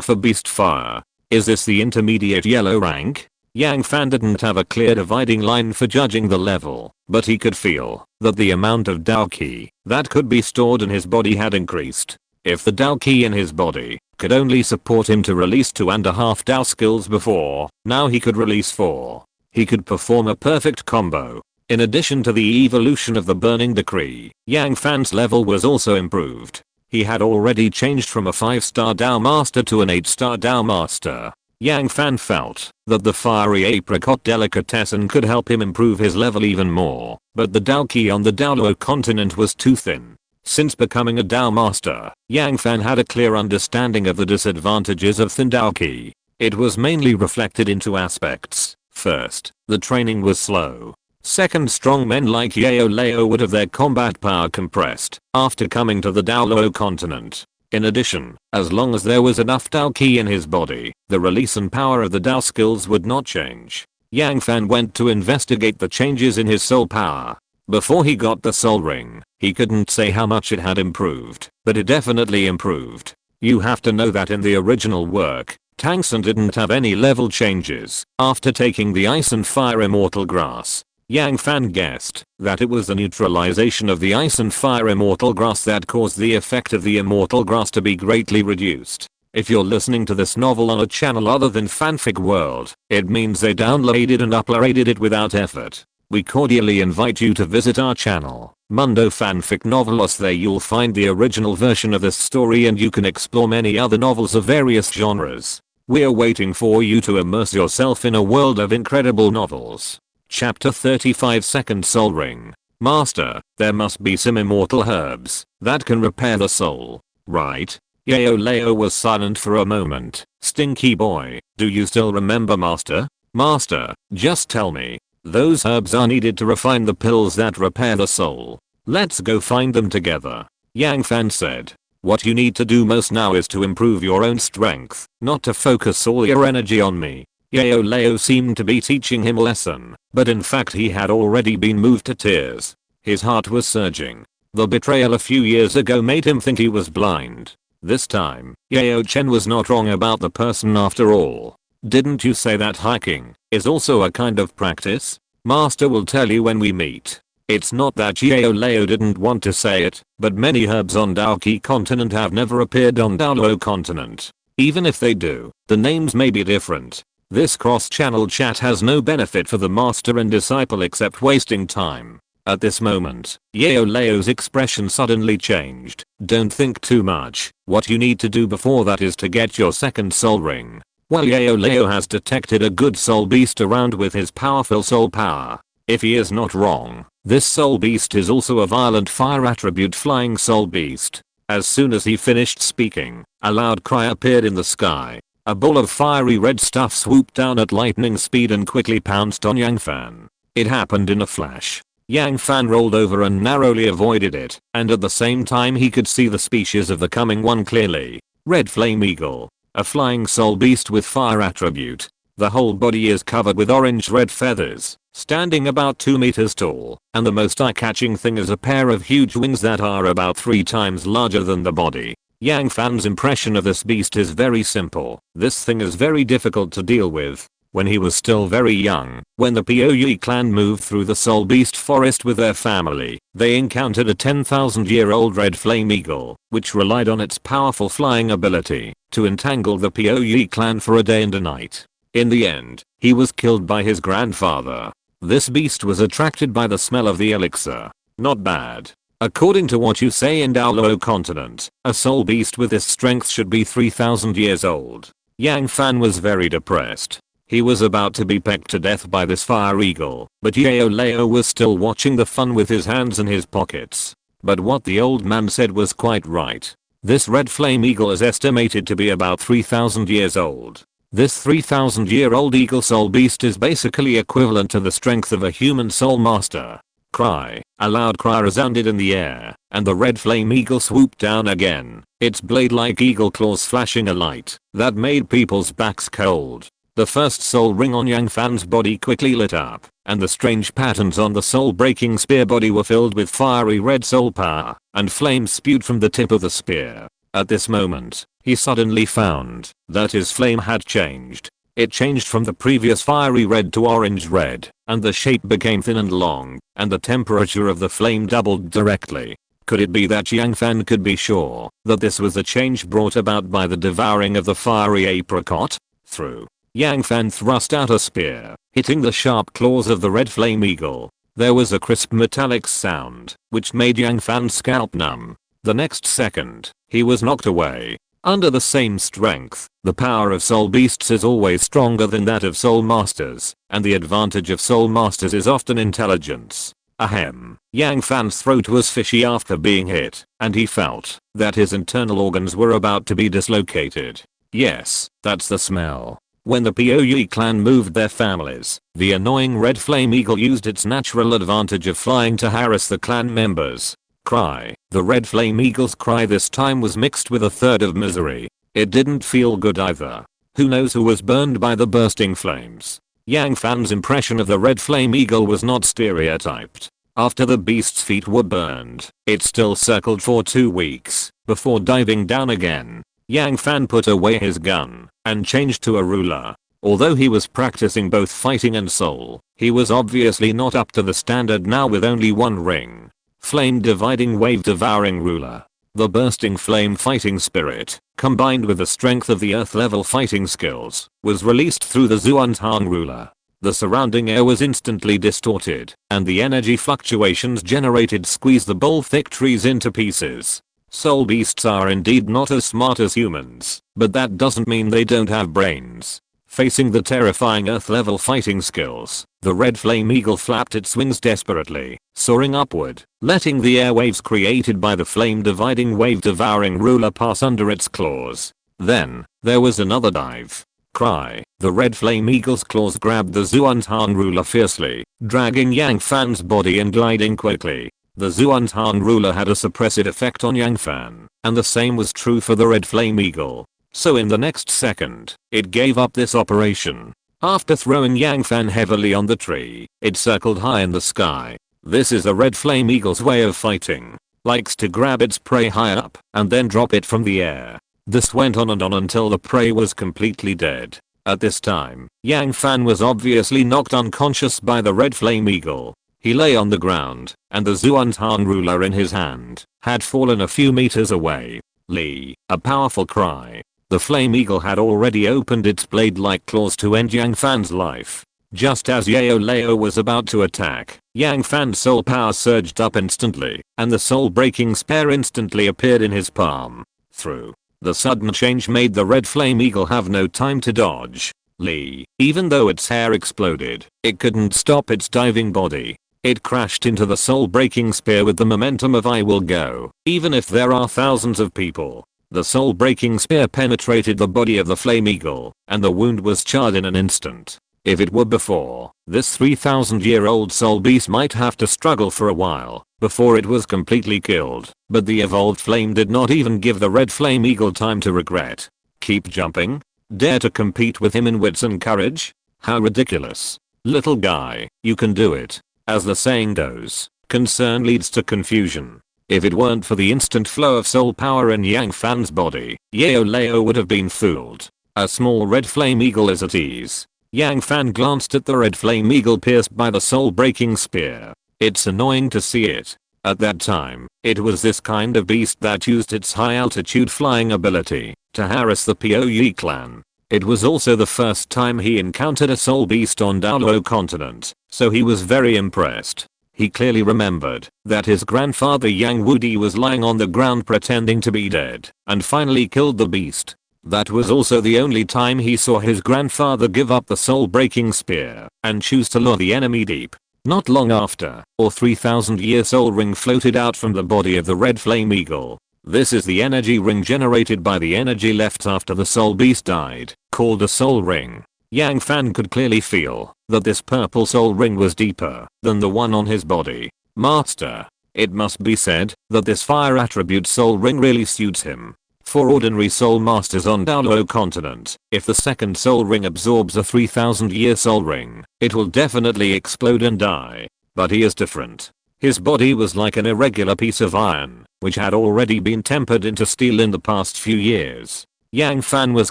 for beast fire. Is this the intermediate yellow rank? Yang Fan didn't have a clear dividing line for judging the level, but he could feel that the amount of Dao Qi that could be stored in his body had increased. If the Dao Qi in his body could only support him to release 2.5 Dao skills before, now he could release 4. He could perform a perfect combo. In addition to the evolution of the burning decree, Yang Fan's level was also improved. He had already changed from a 5-star Dao Master to an 8-star Dao Master. Yang Fan felt that the fiery apricot delicatessen could help him improve his level even more, but the Dao Qi on the Douluo Continent was too thin. Since becoming a Dao Master, Yang Fan had a clear understanding of the disadvantages of thin Dao Qi. It was mainly reflected in 2 aspects. First, the training was slow. Second, strong men like Yao Lao would have their combat power compressed after coming to the Douluo Continent. In addition, as long as there was enough Dao Qi in his body, the release and power of the Dao skills would not change. Yang Fan went to investigate the changes in his soul power. Before he got the soul ring, he couldn't say how much it had improved, but it definitely improved. You have to know that in the original work, Tang San didn't have any level changes after taking the ice and fire immortal grass. Yang Fan guessed that it was the neutralization of the ice and fire immortal grass that caused the effect of the immortal grass to be greatly reduced. If you're listening to this novel on a channel other than Fanfic World, it means they downloaded and uploaded it without effort. We cordially invite you to visit our channel, Mundo Fanfic Novelos. There you'll find the original version of this story and you can explore many other novels of various genres. We're waiting for you to immerse yourself in a world of incredible novels. Chapter 35 Second Soul Ring. Master, there must be some immortal herbs that can repair the soul, right? Yao Lao was silent for a moment. Stinky boy, do you still remember Master? Master, just tell me. Those herbs are needed to refine the pills that repair the soul. Let's go find them together. Yang Fan said. What you need to do most now is to improve your own strength, not to focus all your energy on me. Yao Lao seemed to be teaching him a lesson, but in fact he had already been moved to tears. His heart was surging. The betrayal a few years ago made him think he was blind. This time, Yao Chen was not wrong about the person after all. Didn't you say that hiking is also a kind of practice? Master will tell you when we meet. It's not that Yao Lao didn't want to say it, but many herbs on Douluo Continent have never appeared on Douluo Continent. Even if they do, the names may be different. This cross-channel chat has no benefit for the master and disciple except wasting time. At this moment, Yao Lao's expression suddenly changed. Don't think too much. What you need to do before that is to get your second soul ring. Well, Yao Lao has detected a good soul beast around with his powerful soul power. If he is not wrong, this soul beast is also a violent fire attribute flying soul beast. As soon as he finished speaking, a loud cry appeared in the sky. A ball of fiery red stuff swooped down at lightning speed and quickly pounced on Yang Fan. It happened in a flash. Yang Fan rolled over and narrowly avoided it, and at the same time he could see the species of the coming one clearly. Red Flame Eagle. A flying soul beast with fire attribute. The whole body is covered with orange-red feathers, standing about 2 meters tall, and the most eye-catching thing is a pair of huge wings that are about 3 times larger than the body. Yang Fan's impression of this beast is very simple. This thing is very difficult to deal with. When he was still very young, when the Puyi clan moved through the Soul Beast forest with their family, they encountered a 10,000-year-old red flame eagle, which relied on its powerful flying ability to entangle the Puyi clan for a day and a night. In the end, he was killed by his grandfather. This beast was attracted by the smell of the elixir. Not bad. According to what you say in Douluo Continent, a soul beast with this strength should be 3000 years old. Yang Fan was very depressed. He was about to be pecked to death by this fire eagle, but Yao Lao was still watching the fun with his hands in his pockets. But what the old man said was quite right. This red flame eagle is estimated to be about 3000 years old. This 3000-year-old eagle soul beast is basically equivalent to the strength of a human soul master. Cry. A loud cry resounded in the air, and the red flame eagle swooped down again, its blade-like eagle claws flashing a light that made people's backs cold. The first soul ring on Yang Fan's body quickly lit up, and the strange patterns on the soul-breaking spear body were filled with fiery red soul power, and flames spewed from the tip of the spear. At this moment, he suddenly found that his flame had changed. It changed from the previous fiery red to orange red, and the shape became thin and long, and the temperature of the flame doubled directly. Could it be that Yang Fan could be sure that this was a change brought about by the devouring of the fiery apricot? Through. Yang Fan thrust out a spear, hitting the sharp claws of the red flame eagle. There was a crisp metallic sound, which made Yang Fan's scalp numb. The next second, he was knocked away. Under the same strength, the power of soul beasts is always stronger than that of soul masters, and the advantage of soul masters is often intelligence. Ahem. Yang Fan's throat was fishy after being hit, and he felt that his internal organs were about to be dislocated. Yes, that's the smell. When the Puyi clan moved their families, the annoying red flame eagle used its natural advantage of flying to harass the clan members. Cry. The red flame eagle's cry this time was mixed with a third of misery. It didn't feel good either. Who knows who was burned by the bursting flames? Yang Fan's impression of the red flame eagle was not stereotyped. After the beast's feet were burned, it still circled for 2 weeks before diving down again. Yang Fan put away his gun and changed to a ruler. Although he was practicing both fighting and soul, he was obviously not up to the standard now with only one ring. Flame dividing wave devouring ruler. The bursting flame fighting spirit, combined with the strength of the earth level fighting skills, was released through the Xuantian ruler. The surrounding air was instantly distorted, and the energy fluctuations generated squeezed the bole thick trees into pieces. Soul beasts are indeed not as smart as humans, but that doesn't mean they don't have brains. Facing the terrifying earth level fighting skills, the red flame eagle flapped its wings desperately, soaring upward, letting the airwaves created by the flame dividing wave devouring ruler pass under its claws. Then, there was another dive. Cry. The red flame eagle's claws grabbed the Xuantian ruler fiercely, dragging Yang Fan's body and gliding quickly. The Xuantian ruler had a suppressive effect on Yang Fan, and the same was true for the red flame eagle. So in the next second, it gave up this operation. After throwing Yang Fan heavily on the tree, it circled high in the sky. This is a red flame eagle's way of fighting. Likes to grab its prey high up and then drop it from the air. This went on and on until the prey was completely dead. At this time, Yang Fan was obviously knocked unconscious by the red flame eagle. He lay on the ground, and the Xuantian ruler in his hand had fallen a few meters away. Li, a powerful cry. The flame eagle had already opened its blade-like claws to end Yang Fan's life. Just as Yao Lao was about to attack, Yang Fan's soul power surged up instantly, and the soul-breaking spear instantly appeared in his palm. Through. The sudden change made the red flame eagle have no time to dodge. Li, even though its hair exploded, it couldn't stop its diving body. It crashed into the soul-breaking spear with the momentum of I will go, even if there are thousands of people. The soul-breaking spear penetrated the body of the flame eagle, and the wound was charred in an instant. If it were before, this 3000-year-old soul beast might have to struggle for a while before it was completely killed, but the evolved flame did not even give the red flame eagle time to regret. Keep jumping? Dare to compete with him in wits and courage? How ridiculous. Little guy, you can do it. As the saying goes, concern leads to confusion. If it weren't for the instant flow of soul power in Yang Fan's body, Yao Lao would have been fooled. A small red flame eagle is at ease. Yang Fan glanced at the red flame eagle pierced by the soul-breaking spear. It's annoying to see it. At that time, it was this kind of beast that used its high-altitude flying ability to harass the Puyi clan. It was also the first time he encountered a soul beast on Douluo Continent, so he was very impressed. He clearly remembered that his grandfather Yang Wudi was lying on the ground pretending to be dead and finally killed the beast. That was also the only time he saw his grandfather give up the soul-breaking spear and choose to lure the enemy deep. Not long after, a 3,000-year soul ring floated out from the body of the red flame eagle. This is the energy ring generated by the energy left after the soul beast died, called a soul ring. Yang Fan could clearly feel that this purple soul ring was deeper than the one on his body. Master. It must be said that this fire attribute soul ring really suits him. For ordinary soul masters on Douluo Continent, if the second soul ring absorbs a 3,000-year soul ring, it will definitely explode and die. But he is different. His body was like an irregular piece of iron, which had already been tempered into steel in the past few years. Yang Fan was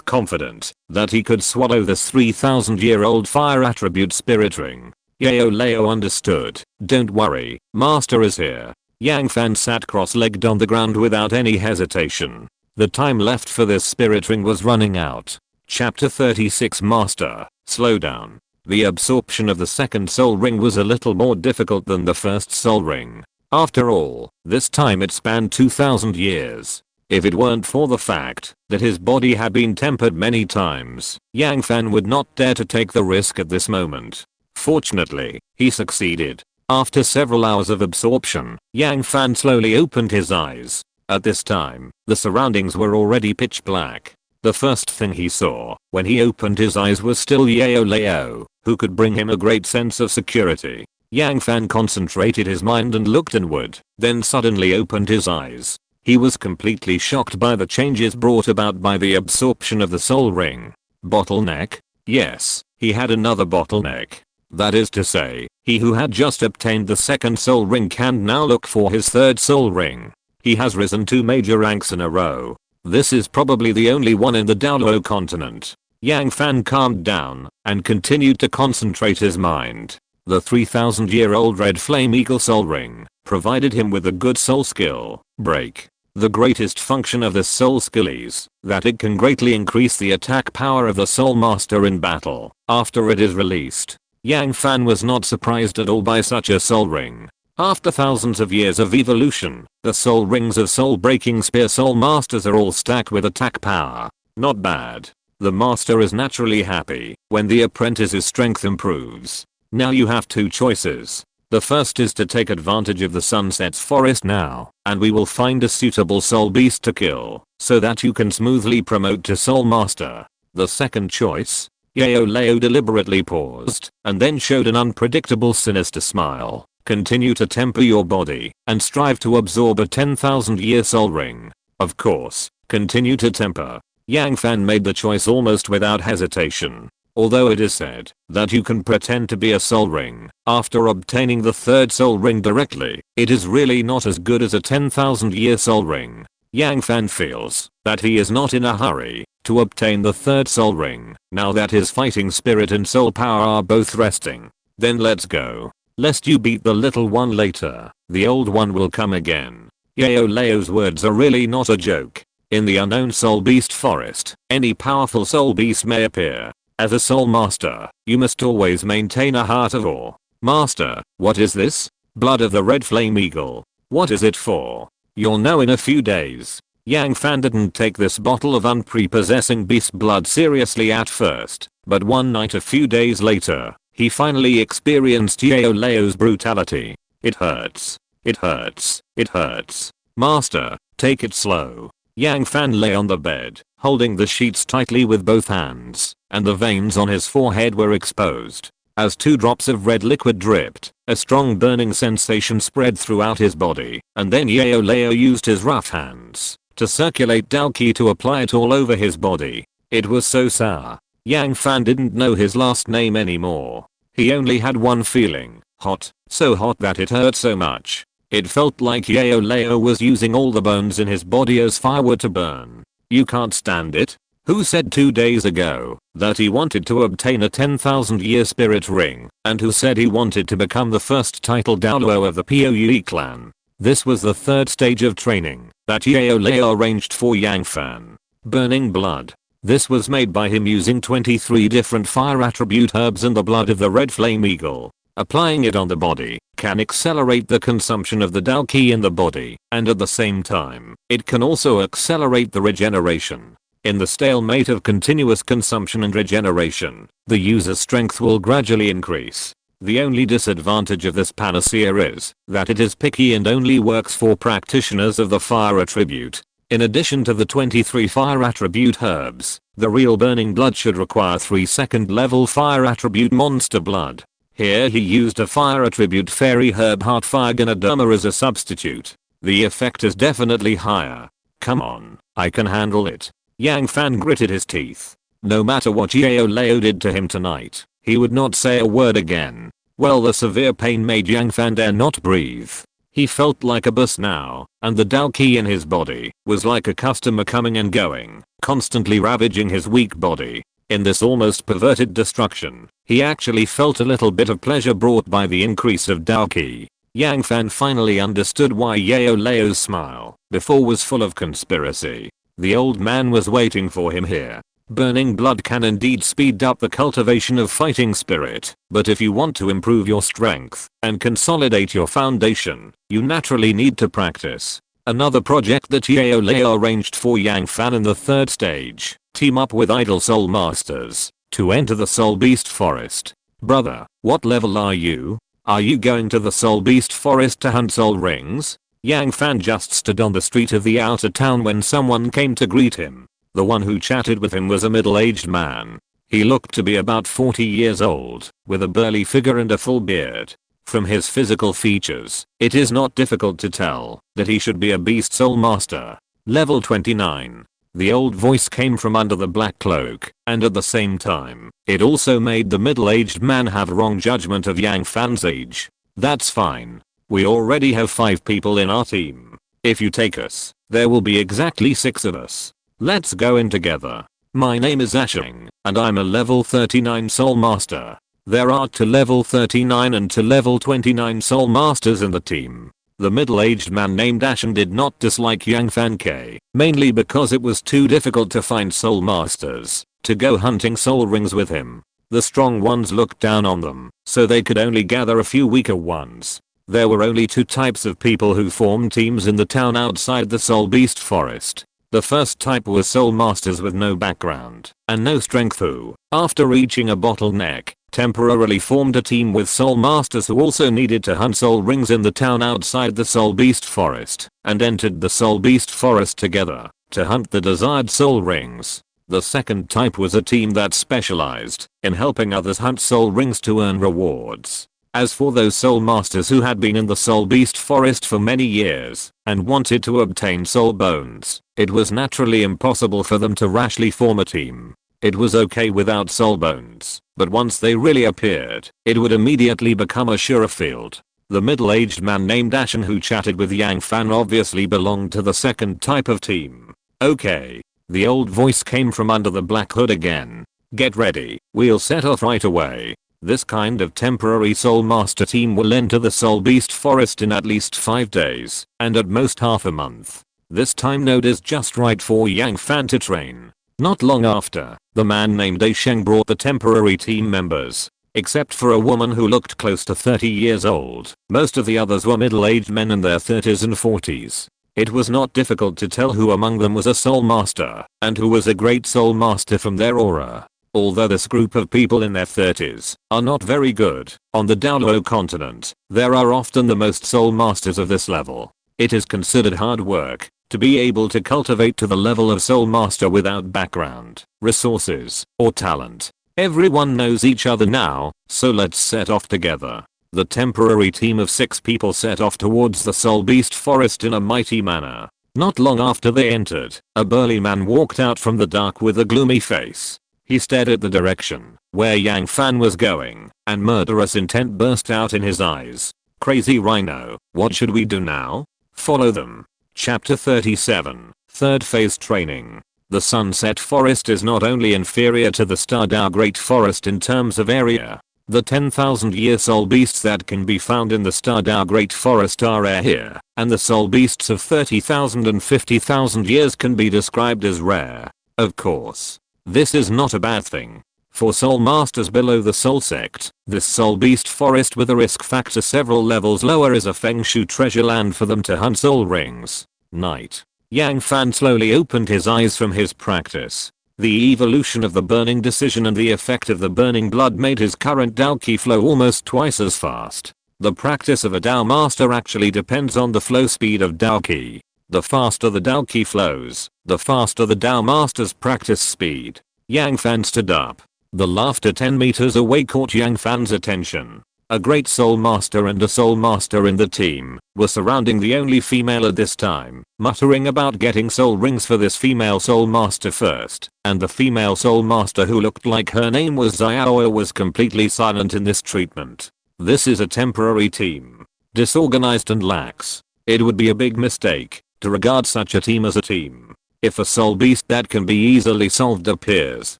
confident that he could swallow this 3,000-year-old fire attribute spirit ring. Yao Lao understood. Don't worry, Master is here. Yang Fan sat cross-legged on the ground without any hesitation. The time left for this spirit ring was running out. Chapter 36 Master, slow down. The absorption of the second soul ring was a little more difficult than the first soul ring. After all, this time it spanned 2,000 years. If it weren't for the fact that his body had been tempered many times, Yang Fan would not dare to take the risk at this moment. Fortunately, he succeeded. After several hours of absorption, Yang Fan slowly opened his eyes. At this time, the surroundings were already pitch black. The first thing he saw when he opened his eyes was still Yao Lao, who could bring him a great sense of security. Yang Fan concentrated his mind and looked inward, then suddenly opened his eyes. He was completely shocked by the changes brought about by the absorption of the soul ring. Bottleneck? Yes, he had another bottleneck. That is to say, he who had just obtained the second soul ring can now look for his third soul ring. He has risen 2 major ranks in a row. This is probably the only one in the Douluo Continent. Yang Fan calmed down and continued to concentrate his mind. The 3,000-year-old red flame eagle soul ring provided him with a good soul skill, break. The greatest function of this soul skill is that it can greatly increase the attack power of the soul master in battle after it is released. Yang Fan was not surprised at all by such a soul ring. After thousands of years of evolution, the soul rings of soul-breaking spear soul masters are all stacked with attack power. Not bad. The master is naturally happy when the apprentice's strength improves. Now you have 2 choices. The first is to take advantage of the sunset's forest now, and we will find a suitable soul beast to kill, so that you can smoothly promote to soul master. The second choice? Yao Lao deliberately paused, and then showed an unpredictable sinister smile. Continue to temper your body and strive to absorb a 10,000-year soul ring. Of course, continue to temper. Yang Fan made the choice almost without hesitation. Although it is said that you can pretend to be a soul ring after obtaining the third soul ring directly, it is really not as good as a 10,000-year soul ring. Yang Fan feels that he is not in a hurry to obtain the third soul ring now that his fighting spirit and soul power are both resting. Then let's go. Lest you beat the little one later, the old one will come again. Yao Lao's words are really not a joke. In the unknown soul beast forest, any powerful soul beast may appear. As a soul master, you must always maintain a heart of awe. Master, what is this? Blood of the red flame eagle. What is it for? You'll know in a few days. Yang Fan didn't take this bottle of unprepossessing beast blood seriously at first, but one night a few days later, he finally experienced Yao Lao's brutality. It hurts. It hurts. It hurts. Master, take it slow. Yang Fan lay on the bed, holding the sheets tightly with both hands, and the veins on his forehead were exposed. As 2 drops of red liquid dripped, a strong burning sensation spread throughout his body, and then Yao Lao used his rough hands to circulate Dao Qi to apply it all over his body. It was so sour. Yang Fan didn't know his last name anymore. He only had one feeling, hot, so hot that it hurt so much. It felt like Yao Lao was using all the bones in his body as firewood to burn. You can't stand it? Who said 2 days ago that he wanted to obtain a 10,000-year spirit ring, and who said he wanted to become the first title Douluo of the Poue clan? This was the 3rd stage of training that Yao Lao arranged for Yang Fan. Burning blood. This was made by him using 23 different fire attribute herbs and the blood of the red flame eagle. Applying it on the body can accelerate the consumption of the Dao Qi in the body, and at the same time, it can also accelerate the regeneration. In the stalemate of continuous consumption and regeneration, the user's strength will gradually increase. The only disadvantage of this panacea is that it is picky and only works for practitioners of the fire attribute. In addition to the 23 fire attribute herbs, the real burning blood should require 3 second level fire attribute monster blood. Here he used a fire attribute fairy herb heart fire Ganoderma as a substitute. The effect is definitely higher. Come on, I can handle it. Yang Fan gritted his teeth. No matter what Yao Lao did to him tonight, he would not say a word again. Well, the severe pain made Yang Fan dare not breathe. He felt like a bus now, and the Dao Qi in his body was like a customer coming and going, constantly ravaging his weak body. In this almost perverted destruction, he actually felt a little bit of pleasure brought by the increase of Dao Qi. Yang Fan finally understood why Yao Lao's smile before was full of conspiracy. The old man was waiting for him here. Burning blood can indeed speed up the cultivation of fighting spirit, but if you want to improve your strength and consolidate your foundation, you naturally need to practice. Another project that Yao Lao arranged for Yang Fan in the third stage, team up with idle soul masters to enter the soul beast forest. Brother, what level are you? Are you going to the soul beast forest to hunt soul rings? Yang Fan just stood on the street of the outer town when someone came to greet him. The one who chatted with him was a middle-aged man. He looked to be about 40 years old, with a burly figure and a full beard. From his physical features, it is not difficult to tell that he should be a beast soul master. Level 29. The old voice came from under the black cloak, and at the same time, it also made the middle-aged man have wrong judgment of Yang Fan's age. That's fine. We already have 5 people in our team. If you take us, there will be exactly 6 of us. Let's go in together. My name is Ashing, and I'm a level 39 soul master. There are 2 level 39 and 2 level 29 soul masters in the team. The middle-aged man named Ashen did not dislike Yang Fan K, mainly because it was too difficult to find soul masters to go hunting soul rings with him. The strong ones looked down on them, so they could only gather a few weaker ones. There were only 2 types of people who formed teams in the town outside the soul beast forest. The first type was soul masters with no background and no strength who, after reaching a bottleneck, temporarily formed a team with soul masters who also needed to hunt soul rings in the town outside the soul beast forest, and entered the soul beast forest together to hunt the desired soul rings. The second type was a team that specialized in helping others hunt soul rings to earn rewards. As for those soul masters who had been in the soul beast forest for many years and wanted to obtain soul bones, it was naturally impossible for them to rashly form a team. It was okay without soul bones, but once they really appeared, it would immediately become a surer field. The middle-aged man named Ashen who chatted with Yang Fan obviously belonged to the second type of team. Okay. The old voice came from under the black hood again. Get ready, we'll set off right away. This kind of temporary soul master team will enter the soul beast forest in at least 5 days, and at most half a month. This time node is just right for Yang Fan to train. Not long after, the man named Asheng brought the temporary team members. Except for a woman who looked close to 30 years old, most of the others were middle-aged men in their 30s and 40s. It was not difficult to tell who among them was a soul master, and who was a great soul master from their aura. Although this group of people in their 30s are not very good, on the Douluo Continent, there are often the most soul masters of this level. It is considered hard work to be able to cultivate to the level of soul master without background, resources, or talent. Everyone knows each other now, so let's set off together. The temporary team of 6 people set off towards the soul beast forest in a mighty manner. Not long after they entered, a burly man walked out from the dark with a gloomy face. He stared at the direction where Yang Fan was going, and murderous intent burst out in his eyes. Crazy Rhino, what should we do now? Follow them. Chapter 37, Third Phase Training. The Sunset Forest is not only inferior to the Stardao Great Forest in terms of area. The 10,000-year soul beasts that can be found in the Stardao Great Forest are rare here, and the soul beasts of 30,000 and 50,000 years can be described as rare. Of course, this is not a bad thing. For soul masters below the soul sect, this soul beast forest with a risk factor several levels lower is a feng shui treasure land for them to hunt soul rings. Night. Yang Fan slowly opened his eyes from his practice. The evolution of the burning decision and the effect of the burning blood made his current Dao Qi flow almost twice as fast. The practice of a Dao master actually depends on the flow speed of Dao Qi. The faster the Dao Qi flows, the faster the Dao master's practice speed. Yang Fan stood up. The laughter 10 meters away caught Yang Fan's attention. A great soul master and a soul master in the team were surrounding the only female at this time, muttering about getting soul rings for this female soul master first, and the female soul master who looked like her name was Xiao was completely silent in this treatment. This is a temporary team. Disorganized and lax. It would be a big mistake to regard such a team as a team. If a soul beast that can be easily solved appears,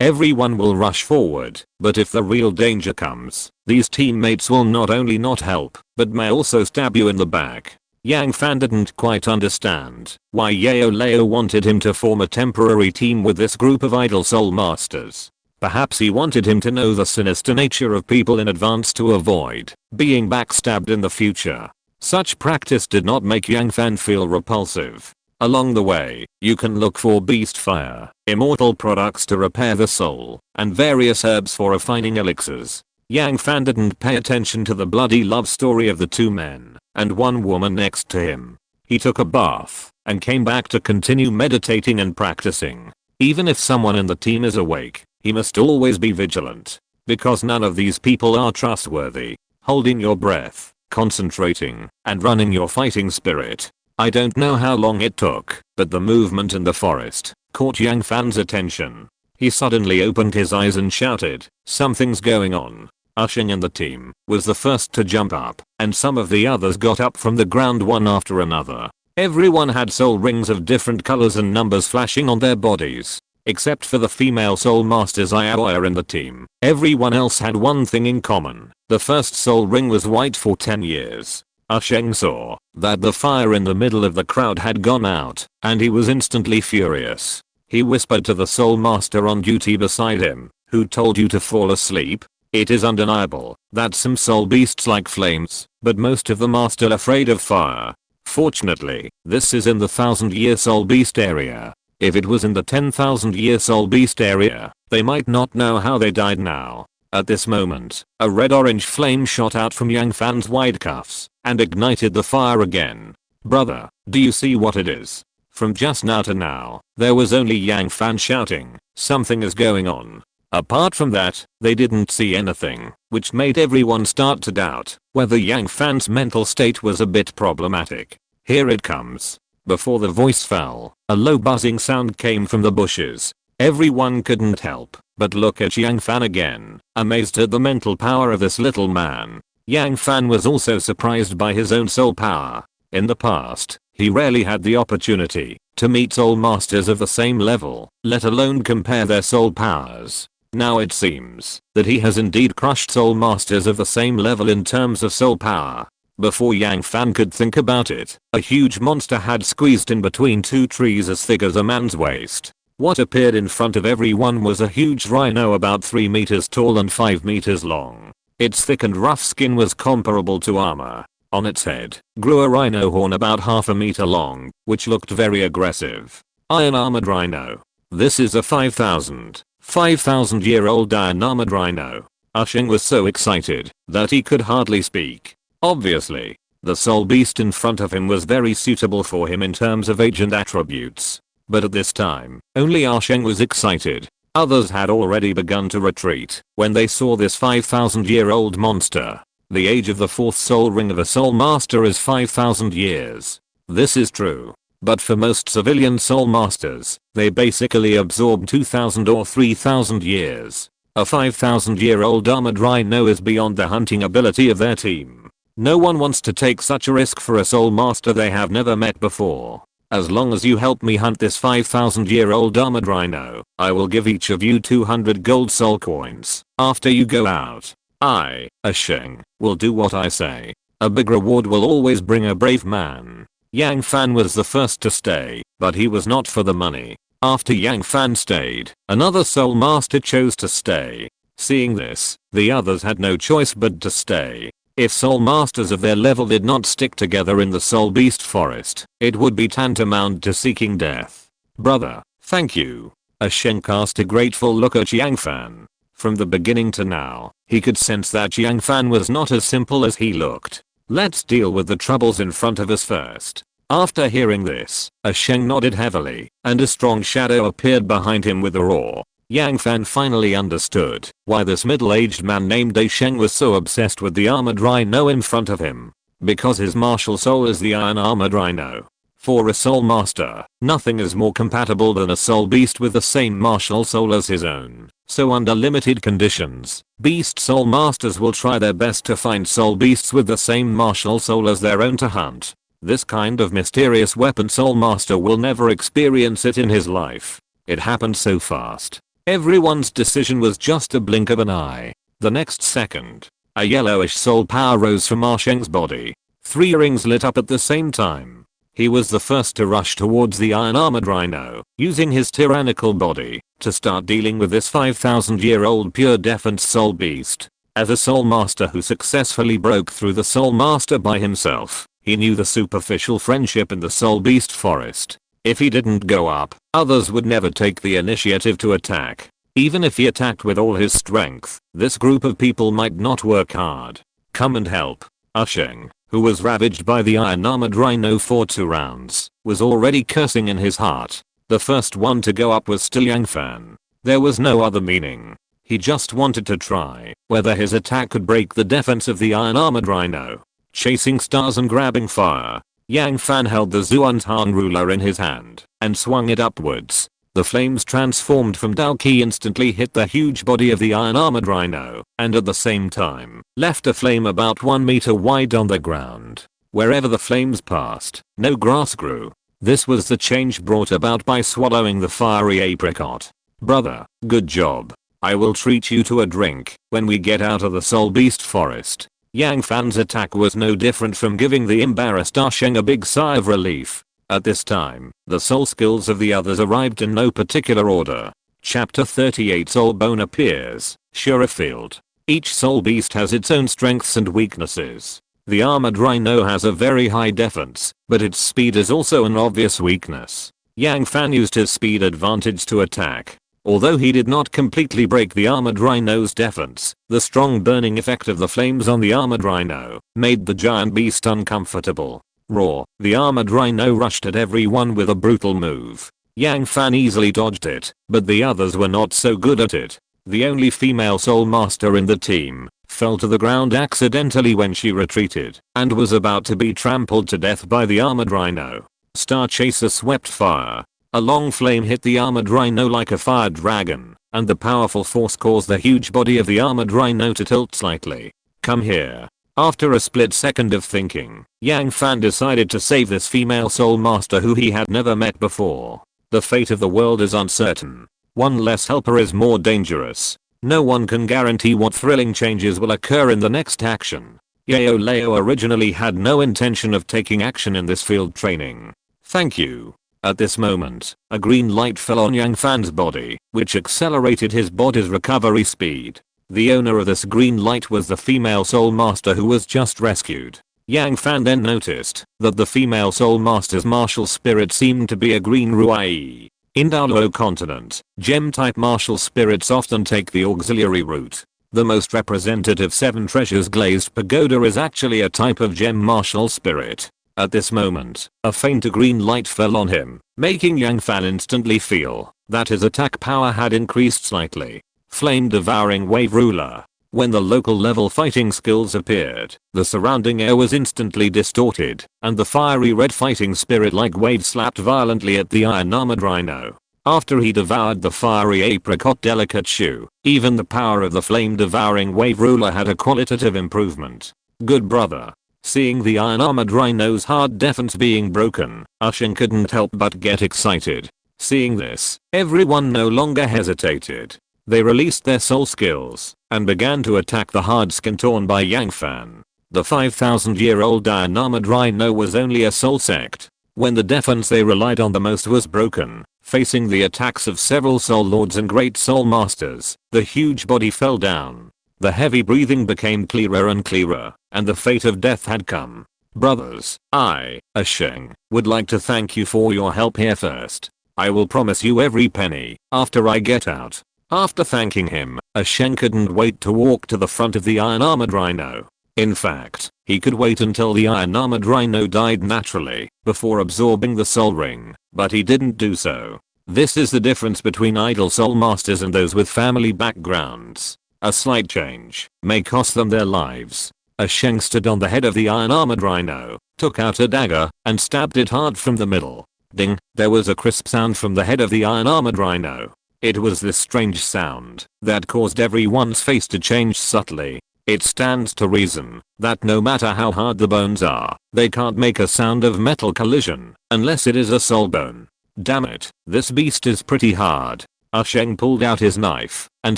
everyone will rush forward, but if the real danger comes, these teammates will not only not help, but may also stab you in the back. Yang Fan didn't quite understand why Yao Lao wanted him to form a temporary team with this group of idle soul masters. Perhaps he wanted him to know the sinister nature of people in advance to avoid being backstabbed in the future. Such practice did not make Yang Fan feel repulsive. Along the way, you can look for beast fire, immortal products to repair the soul, and various herbs for refining elixirs. Yang Fan didn't pay attention to the bloody love story of the two men and one woman next to him. He took a bath and came back to continue meditating and practicing. Even if someone in the team is awake, he must always be vigilant, because none of these people are trustworthy. Holding your breath, concentrating, and running your fighting spirit. I don't know how long it took, but the movement in the forest caught Yang Fan's attention. He suddenly opened his eyes and shouted, "Something's going on." Ushing and the team was the first to jump up, and some of the others got up from the ground one after another. Everyone had soul rings of different colors and numbers flashing on their bodies. Except for the female soul masters Iowa in the team, everyone else had one thing in common. The first soul ring was white for 10 years. Sheng saw that the fire in the middle of the crowd had gone out, and he was instantly furious. He whispered to the soul master on duty beside him, "Who told you to fall asleep? It is undeniable that some soul beasts like flames, but most of them are still afraid of fire. Fortunately, this is in the 1000-year soul beast area. If it was in the 10,000-year soul beast area, they might not know how they died now." At this moment, a red-orange flame shot out from Yang Fan's wide cuffs and ignited the fire again. "Brother, do you see what it is?" From just now to now, there was only Yang Fan shouting, "Something is going on." Apart from that, they didn't see anything, which made everyone start to doubt whether Yang Fan's mental state was a bit problematic. "Here it comes." Before the voice fell, a low buzzing sound came from the bushes. Everyone couldn't help but look at Yang Fan again, amazed at the mental power of this little man. Yang Fan was also surprised by his own soul power. In the past, he rarely had the opportunity to meet soul masters of the same level, let alone compare their soul powers. Now it seems that he has indeed crushed soul masters of the same level in terms of soul power. Before Yang Fan could think about it, a huge monster had squeezed in between two trees as thick as a man's waist. What appeared in front of everyone was a huge rhino about 3 meters tall and 5 meters long. Its thick and rough skin was comparable to armor. On its head grew a rhino horn about half a meter long, which looked very aggressive. Iron armored rhino. This is a 5,000-year-old iron armored rhino. Ushing was so excited that he could hardly speak. Obviously, the soul beast in front of him was very suitable for him in terms of age and attributes. But at this time, only Sheng was excited. Others had already begun to retreat when they saw this 5,000-year-old monster. The age of the fourth soul ring of a soul master is 5,000 years. This is true. But for most civilian soul masters, they basically absorb 2,000 or 3,000 years. A 5,000-year-old armored rhino is beyond the hunting ability of their team. No one wants to take such a risk for a soul master they have never met before. As long as you help me hunt this 5,000-year-old armored rhino, I will give each of you 200 gold soul coins after you go out. I, Sheng, will do what I say. A big reward will always bring a brave man. Yang Fan was the first to stay, but he was not for the money. After Yang Fan stayed, another soul master chose to stay. Seeing this, the others had no choice but to stay. If soul masters of their level did not stick together in the soul beast forest, it would be tantamount to seeking death. Brother, thank you. Sheng cast a grateful look at Yang Fan. From the beginning to now, he could sense that Yang Fan was not as simple as he looked. Let's deal with the troubles in front of us first. After hearing this, Sheng nodded heavily, and a strong shadow appeared behind him with a roar. Yang Fan finally understood why this middle-aged man named Sheng was so obsessed with the armored rhino in front of him. Because his martial soul is the iron armored rhino. For a soul master, nothing is more compatible than a soul beast with the same martial soul as his own. So under limited conditions, beast soul masters will try their best to find soul beasts with the same martial soul as their own to hunt. This kind of mysterious weapon soul master will never experience it in his life. It happened so fast. Everyone's decision was just a blink of an eye. The next second, a yellowish soul power rose from Sheng's body. 3 rings lit up at the same time. He was the first to rush towards the iron armored rhino, using his tyrannical body to start dealing with this 5,000-year-old pure defense soul beast. As a soul master who successfully broke through the soul master by himself, he knew the superficial friendship in the soul beast forest. If he didn't go up, others would never take the initiative to attack. Even if he attacked with all his strength, this group of people might not work hard. Come and help. Sheng, who was ravaged by the iron armored rhino for 2 rounds, was already cursing in his heart. The first one to go up was still Yang Fan. There was no other meaning. He just wanted to try whether his attack could break the defense of the iron armored rhino. Chasing stars and grabbing fire, Yang Fan held the Xuantian ruler in his hand and swung it upwards. The flames transformed from Dao Qi instantly hit the huge body of the iron armored rhino and at the same time left a flame about 1 meter wide on the ground. Wherever the flames passed, no grass grew. This was the change brought about by swallowing the fiery apricot. Brother, good job. I will treat you to a drink when we get out of the soul beast forest. Yang Fan's attack was no different from giving the embarrassed Sheng a big sigh of relief. At this time, the soul skills of the others arrived in no particular order. Chapter 38 Soul Bone appears. Field. Each soul beast has its own strengths and weaknesses. The armored rhino has a very high defense, but its speed is also an obvious weakness. Yang Fan used his speed advantage to attack. Although he did not completely break the armored rhino's defense, the strong burning effect of the flames on the armored rhino made the giant beast uncomfortable. Raw, the armored rhino rushed at everyone with a brutal move. Yang Fan easily dodged it, but the others were not so good at it. The only female soul master in the team fell to the ground accidentally when she retreated and was about to be trampled to death by the armored rhino. Star Chaser swept fire. A long flame hit the armored rhino like a fire dragon, and the powerful force caused the huge body of the armored rhino to tilt slightly. Come here. After a split second of thinking, Yang Fan decided to save this female soul master who he had never met before. The fate of the world is uncertain. One less helper is more dangerous. No one can guarantee what thrilling changes will occur in the next action. Yao Lao originally had no intention of taking action in this field training. Thank you. At this moment, a green light fell on Yang Fan's body, which accelerated his body's recovery speed. The owner of this green light was the female soul master who was just rescued. Yang Fan then noticed that the female soul master's martial spirit seemed to be a green ruai. In Douluo Continent, gem-type martial spirits often take the auxiliary route. The most representative 7 treasures glazed pagoda is actually a type of gem martial spirit. At this moment, a faint green light fell on him, making Yang Fan instantly feel that his attack power had increased slightly. Flame devouring wave ruler. When the local level fighting skills appeared, the surrounding air was instantly distorted, and the fiery red fighting spirit like wave slapped violently at the iron armored rhino. After he devoured the fiery apricot delicate shoe, even the power of the flame devouring wave ruler had a qualitative improvement. Good brother. Seeing the iron armored rhino's hard defense being broken, Sheng couldn't help but get excited. Seeing this, everyone no longer hesitated. They released their soul skills and began to attack the hard skin torn by Yang Fan. The 5,000-year-old iron armored rhino was only a soul sect. When the defense they relied on the most was broken, facing the attacks of several soul lords and great soul masters, the huge body fell down. The heavy breathing became clearer and clearer, and the fate of death had come. Brothers, I, Asheng, would like to thank you for your help here first. I will promise you every penny after I get out. After thanking him, Asheng couldn't wait to walk to the front of the iron-armored rhino. In fact, he could wait until the iron-armored rhino died naturally before absorbing the soul ring, but he didn't do so. This is the difference between idle soul masters and those with family backgrounds. A slight change may cost them their lives. Asheng stood on the head of the iron-armored rhino, took out a dagger, and stabbed it hard from the middle. Ding! There was a crisp sound from the head of the iron-armored rhino. It was this strange sound that caused everyone's face to change subtly. It stands to reason that no matter how hard the bones are, they can't make a sound of metal collision unless it is a soul bone. Damn it, this beast is pretty hard. Asheng pulled out his knife and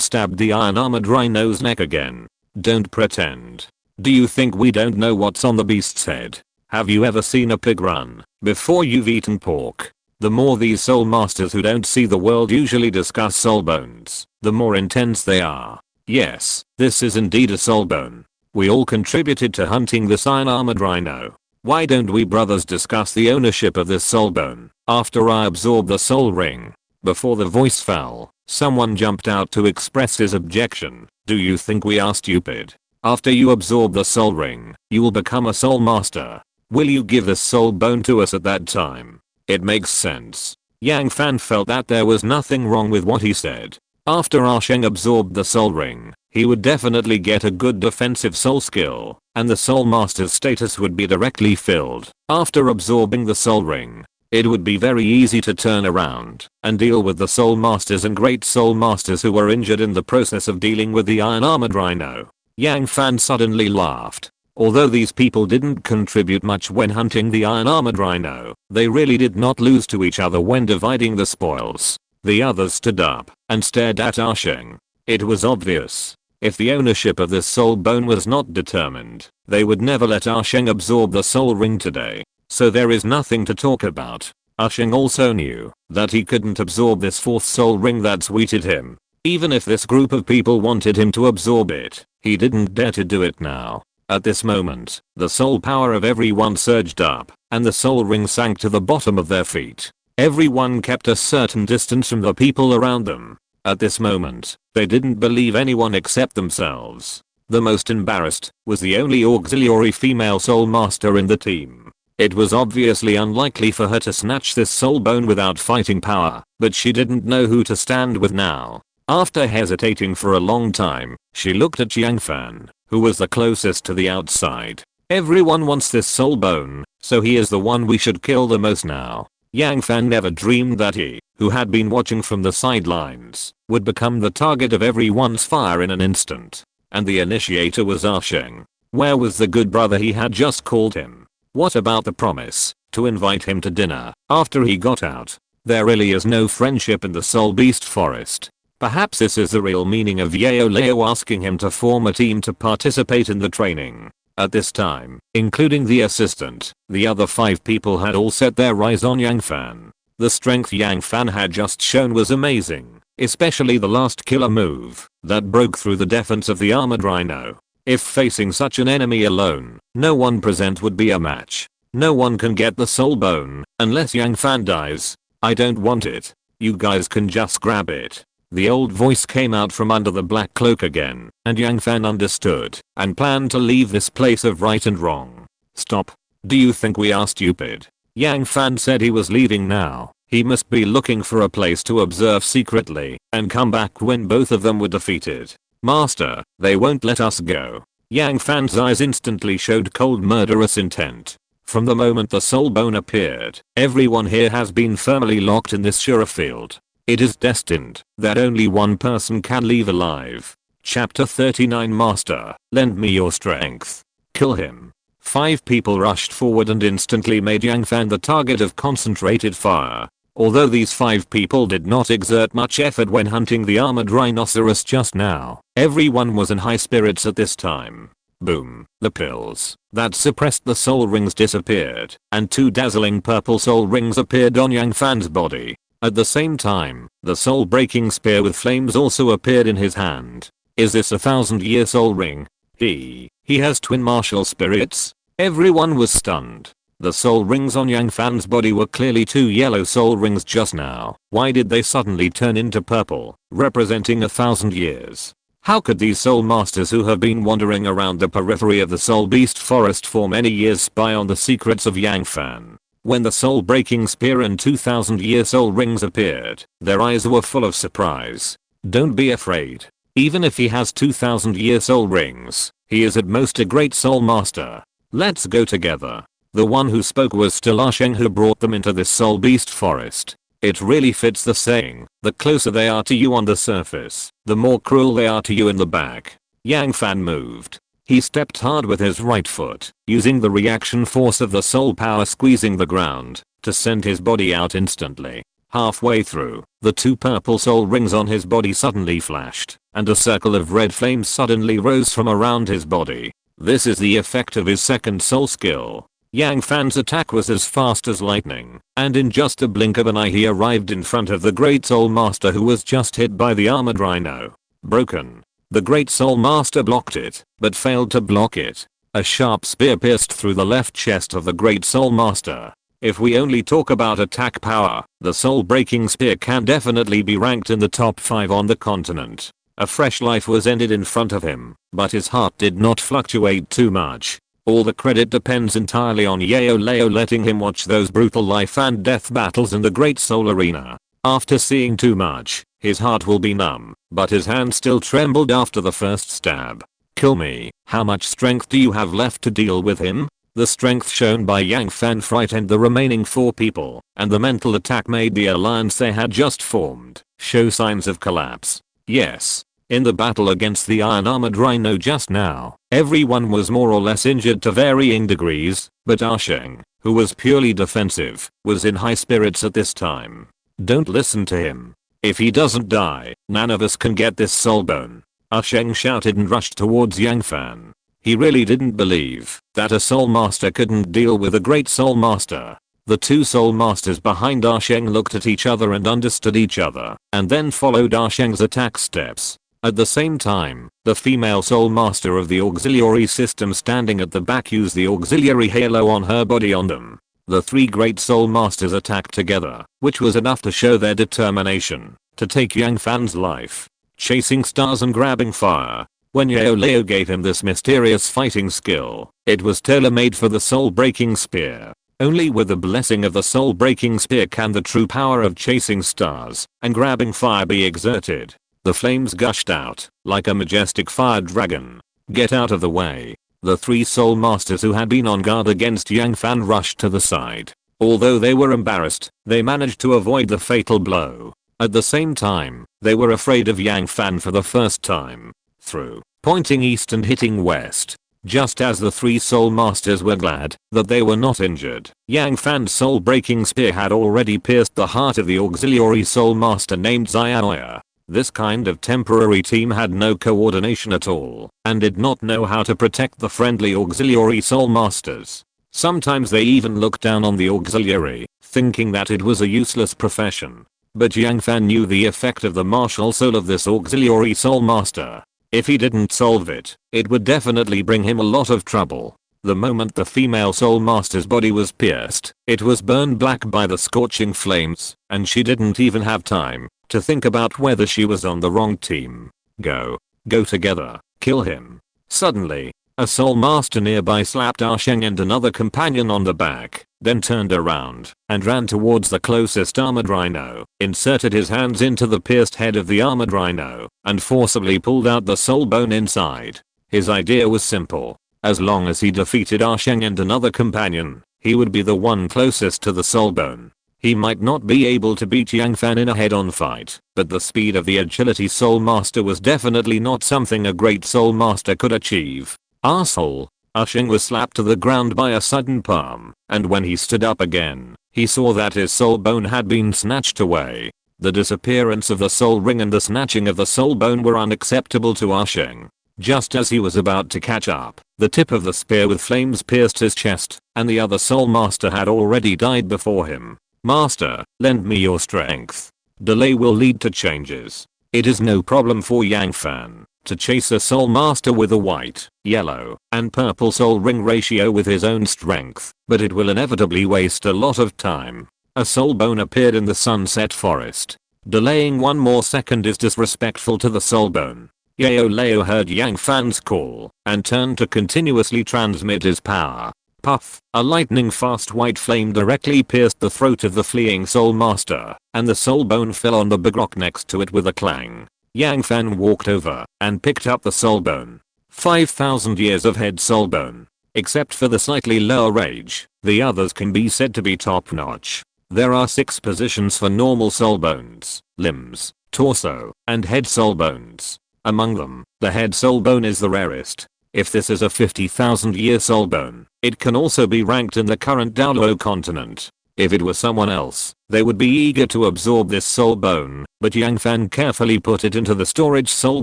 stabbed the iron-armored rhino's neck again. Don't pretend. Do you think we don't know what's on the beast's head? Have you ever seen a pig run before you've eaten pork? The more these soul masters who don't see the world usually discuss soul bones, the more intense they are. Yes, this is indeed a soul bone. We all contributed to hunting this iron-armored rhino. Why don't we brothers discuss the ownership of this soul bone after I absorb the soul ring? Before the voice fell, someone jumped out to express his objection. Do you think we are stupid? After you absorb the soul ring, you will become a soul master. Will you give this soul bone to us at that time? It makes sense. Yang Fan felt that there was nothing wrong with what he said. After Asheng absorbed the soul ring, he would definitely get a good defensive soul skill, and the soul master's status would be directly filled. After absorbing the soul ring, it would be very easy to turn around and deal with the soul masters and great soul masters who were injured in the process of dealing with the iron-armored rhino. Yang Fan suddenly laughed. Although these people didn't contribute much when hunting the iron-armored rhino, they really did not lose to each other when dividing the spoils. The others stood up and stared at Asheng. It was obvious. If the ownership of this soul bone was not determined, they would never let Asheng absorb the soul ring today. So there is nothing to talk about. Asheng also knew that he couldn't absorb this fourth soul ring that sweeted him. Even if this group of people wanted him to absorb it, he didn't dare to do it now. At this moment, the soul power of everyone surged up, and the soul ring sank to the bottom of their feet. Everyone kept a certain distance from the people around them. At this moment, they didn't believe anyone except themselves. The most embarrassed was the only auxiliary female soul master in the team. It was obviously unlikely for her to snatch this soul bone without fighting power, but she didn't know who to stand with now. After hesitating for a long time, she looked at Yang Fan, who was the closest to the outside. Everyone wants this soul bone, so he is the one we should kill the most now. Yang Fan never dreamed that he, who had been watching from the sidelines, would become the target of everyone's fire in an instant. And the initiator was Asheng. Where was the good brother he had just called him? What about the promise to invite him to dinner after he got out? There really is no friendship in the Soul Beast Forest. Perhaps this is the real meaning of Yao Lao asking him to form a team to participate in the training. At this time, including the assistant, the other 5 people had all set their eyes on Yang Fan. The strength Yang Fan had just shown was amazing, especially the last killer move that broke through the defense of the armored rhino. If facing such an enemy alone, no one present would be a match. No one can get the soul bone unless Yang Fan dies. I don't want it. You guys can just grab it. The old voice came out from under the black cloak again, and Yang Fan understood and planned to leave this place of right and wrong. Stop. Do you think we are stupid? Yang Fan said he was leaving now. He must be looking for a place to observe secretly and come back when both of them were defeated. Master, they won't let us go. Yang Fan's eyes instantly showed cold murderous intent. From the moment the soul bone appeared, everyone here has been firmly locked in this sure field. It is destined that only one person can leave alive. Chapter 39 Master, lend me your strength. Kill him. 5 people rushed forward and instantly made Yang Fan the target of concentrated fire. Although these 5 people did not exert much effort when hunting the armored rhinoceros just now, everyone was in high spirits at this time. Boom. The pills that suppressed the soul rings disappeared, and 2 dazzling purple soul rings appeared on Yang Fan's body. At the same time, the soul-breaking spear with flames also appeared in his hand. Is this a 1000-year soul ring? He has twin martial spirits? Everyone was stunned. The soul rings on Yang Fan's body were clearly 2 yellow soul rings just now. Why did they suddenly turn into purple, representing 1000 years? How could these soul masters who have been wandering around the periphery of the soul beast forest for many years spy on the secrets of Yang Fan? When the soul-breaking spear and 2000-year soul rings appeared, their eyes were full of surprise. Don't be afraid. Even if he has 2000-year soul rings, he is at most a great soul master. Let's go together. The one who spoke was still Sheng, who brought them into this soul beast forest. It really fits the saying, the closer they are to you on the surface, the more cruel they are to you in the back. Yang Fan moved. He stepped hard with his right foot, using the reaction force of the soul power squeezing the ground, to send his body out instantly. Halfway through, the 2 purple soul rings on his body suddenly flashed, and a circle of red flames suddenly rose from around his body. This is the effect of his second soul skill. Yang Fan's attack was as fast as lightning, and in just a blink of an eye he arrived in front of the Great Soul Master, who was just hit by the armored rhino. Broken. The Great Soul Master blocked it, but failed to block it. A sharp spear pierced through the left chest of the Great Soul Master. If we only talk about attack power, the soul-breaking spear can definitely be ranked in the top 5 on the continent. A fresh life was ended in front of him, but his heart did not fluctuate too much. All the credit depends entirely on Yao Lao letting him watch those brutal life and death battles in the Great Soul Arena. After seeing too much, his heart will be numb, but his hand still trembled after the first stab. Kill me. How much strength do you have left to deal with him? The strength shown by Yang Fan frightened the remaining 4 people, and the mental attack made the alliance they had just formed show signs of collapse. Yes. In the battle against the iron armored rhino just now, everyone was more or less injured to varying degrees, but Sheng, who was purely defensive, was in high spirits at this time. Don't listen to him. If he doesn't die, none of us can get this soul bone. Sheng shouted and rushed towards Yang Fan. He really didn't believe that a soul master couldn't deal with a great soul master. The 2 soul masters behind Sheng looked at each other and understood each other, and then followed Sheng's attack steps. At the same time, the female soul master of the auxiliary system standing at the back used the auxiliary halo on her body on them. The 3 great soul masters attacked together, which was enough to show their determination to take Yang Fan's life. Chasing stars and grabbing fire. When Yao Lao gave him this mysterious fighting skill, it was tailor-made for the soul-breaking spear. Only with the blessing of the soul-breaking spear can the true power of chasing stars and grabbing fire be exerted. The flames gushed out, like a majestic fire dragon. Get out of the way. The 3 soul masters who had been on guard against Yang Fan rushed to the side. Although they were embarrassed, they managed to avoid the fatal blow. At the same time, they were afraid of Yang Fan for the first time. Through, pointing east and hitting west. Just as the 3 soul masters were glad that they were not injured, Yang Fan's soul-breaking spear had already pierced the heart of the auxiliary soul master named Xiaoya. This kind of temporary team had no coordination at all, and did not know how to protect the friendly auxiliary soul masters. Sometimes they even looked down on the auxiliary, thinking that it was a useless profession. But Yang Fan knew the effect of the martial soul of this auxiliary soul master. If he didn't solve it, it would definitely bring him a lot of trouble. The moment the female soul master's body was pierced, it was burned black by the scorching flames, and she didn't even have time to think about whether she was on the wrong team. Go together, kill him. Suddenly, a soul master nearby slapped Sheng and another companion on the back, then turned around and ran towards the closest armored rhino, inserted his hands into the pierced head of the armored rhino, and forcibly pulled out the soul bone inside. His idea was simple. As long as he defeated Sheng and another companion, he would be the one closest to the soul bone. He might not be able to beat Yang Fan in a head-on fight, but the speed of the agility soul master was definitely not something a great soul master could achieve. Arsehole. Sheng was slapped to the ground by a sudden palm, and when he stood up again, he saw that his soul bone had been snatched away. The disappearance of the soul ring and the snatching of the soul bone were unacceptable to Sheng. Just as he was about to catch up, the tip of the spear with flames pierced his chest, and the other Soul Master had already died before him. Master, lend me your strength. Delay will lead to changes. It is no problem for Yang Fan to chase a Soul Master with a white, yellow, and purple soul ring ratio with his own strength, but it will inevitably waste a lot of time. A soul bone appeared in the sunset forest. Delaying one more second is disrespectful to the soul bone. Yao Lao heard Yang Fan's call and turned to continuously transmit his power. Puff, a lightning fast white flame directly pierced the throat of the fleeing Soul Master, and the soul bone fell on the big rock next to it with a clang. Yang Fan walked over and picked up the soul bone. 5,000 years of head soul bone. Except for the slightly lower age, the others can be said to be top notch. There are 6 positions for normal soul bones: limbs, torso, and head soul bones. Among them, the head soul bone is the rarest. If this is a 50,000 year soul bone, it can also be ranked in the current Douluo Continent. If it was someone else, they would be eager to absorb this soul bone, but Yang Fan carefully put it into the storage soul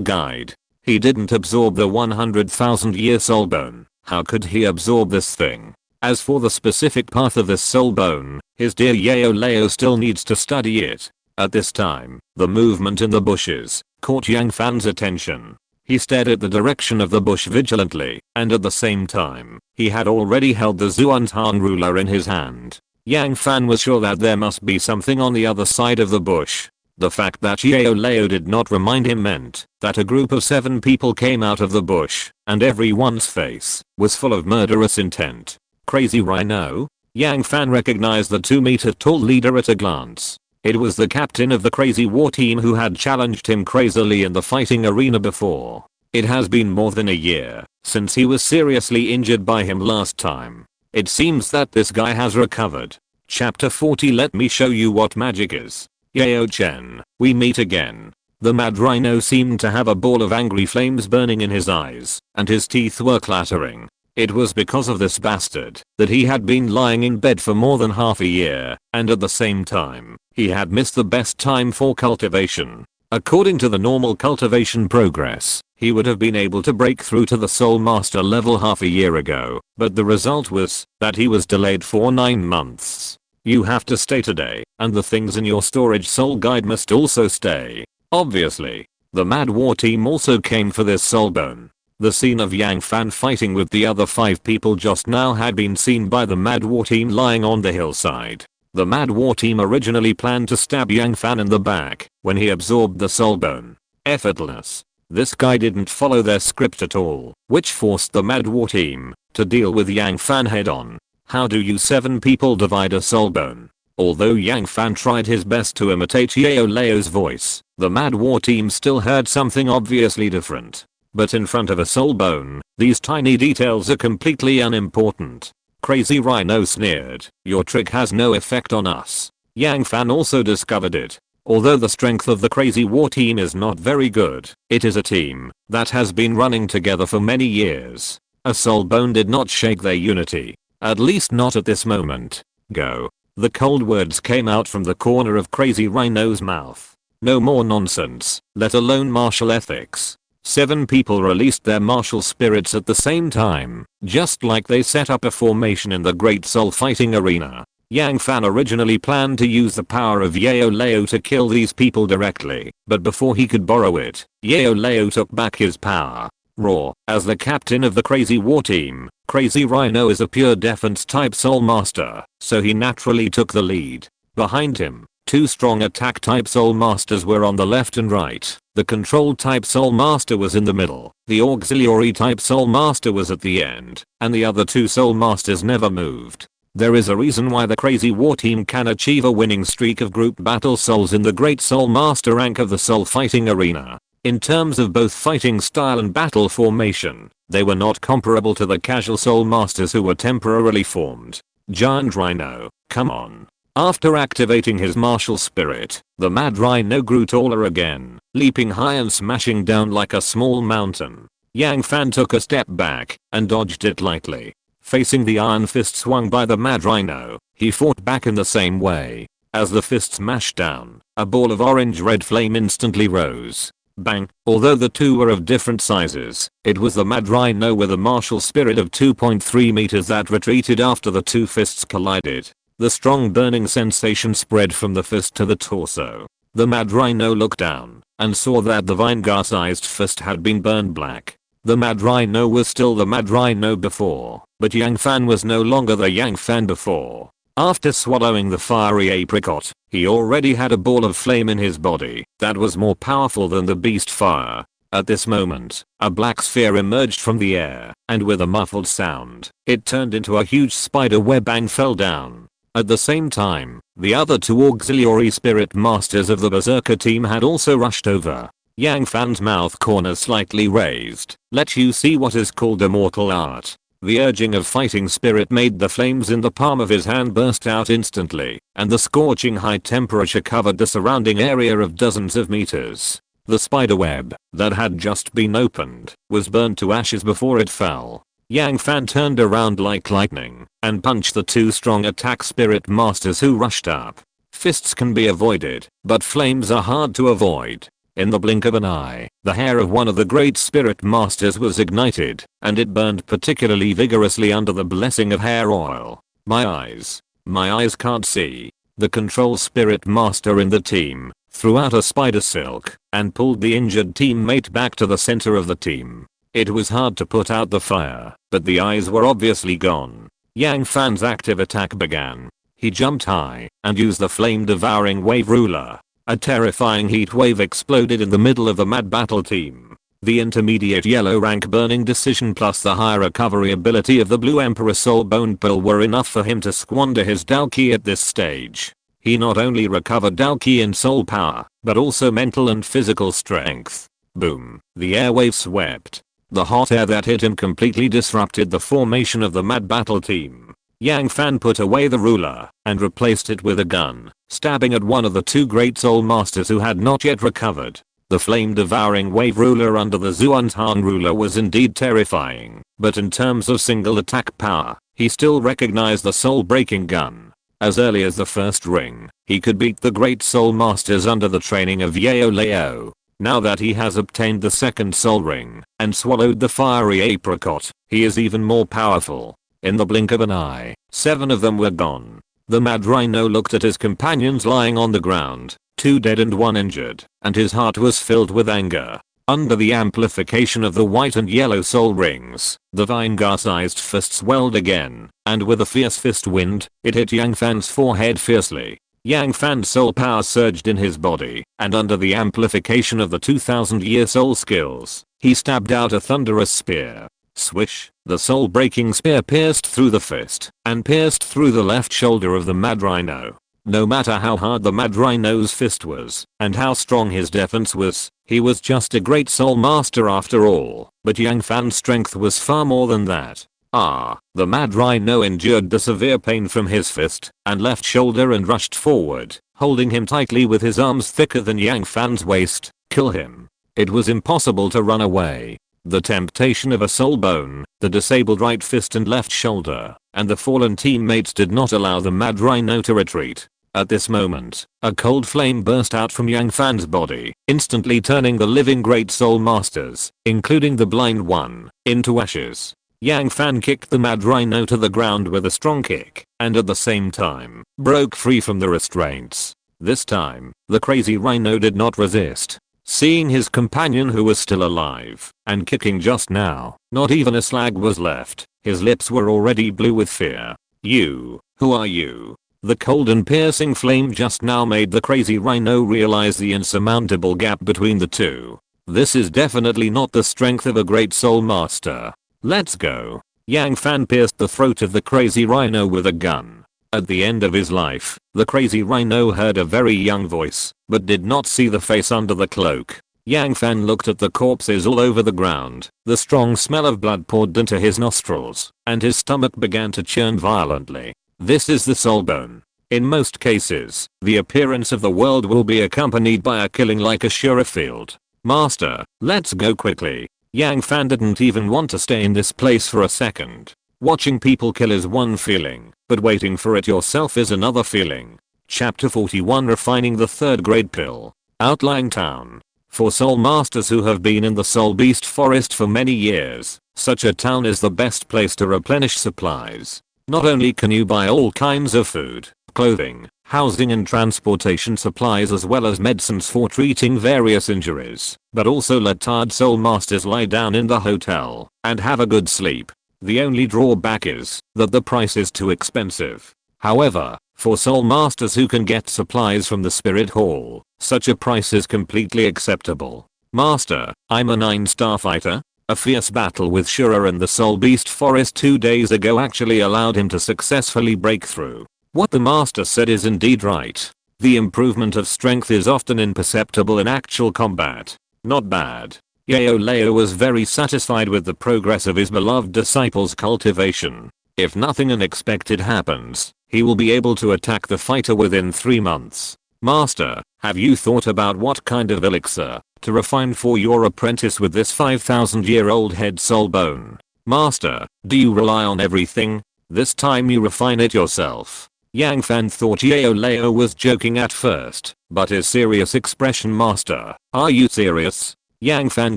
guide. He didn't absorb the 100,000 year soul bone. How could he absorb this thing? As for the specific path of this soul bone, his dear Yao Lao still needs to study it. At this time, the movement in the bushes caught Yang Fan's attention. He stared at the direction of the bush vigilantly, and at the same time, he had already held the Xuantian ruler in his hand. Yang Fan was sure that there must be something on the other side of the bush. The fact that Yao Lao did not remind him meant that a group of 7 people came out of the bush, and everyone's face was full of murderous intent. Crazy Rhino? Yang Fan recognized the 2-meter-tall leader at a glance. It was the captain of the crazy war team who had challenged him crazily in the fighting arena before. It has been more than a year since he was seriously injured by him last time. It seems that this guy has recovered. Chapter 40. Let me show you what magic is. Yao Chen, we meet again. The mad rhino seemed to have a ball of angry flames burning in his eyes, and his teeth were clattering. It was because of this bastard that he had been lying in bed for more than half a year, and at the same time, he had missed the best time for cultivation. According to the normal cultivation progress, he would have been able to break through to the Soul Master level half a year ago, but the result was that he was delayed for 9 months. You have to stay today, and the things in your storage soul guide must also stay. Obviously, the Mad War team also came for this soul bone. The scene of Yang Fan fighting with the other 5 people just now had been seen by the Mad War team lying on the hillside. The Mad War team originally planned to stab Yang Fan in the back when he absorbed the soul bone. Effortless. This guy didn't follow their script at all, which forced the Mad War team to deal with Yang Fan head on. How do you 7 people divide a soul bone? Although Yang Fan tried his best to imitate Yao Lao's voice, the Mad War team still heard something obviously different. But in front of a soul bone, these tiny details are completely unimportant. Crazy Rhino sneered, your trick has no effect on us. Yang Fan also discovered it. Although the strength of the Crazy War team is not very good, it is a team that has been running together for many years. A soul bone did not shake their unity. At least not at this moment. Go. The cold words came out from the corner of Crazy Rhino's mouth. No more nonsense, let alone martial ethics. 7 people released their martial spirits at the same time, just like they set up a formation in the Great Soul Fighting Arena. Yang Fan originally planned to use the power of Yao Lao to kill these people directly, but before he could borrow it, Yao Lao took back his power. Raw, as the captain of the Crazy War team, Crazy Rhino is a pure defense type soul master, so he naturally took the lead. Behind him, 2 strong attack type soul masters were on the left and right. The control type soul master was in the middle, the auxiliary type soul master was at the end, and the other 2 soul masters never moved. There is a reason why the Crazy War team can achieve a winning streak of group battle souls in the Great Soul Master rank of the Soul Fighting Arena. In terms of both fighting style and battle formation, they were not comparable to the casual soul masters who were temporarily formed. Giant Rhino, come on. After activating his martial spirit, the Mad Rhino grew taller again, leaping high and smashing down like a small mountain. Yang Fan took a step back and dodged it lightly. Facing the iron fist swung by the Mad Rhino, he fought back in the same way. As the fist smashed down, a ball of orange-red flame instantly rose. Bang. Although the two were of different sizes, it was the mad rhino with a martial spirit of 2.3 meters that retreated after the two fists collided. The strong burning sensation spread from the fist to the torso. The mad rhino looked down and saw that the Vinegar-sized fist had been burned black. The mad rhino was still the mad rhino before, but Yang Fan was no longer the Yang Fan before. After swallowing the fiery apricot, he already had a ball of flame in his body that was more powerful than the beast fire. At this moment, a black sphere emerged from the air, and with a muffled sound, it turned into a huge spider web and fell down. At the same time, the other two auxiliary spirit masters of the Berserker team had also rushed over. Yang Fan's mouth corners slightly raised, let you see what is called immortal art. The urging of fighting spirit made the flames in the palm of his hand burst out instantly, and the scorching high temperature covered the surrounding area of dozens of meters. The spiderweb, that had just been opened, was burned to ashes before it fell. Yang Fan turned around like lightning and punched the two strong attack spirit masters who rushed up. Fists can be avoided, but flames are hard to avoid. In the blink of an eye, the hair of one of the great spirit masters was ignited, and it burned particularly vigorously under the blessing of hair oil. My eyes can't see. The control spirit master in the team threw out a spider silk and pulled the injured teammate back to the center of the team. It was hard to put out the fire, but the eyes were obviously gone. Yang Fan's active attack began. He jumped high and used the flame-devouring wave ruler. A terrifying heat wave exploded in the middle of the mad battle team. The intermediate yellow rank burning decision plus the high recovery ability of the blue emperor soul bone pill were enough for him to squander his Dao Qi at this stage. He not only recovered Dao Qi and soul power, but also mental and physical strength. Boom. The airwave swept. The hot air that hit him completely disrupted the formation of the mad battle team. Yang Fan put away the ruler and replaced it with a gun, stabbing at one of the two great soul masters who had not yet recovered. The flame-devouring wave ruler under the Xuantian ruler was indeed terrifying, but in terms of single attack power, he still recognized the soul-breaking gun. As early as the first ring, he could beat the great soul masters under the training of Yao Lao. Now that he has obtained the second soul ring and swallowed the fiery apricot, he is even more powerful. In the blink of an eye, 7 of them were gone. The mad rhino looked at his companions lying on the ground, 2 dead and 1 injured, and his heart was filled with anger. Under the amplification of the white and yellow soul rings, the Vinegar-sized fist swelled again, and with a fierce fist wind, it hit Yang Fan's forehead fiercely. Yang Fan's soul power surged in his body, and under the amplification of the 2000-year soul skills, he stabbed out a thunderous spear. Swish, the soul-breaking spear pierced through the fist, and pierced through the left shoulder of the mad rhino. No matter how hard the mad rhino's fist was, and how strong his defense was, he was just a great soul master after all, but Yang Fan's strength was far more than that. The mad rhino endured the severe pain from his fist and left shoulder and rushed forward, holding him tightly with his arms thicker than Yang Fan's waist. Kill him. It was impossible to run away. The temptation of a soul bone, the disabled right fist and left shoulder, and the fallen teammates did not allow the mad rhino to retreat. At this moment, a cold flame burst out from Yang Fan's body, instantly turning the living great soul masters, including the blind one, into ashes. Yang Fan kicked the mad rhino to the ground with a strong kick, and at the same time, broke free from the restraints. This time, the crazy rhino did not resist. Seeing his companion who was still alive, and kicking just now, not even a slag was left. His lips were already blue with fear. "You, who are you?" The cold and piercing flame just now made the crazy rhino realize the insurmountable gap between the two. This is definitely not the strength of a great soul master. Let's go. Yang Fan pierced the throat of the crazy rhino with a gun. At the end of his life, the crazy rhino heard a very young voice, but did not see the face under the cloak. Yang Fan looked at the corpses all over the ground. The strong smell of blood poured into his nostrils, and his stomach began to churn violently. This is the soul bone. In most cases, the appearance of the world will be accompanied by a killing like a Shurifield. Master, let's go quickly. Yang Fan didn't even want to stay in this place for a second. Watching people kill is one feeling, but waiting for it yourself is another feeling. Chapter 41 Refining the Third Grade Pill. Outlying Town. For soul masters who have been in the soul beast forest for many years, such a town is the best place to replenish supplies. Not only can you buy all kinds of food, clothing, housing and transportation supplies as well as medicines for treating various injuries, but also let tired soul masters lie down in the hotel and have a good sleep. The only drawback is that the price is too expensive. However, for soul masters who can get supplies from the spirit hall, such a price is completely acceptable. Master, I'm a 9-star fighter. A fierce battle with Shura in the soul beast forest 2 days ago actually allowed him to successfully break through. What the master said is indeed right. The improvement of strength is often imperceptible in actual combat. Not bad. Yao Lao was very satisfied with the progress of his beloved disciple's cultivation. If nothing unexpected happens, he will be able to attack the fighter within 3 months. Master, have you thought about what kind of elixir to refine for your apprentice with this 5,000-year-old head soul bone? Master, do you rely on everything? This time you refine it yourself. Yang Fan thought Yao Lao was joking at first, but his serious expression, Master, are you serious? Yang Fan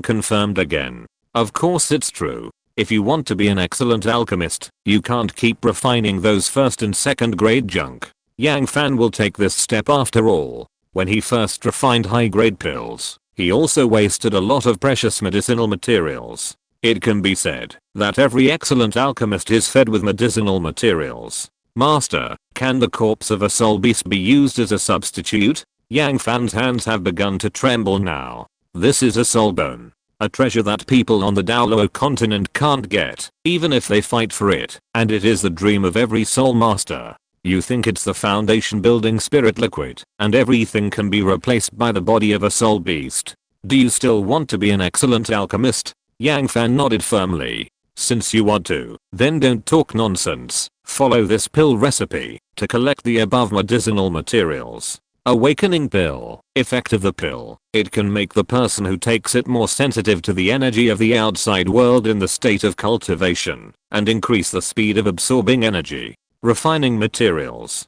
confirmed again. Of course it's true. If you want to be an excellent alchemist, you can't keep refining those first and second grade junk. Yang Fan will take this step after all. When he first refined high grade pills, he also wasted a lot of precious medicinal materials. It can be said that every excellent alchemist is fed with medicinal materials. Master, can the corpse of a soul beast be used as a substitute? Yang Fan's hands have begun to tremble now. This is a soul bone. A treasure that people on the Douluo Continent can't get, even if they fight for it, and it is the dream of every soul master. You think it's the foundation building spirit liquid, and everything can be replaced by the body of a soul beast. Do you still want to be an excellent alchemist? Yang Fan nodded firmly. Since you want to, then don't talk nonsense. Follow this pill recipe to collect the above medicinal materials. Awakening pill. Effect of the pill. It can make the person who takes it more sensitive to the energy of the outside world in the state of cultivation, and increase the speed of absorbing energy. Refining materials.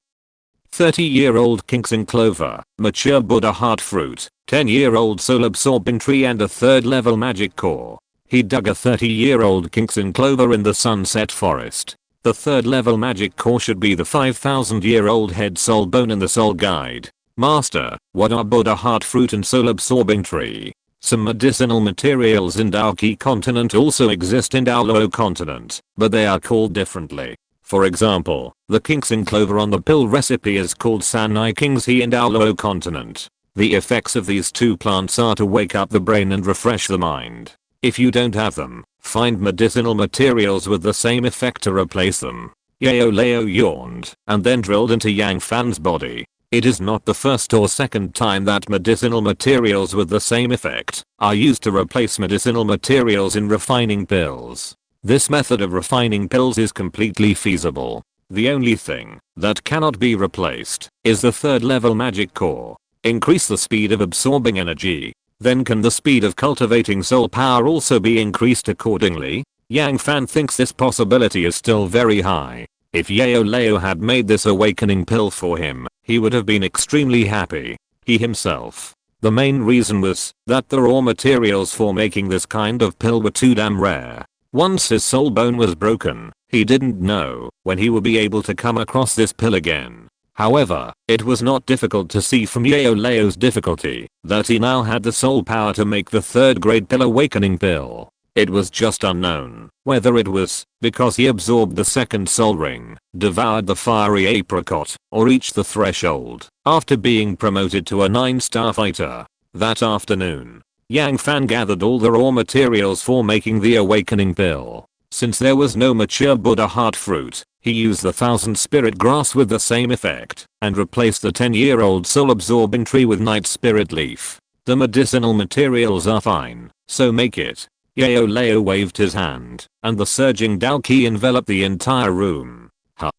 30-year-old Kingsing clover, mature Buddha heart fruit, 10-year-old soul absorbing tree and a 3rd level magic core. He dug a 30-year-old Kingsing clover in the sunset forest. The 3rd level magic core should be the 5,000-year-old head soul bone in the soul guide. Master, what are Buddha heart fruit and soul absorbing tree? Some medicinal materials in Douluo Continent also exist in Douluo Continent, but they are called differently. For example, the Kingsing clover on the pill recipe is called Sanai Kingshi in Douluo Continent. The effects of these two plants are to wake up the brain and refresh the mind. If you don't have them, find medicinal materials with the same effect to replace them. Yao Lao yawned and then drilled into Yang Fan's body. It is not the first or second time that medicinal materials with the same effect are used to replace medicinal materials in refining pills. This method of refining pills is completely feasible. The only thing that cannot be replaced is the 3rd level magic core. Increase the speed of absorbing energy. Then can the speed of cultivating soul power also be increased accordingly? Yang Fan thinks this possibility is still very high. If Yao Lao had made this awakening pill for him, he would have been extremely happy. He himself. The main reason was that the raw materials for making this kind of pill were too damn rare. Once his soul bone was broken, he didn't know when he would be able to come across this pill again. However, it was not difficult to see from Yao Lao's difficulty that he now had the soul power to make the 3rd grade pill awakening pill. It was just unknown whether it was because he absorbed the 2nd soul ring, devoured the fiery apricot, or reached the threshold after being promoted to a 9-star fighter. That afternoon, Yang Fan gathered all the raw materials for making the awakening pill. Since there was no mature Buddha heart fruit, he used the 1000 spirit grass with the same effect and replaced the 10-year-old soul absorbing tree with night spirit leaf. The medicinal materials are fine, so make it. Yao Lao waved his hand, and the surging Dao Qi enveloped the entire room.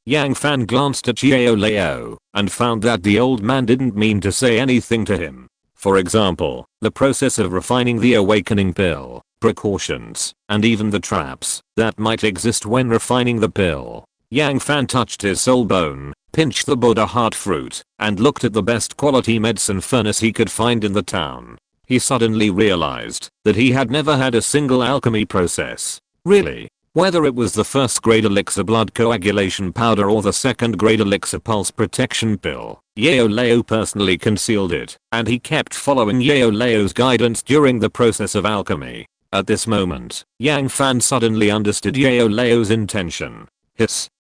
Yang Fan glanced at Yao Lao and found that the old man didn't mean to say anything to him. For example, the process of refining the awakening pill, precautions, and even the traps that might exist when refining the pill. Yang Fan touched his soul bone, pinched the Buddha heart fruit, and looked at the best quality medicine furnace he could find in the town. he suddenly realized that he had never had a single alchemy process. Really? Whether it was the first grade elixir blood coagulation powder or the second grade elixir pulse protection pill, Yao Lao personally concealed it, and he kept following Yao Lao's guidance during the process of alchemy. At this moment, Yang Fan suddenly understood Yao Lao's intention.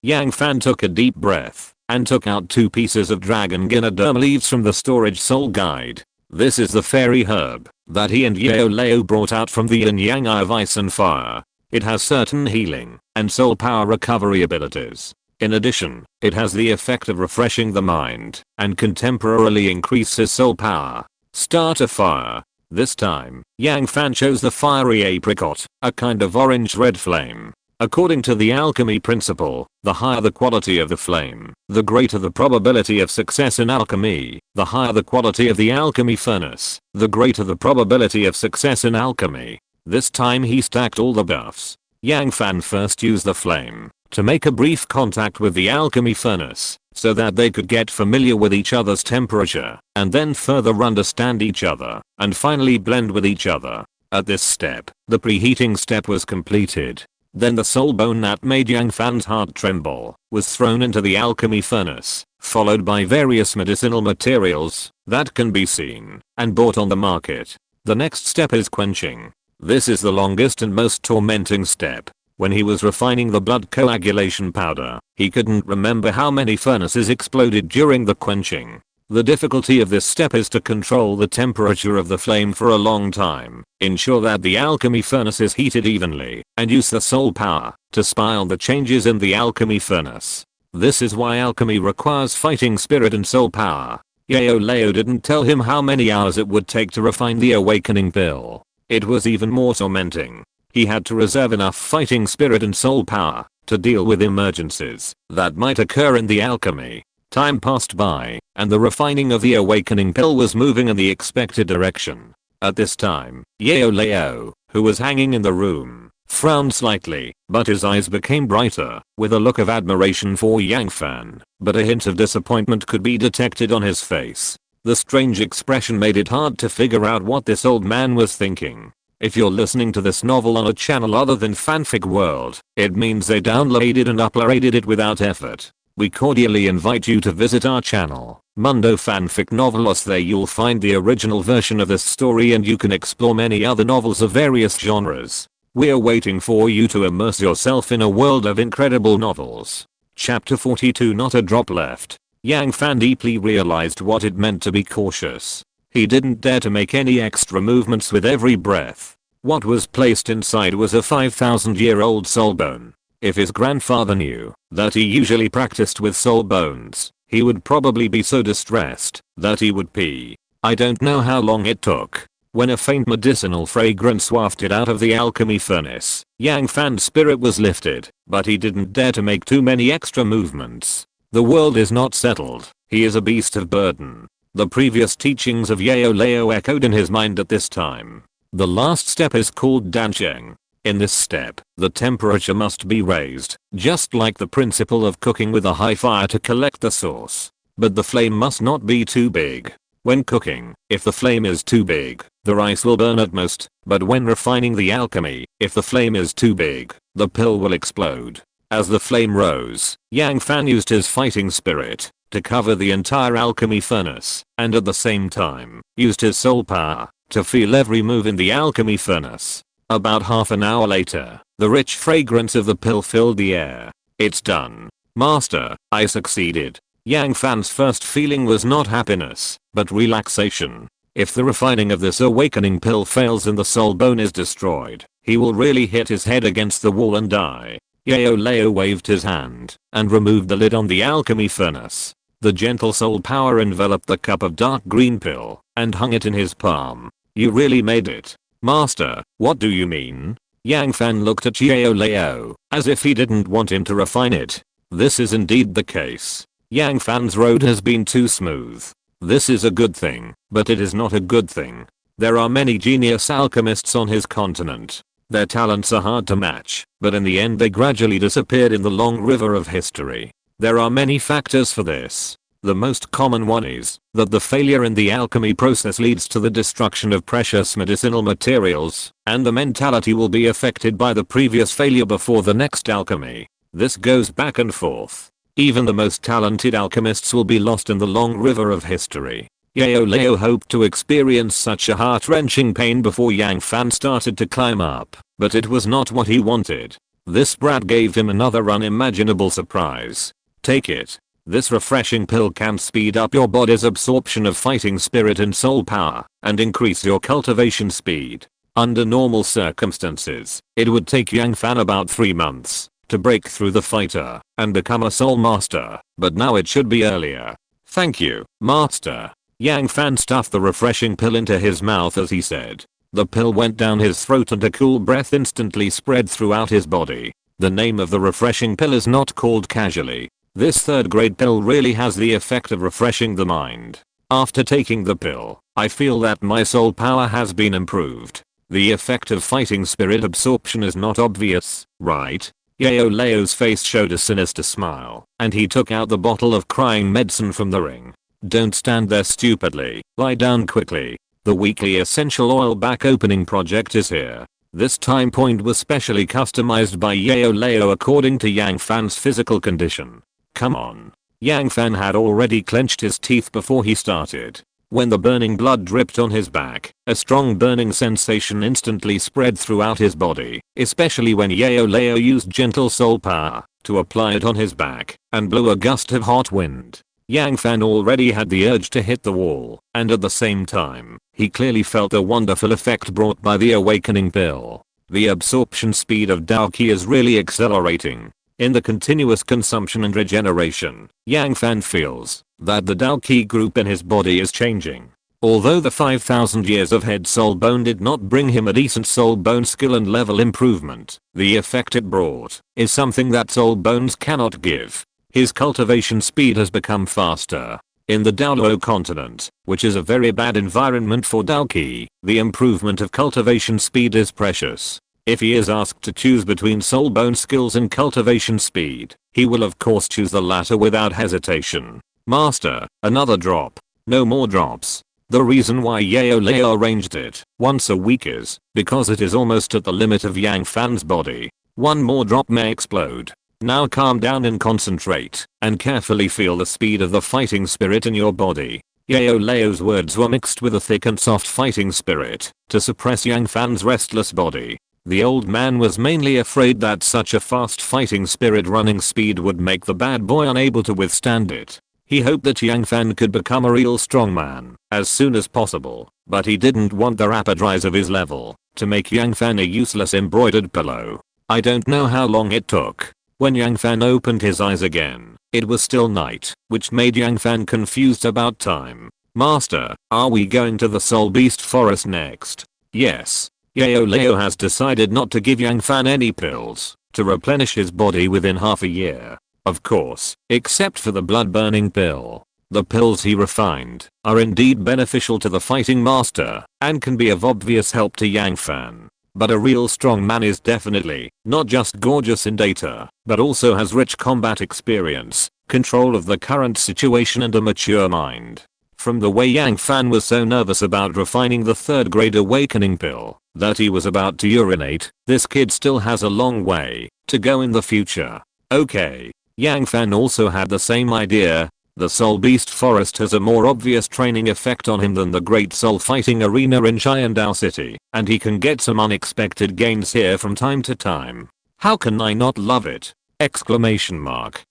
Yang Fan took a deep breath and took out 2 pieces of dragon gynoderm leaves from the storage soul guide. This is the fairy herb that he and Yao Lao brought out from the yin yang eye of ice and fire. It has certain healing and soul power recovery abilities. In addition, it has the effect of refreshing the mind and can temporarily increase his soul power. Start a fire. This time, Yang Fan chose the fiery apricot, a kind of orange-red flame. According to the alchemy principle, the higher the quality of the flame, the greater the probability of success in alchemy. The higher the quality of the alchemy furnace, the greater the probability of success in alchemy. This time he stacked all the buffs. Yang Fan first used the flame to make a brief contact with the alchemy furnace so that they could get familiar with each other's temperature and then further understand each other and finally blend with each other. At this step, the preheating step was completed. Then the soul bone that made Yang Fan's heart tremble was thrown into the alchemy furnace, followed by various medicinal materials that can be seen and bought on the market. The next step is quenching. This is the longest and most tormenting step. When he was refining the blood coagulation powder, he couldn't remember how many furnaces exploded during the quenching. The difficulty of this step is to control the temperature of the flame for a long time, ensure that the alchemy furnace is heated evenly, and use the soul power to spy the changes in the alchemy furnace. This is why alchemy requires fighting spirit and soul power. Yao Lao didn't tell him how many hours it would take to refine the awakening pill. It was even more tormenting. He had to reserve enough fighting spirit and soul power to deal with emergencies that might occur in the alchemy. Time passed by, and the refining of the awakening pill was moving in the expected direction. At this time, Yao Lao, who was hanging in the room, frowned slightly, but his eyes became brighter, with a look of admiration for Yang Fan, but a hint of disappointment could be detected on his face. The strange expression made it hard to figure out what this old man was thinking. If you're listening to this novel on a channel other than Fanfic World, it means they downloaded and uploaded it without effort. We cordially invite you to visit our channel, Mundo Fanfic Novelos. There you'll find the original version of this story and you can explore many other novels of various genres. We're waiting for you to immerse yourself in a world of incredible novels. Chapter 42. Not a drop left. Yang Fan deeply realized what it meant to be cautious. He didn't dare to make any extra movements with every breath. What was placed inside was a 5,000-year-old soul bone. If his grandfather knew that he usually practiced with soul bones, he would probably be so distressed that he would pee. I don't know how long it took. When a faint medicinal fragrance wafted out of the alchemy furnace, Yang Fan's spirit was lifted, but he didn't dare to make too many extra movements. The world is not settled. He is a beast of burden. The previous teachings of Yao Lao echoed in his mind at this time. The last step is called Dansheng. In this step, the temperature must be raised, just like the principle of cooking with a high fire to collect the sauce. But the flame must not be too big. When cooking, if the flame is too big, the rice will burn at most, but when refining the alchemy, if the flame is too big, the pill will explode. As the flame rose, Yang Fan used his fighting spirit to cover the entire alchemy furnace, and at the same time, used his soul power to feel every move in the alchemy furnace. About half an hour later, the rich fragrance of the pill filled the air. It's done. Master, I succeeded. Yang Fan's first feeling was not happiness, but relaxation. If the refining of this awakening pill fails and the soul bone is destroyed, he will really hit his head against the wall and die. Yao Lao waved his hand and removed the lid on the alchemy furnace. The gentle soul power enveloped the cup of dark green pill and hung it in his palm. You really made it. Master, what do you mean? Yang Fan looked at Yao Lao as if he didn't want him to refine it. This is indeed the case. Yang Fan's road has been too smooth. This is a good thing, but it is not a good thing. There are many genius alchemists on his continent. Their talents are hard to match, but in the end they gradually disappeared in the long river of history. There are many factors for this. The most common one is that the failure in the alchemy process leads to the destruction of precious medicinal materials, and the mentality will be affected by the previous failure before the next alchemy. This goes back and forth. Even the most talented alchemists will be lost in the long river of history. Yao Lao hoped to experience such a heart-wrenching pain before Yang Fan started to climb up, but it was not what he wanted. This brat gave him another unimaginable surprise. Take it. This refreshing pill can speed up your body's absorption of fighting spirit and soul power, and increase your cultivation speed. Under normal circumstances, it would take Yang Fan about 3 months to break through the fighter and become a soul master, but now it should be earlier. Thank you, master. Yang Fan stuffed the refreshing pill into his mouth as he said. The pill went down his throat and a cool breath instantly spread throughout his body. The name of the refreshing pill is not called casually. This 3rd grade pill really has the effect of refreshing the mind. After taking the pill, I feel that my soul power has been improved. The effect of fighting spirit absorption is not obvious, right? Yao Lao's face showed a sinister smile, and he took out the bottle of crying medicine from the ring. Don't stand there stupidly, lie down quickly. The weekly essential oil back opening project is here. This time point was specially customized by Yao Lao according to Yang Fan's physical condition. Come on. Yang Fan had already clenched his teeth before he started. When the burning blood dripped on his back, a strong burning sensation instantly spread throughout his body, especially when Yao Lao used gentle soul power to apply it on his back and blew a gust of hot wind. Yang Fan already had the urge to hit the wall, and at the same time, he clearly felt the wonderful effect brought by the awakening pill. The absorption speed of Dao Qi is really accelerating. In the continuous consumption and regeneration, Yang Fan feels that the Dao Qi group in his body is changing. Although the 5,000 years of head soul bone did not bring him a decent soul bone skill and level improvement, the effect it brought is something that soul bones cannot give. His cultivation speed has become faster. In the Douluo Continent, which is a very bad environment for Dao Qi, the improvement of cultivation speed is precious. If he is asked to choose between soul bone skills and cultivation speed, he will of course choose the latter without hesitation. Master, another drop. No more drops. The reason why Yao Lao arranged it once a week is because it is almost at the limit of Yang Fan's body. One more drop may explode. Now calm down and concentrate, and carefully feel the speed of the fighting spirit in your body. Yao Lao's words were mixed with a thick and soft fighting spirit to suppress Yang Fan's restless body. The old man was mainly afraid that such a fast fighting spirit running speed would make the bad boy unable to withstand it. He hoped that Yang Fan could become a real strong man as soon as possible, but he didn't want the rapid rise of his level to make Yang Fan a useless embroidered pillow. I don't know how long it took. When Yang Fan opened his eyes again, it was still night, which made Yang Fan confused about time. Master, are we going to the Soul Beast Forest next? Yes. Yao Lao has decided not to give Yang Fan any pills to replenish his body within half a year. Of course, except for the blood burning pill. The pills he refined are indeed beneficial to the fighting master and can be of obvious help to Yang Fan. But a real strong man is definitely not just gorgeous in data, but also has rich combat experience, control of the current situation and a mature mind. From the way Yang Fan was so nervous about refining the 3rd grade awakening pill that he was about to urinate, this kid still has a long way to go in the future. Okay. Yang Fan also had the same idea. The Soul Beast Forest has a more obvious training effect on him than the Great Soul Fighting Arena in Xiandao City, and he can get some unexpected gains here from time to time. How can I not love it? Exclamation mark.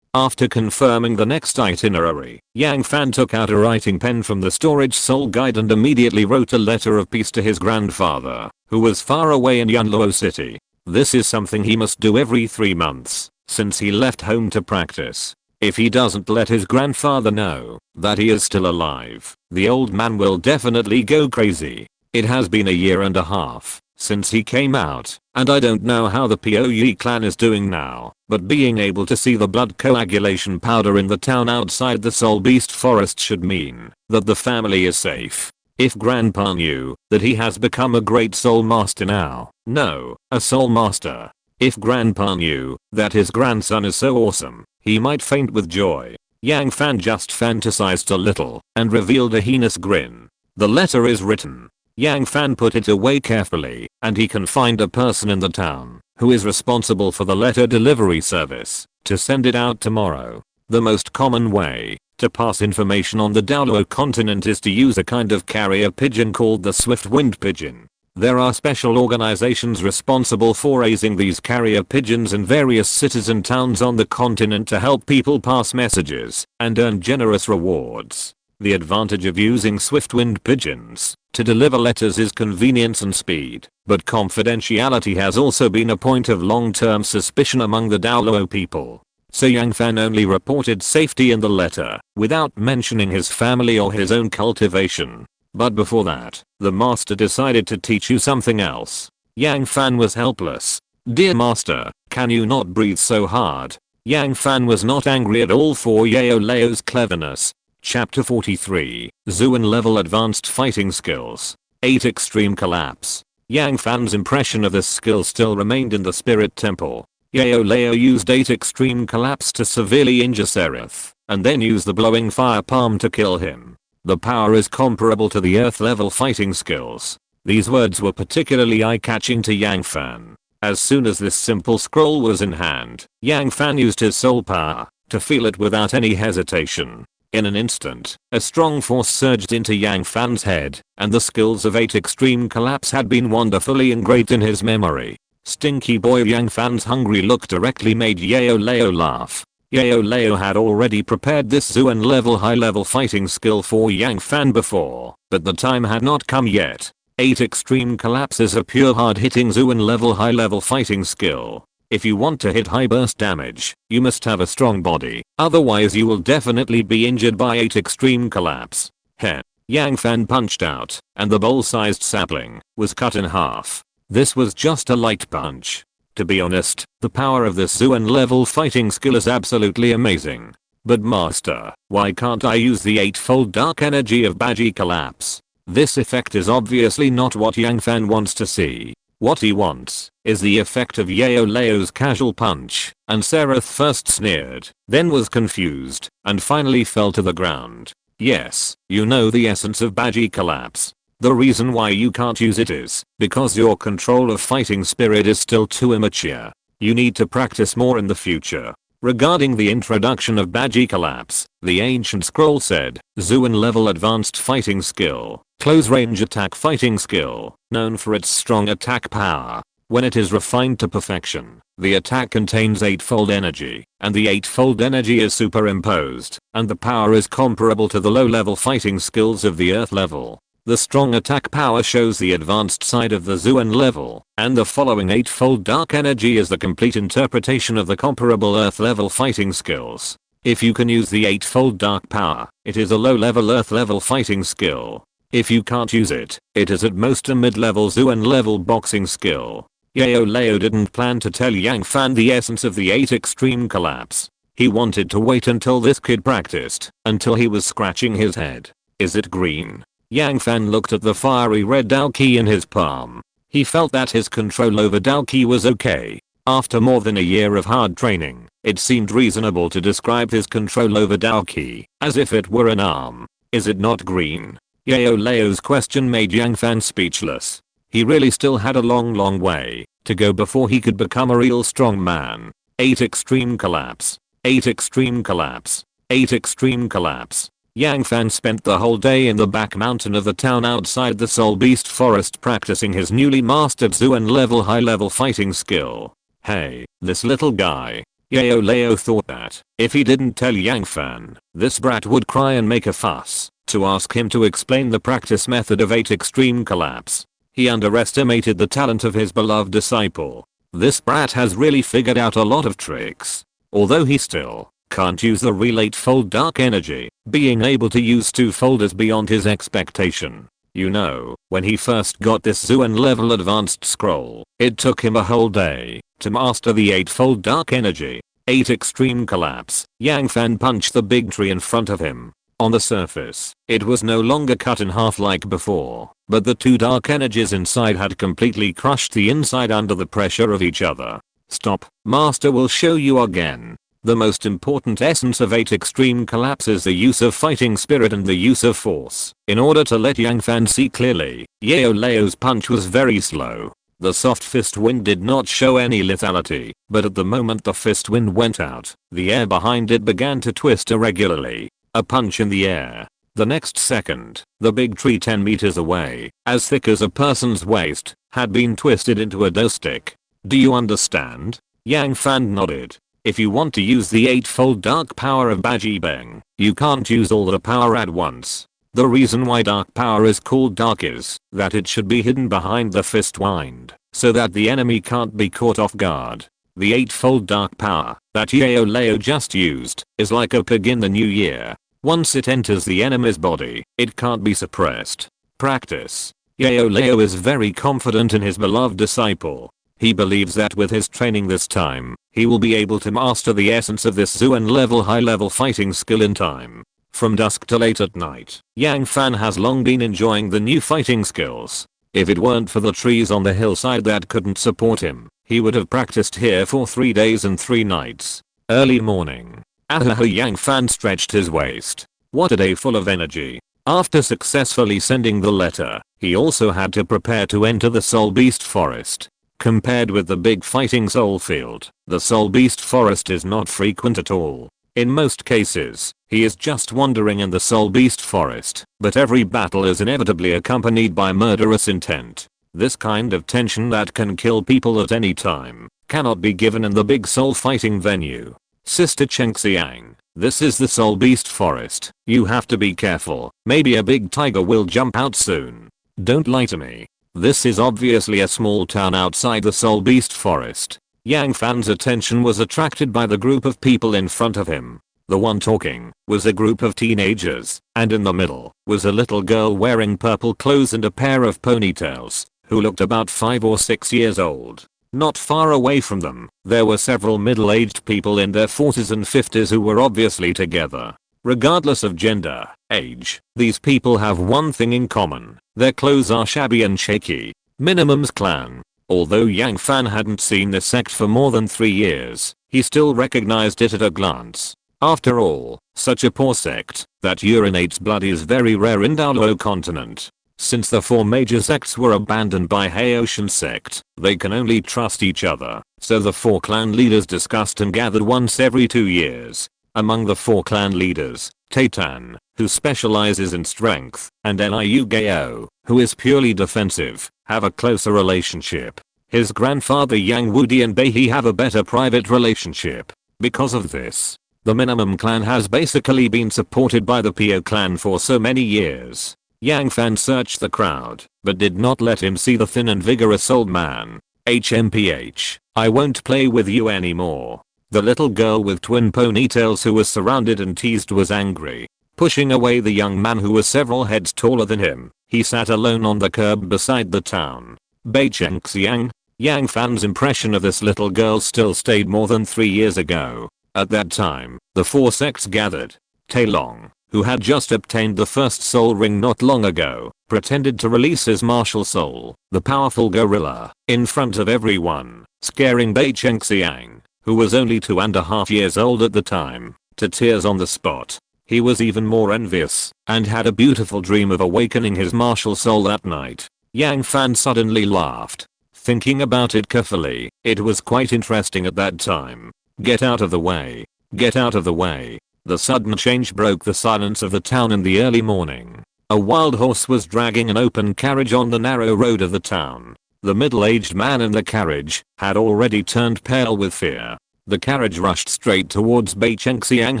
After confirming the next itinerary, Yang Fan took out a writing pen from the storage soul guide and immediately wrote a letter of peace to his grandfather, who was far away in Yunluo City. This is something he must do every 3 months, since he left home to practice. If he doesn't let his grandfather know that he is still alive, the old man will definitely go crazy. It has been a year and a half since he came out, and I don't know how the Poe clan is doing now, but being able to see the blood coagulation powder in the town outside the Soul Beast Forest should mean that the family is safe. If Grandpa knew that he has become a great soul master now, no, a soul master. If Grandpa knew that his grandson is so awesome, he might faint with joy. Yang Fan just fantasized a little and revealed a heinous grin. The letter is written. Yang Fan put it away carefully, and he can find a person in the town who is responsible for the letter delivery service to send it out tomorrow. The most common way to pass information on the Douluo Continent is to use a kind of carrier pigeon called the swift-winged pigeon. There are special organizations responsible for raising these carrier pigeons in various cities and towns on the continent to help people pass messages and earn generous rewards. The advantage of using swift-winged pigeons to deliver letters is convenience and speed, but confidentiality has also been a point of long-term suspicion among the Douluo people. So Yang Fan only reported safety in the letter, without mentioning his family or his own cultivation. But before that, the master decided to teach you something else. Yang Fan was helpless. Dear master, can you not breathe so hard? Yang Fan was not angry at all for Yao Lao's cleverness. Chapter 43, Xuan level advanced fighting skills. 8 extreme collapse. Yang Fan's impression of this skill still remained in the spirit temple. Yao Lao used 8 extreme collapse to severely injure Seraph, and then used the blowing fire palm to kill him. The power is comparable to the earth level fighting skills. These words were particularly eye-catching to Yang Fan. As soon as this simple scroll was in hand, Yang Fan used his soul power to feel it without any hesitation. In an instant, a strong force surged into Yang Fan's head, and the skills of 8 extreme collapse had been wonderfully engraved in his memory. Stinky boy Yang Fan's hungry look directly made Yao Lao laugh. Yao Lao had already prepared this Xuan level high level fighting skill for Yang Fan before, but the time had not come yet. 8 extreme collapse is a pure hard hitting Xuan level high level fighting skill. If you want to hit high burst damage, you must have a strong body, otherwise you will definitely be injured by 8 extreme collapse. Heh. Yang Fan punched out, and the bowl-sized sapling was cut in half. This was just a light punch. To be honest, the power of this Xuan level fighting skill is absolutely amazing. But master, why can't I use the 8-fold dark energy of Baji collapse? This effect is obviously not what Yang Fan wants to see. What he wants is the effect of Yao Lao's casual punch, and Seraph first sneered, then was confused, and finally fell to the ground. Yes, you know the essence of Baji collapse. The reason why you can't use it is because your control of fighting spirit is still too immature. You need to practice more in the future. Regarding the introduction of Baji collapse, the ancient scroll said, Xuan level advanced fighting skill, close range attack fighting skill, known for its strong attack power. When it is refined to perfection, the attack contains 8-fold energy, and the 8-fold energy is superimposed, and the power is comparable to the low-level fighting skills of the earth level. The strong attack power shows the advanced side of the Xuan level, and the following 8-fold dark energy is the complete interpretation of the comparable earth level fighting skills. If you can use the 8-fold dark power, it is a low-level earth level fighting skill. If you can't use it, it is at most a mid-level Xuan level boxing skill. Yao Lao didn't plan to tell Yang Fan the essence of the 8 extreme collapse. He wanted to wait until this kid practiced, until he was scratching his head. Is it green? Yang Fan looked at the fiery red Dao Qi in his palm. He felt that his control over Dao Qi was okay. After more than a year of hard training, it seemed reasonable to describe his control over Dao Qi as if it were an arm. Is it not green? Yao Lao's question made Yang Fan speechless. He really still had a long way to go before he could become a real strong man. 8 extreme collapse. 8 extreme collapse. 8 extreme collapse. Yang Fan spent the whole day in the back mountain of the town outside the Soul Beast Forest practicing his newly mastered Xuan level high level fighting skill. Hey, this little guy. Yao Lao thought that if he didn't tell Yang Fan, this brat would cry and make a fuss to ask him to explain the practice method of 8 extreme collapse. He underestimated the talent of his beloved disciple. This brat has really figured out a lot of tricks. Although he still can't use the real 8-fold dark energy, being able to use 2-fold is beyond his expectation. You know, when he first got this Xuan level advanced scroll, it took him a whole day to master the 8-fold dark energy. 8 extreme collapse. Yang Fan punched the big tree in front of him. On the surface, it was no longer cut in half like before, but the 2 dark energies inside had completely crushed the inside under the pressure of each other. Stop, master will show you again. The most important essence of 8 extreme collapse is the use of fighting spirit and the use of force. In order to let Yang Fan see clearly, Yao Lao's punch was very slow. The soft fist wind did not show any lethality, but at the moment the fist wind went out, the air behind it began to twist irregularly. A punch in the air. The next second, the big tree 10 meters away, as thick as a person's waist, had been twisted into a dough stick. Do you understand? Yang Fan nodded. If you want to use the 8-fold dark power of Baji Beng, you can't use all the power at once. The reason why dark power is called dark is that it should be hidden behind the fist wind, so that the enemy can't be caught off guard. The 8-fold dark power that Yao Lao just used is like a pig in the new year. Once it enters the enemy's body, it can't be suppressed. Practice. Yao Lao is very confident in his beloved disciple. He believes that with his training this time, he will be able to master the essence of this Zuan level high-level fighting skill in time. From dusk to late at night, Yang Fan has long been enjoying the new fighting skills. If it weren't for the trees on the hillside that couldn't support him, he would have practiced here for 3 days and 3 nights. Early morning. Yang Fan stretched his waist. What a day full of energy. After successfully sending the letter, he also had to prepare to enter the Soul Beast Forest. Compared with the big fighting soul field, the Soul Beast Forest is not frequent at all. In most cases, he is just wandering in the Soul Beast Forest, but every battle is inevitably accompanied by murderous intent. This kind of tension that can kill people at any time cannot be given in the big soul fighting venue. Sister Chengxiang, this is the Soul Beast Forest. You have to be careful. Maybe a big tiger will jump out soon. Don't lie to me. This is obviously a small town outside the Soul Beast Forest. Yang Fan's attention was attracted by the group of people in front of him. The one talking was a group of teenagers, and in the middle was a little girl wearing purple clothes and a pair of ponytails, who looked about 5 or 6 years old. Not far away from them, there were several middle-aged people in their 40s and 50s who were obviously together. Regardless of gender, age, these people have one thing in common. Their clothes are shabby and shaky. Minimum's clan. Although Yang Fan hadn't seen this sect for more than 3 years, he still recognized it at a glance. After all, such a poor sect that urinates blood is very rare in Douluo Continent. Since the 4 major sects were abandoned by Haotian sect, they can only trust each other, so the 4 clan leaders discussed and gathered once every 2 years. Among the 4 clan leaders, Taitan, who specializes in strength, and Liu Gao, who is purely defensive, have a closer relationship. His grandfather Yang Wudi and Beihe have a better private relationship. Because of this, the minimum clan has basically been supported by the Pio clan for so many years. Yang Fan searched the crowd, but did not let him see the thin and vigorous old man. HMPH, I won't play with you anymore. The little girl with twin ponytails who was surrounded and teased was angry. Pushing away the young man who was several heads taller than him, he sat alone on the curb beside the town. Bei Chengxiang. Yang Fan's impression of this little girl still stayed more than 3 years ago. At that time, the 4 sects gathered. Tai Long, who had just obtained the first soul ring not long ago, pretended to release his martial soul, the powerful gorilla, in front of everyone, scaring Bei Chengxiang, who was only 2.5 years old at the time, to tears on the spot. He was even more envious, and had a beautiful dream of awakening his martial soul that night. Yang Fan suddenly laughed. Thinking about it carefully, it was quite interesting at that time. Get out of the way. Get out of the way. The sudden change broke the silence of the town in the early morning. A wild horse was dragging an open carriage on the narrow road of the town. The middle-aged man in the carriage had already turned pale with fear. The carriage rushed straight towards Bei Chengxiang,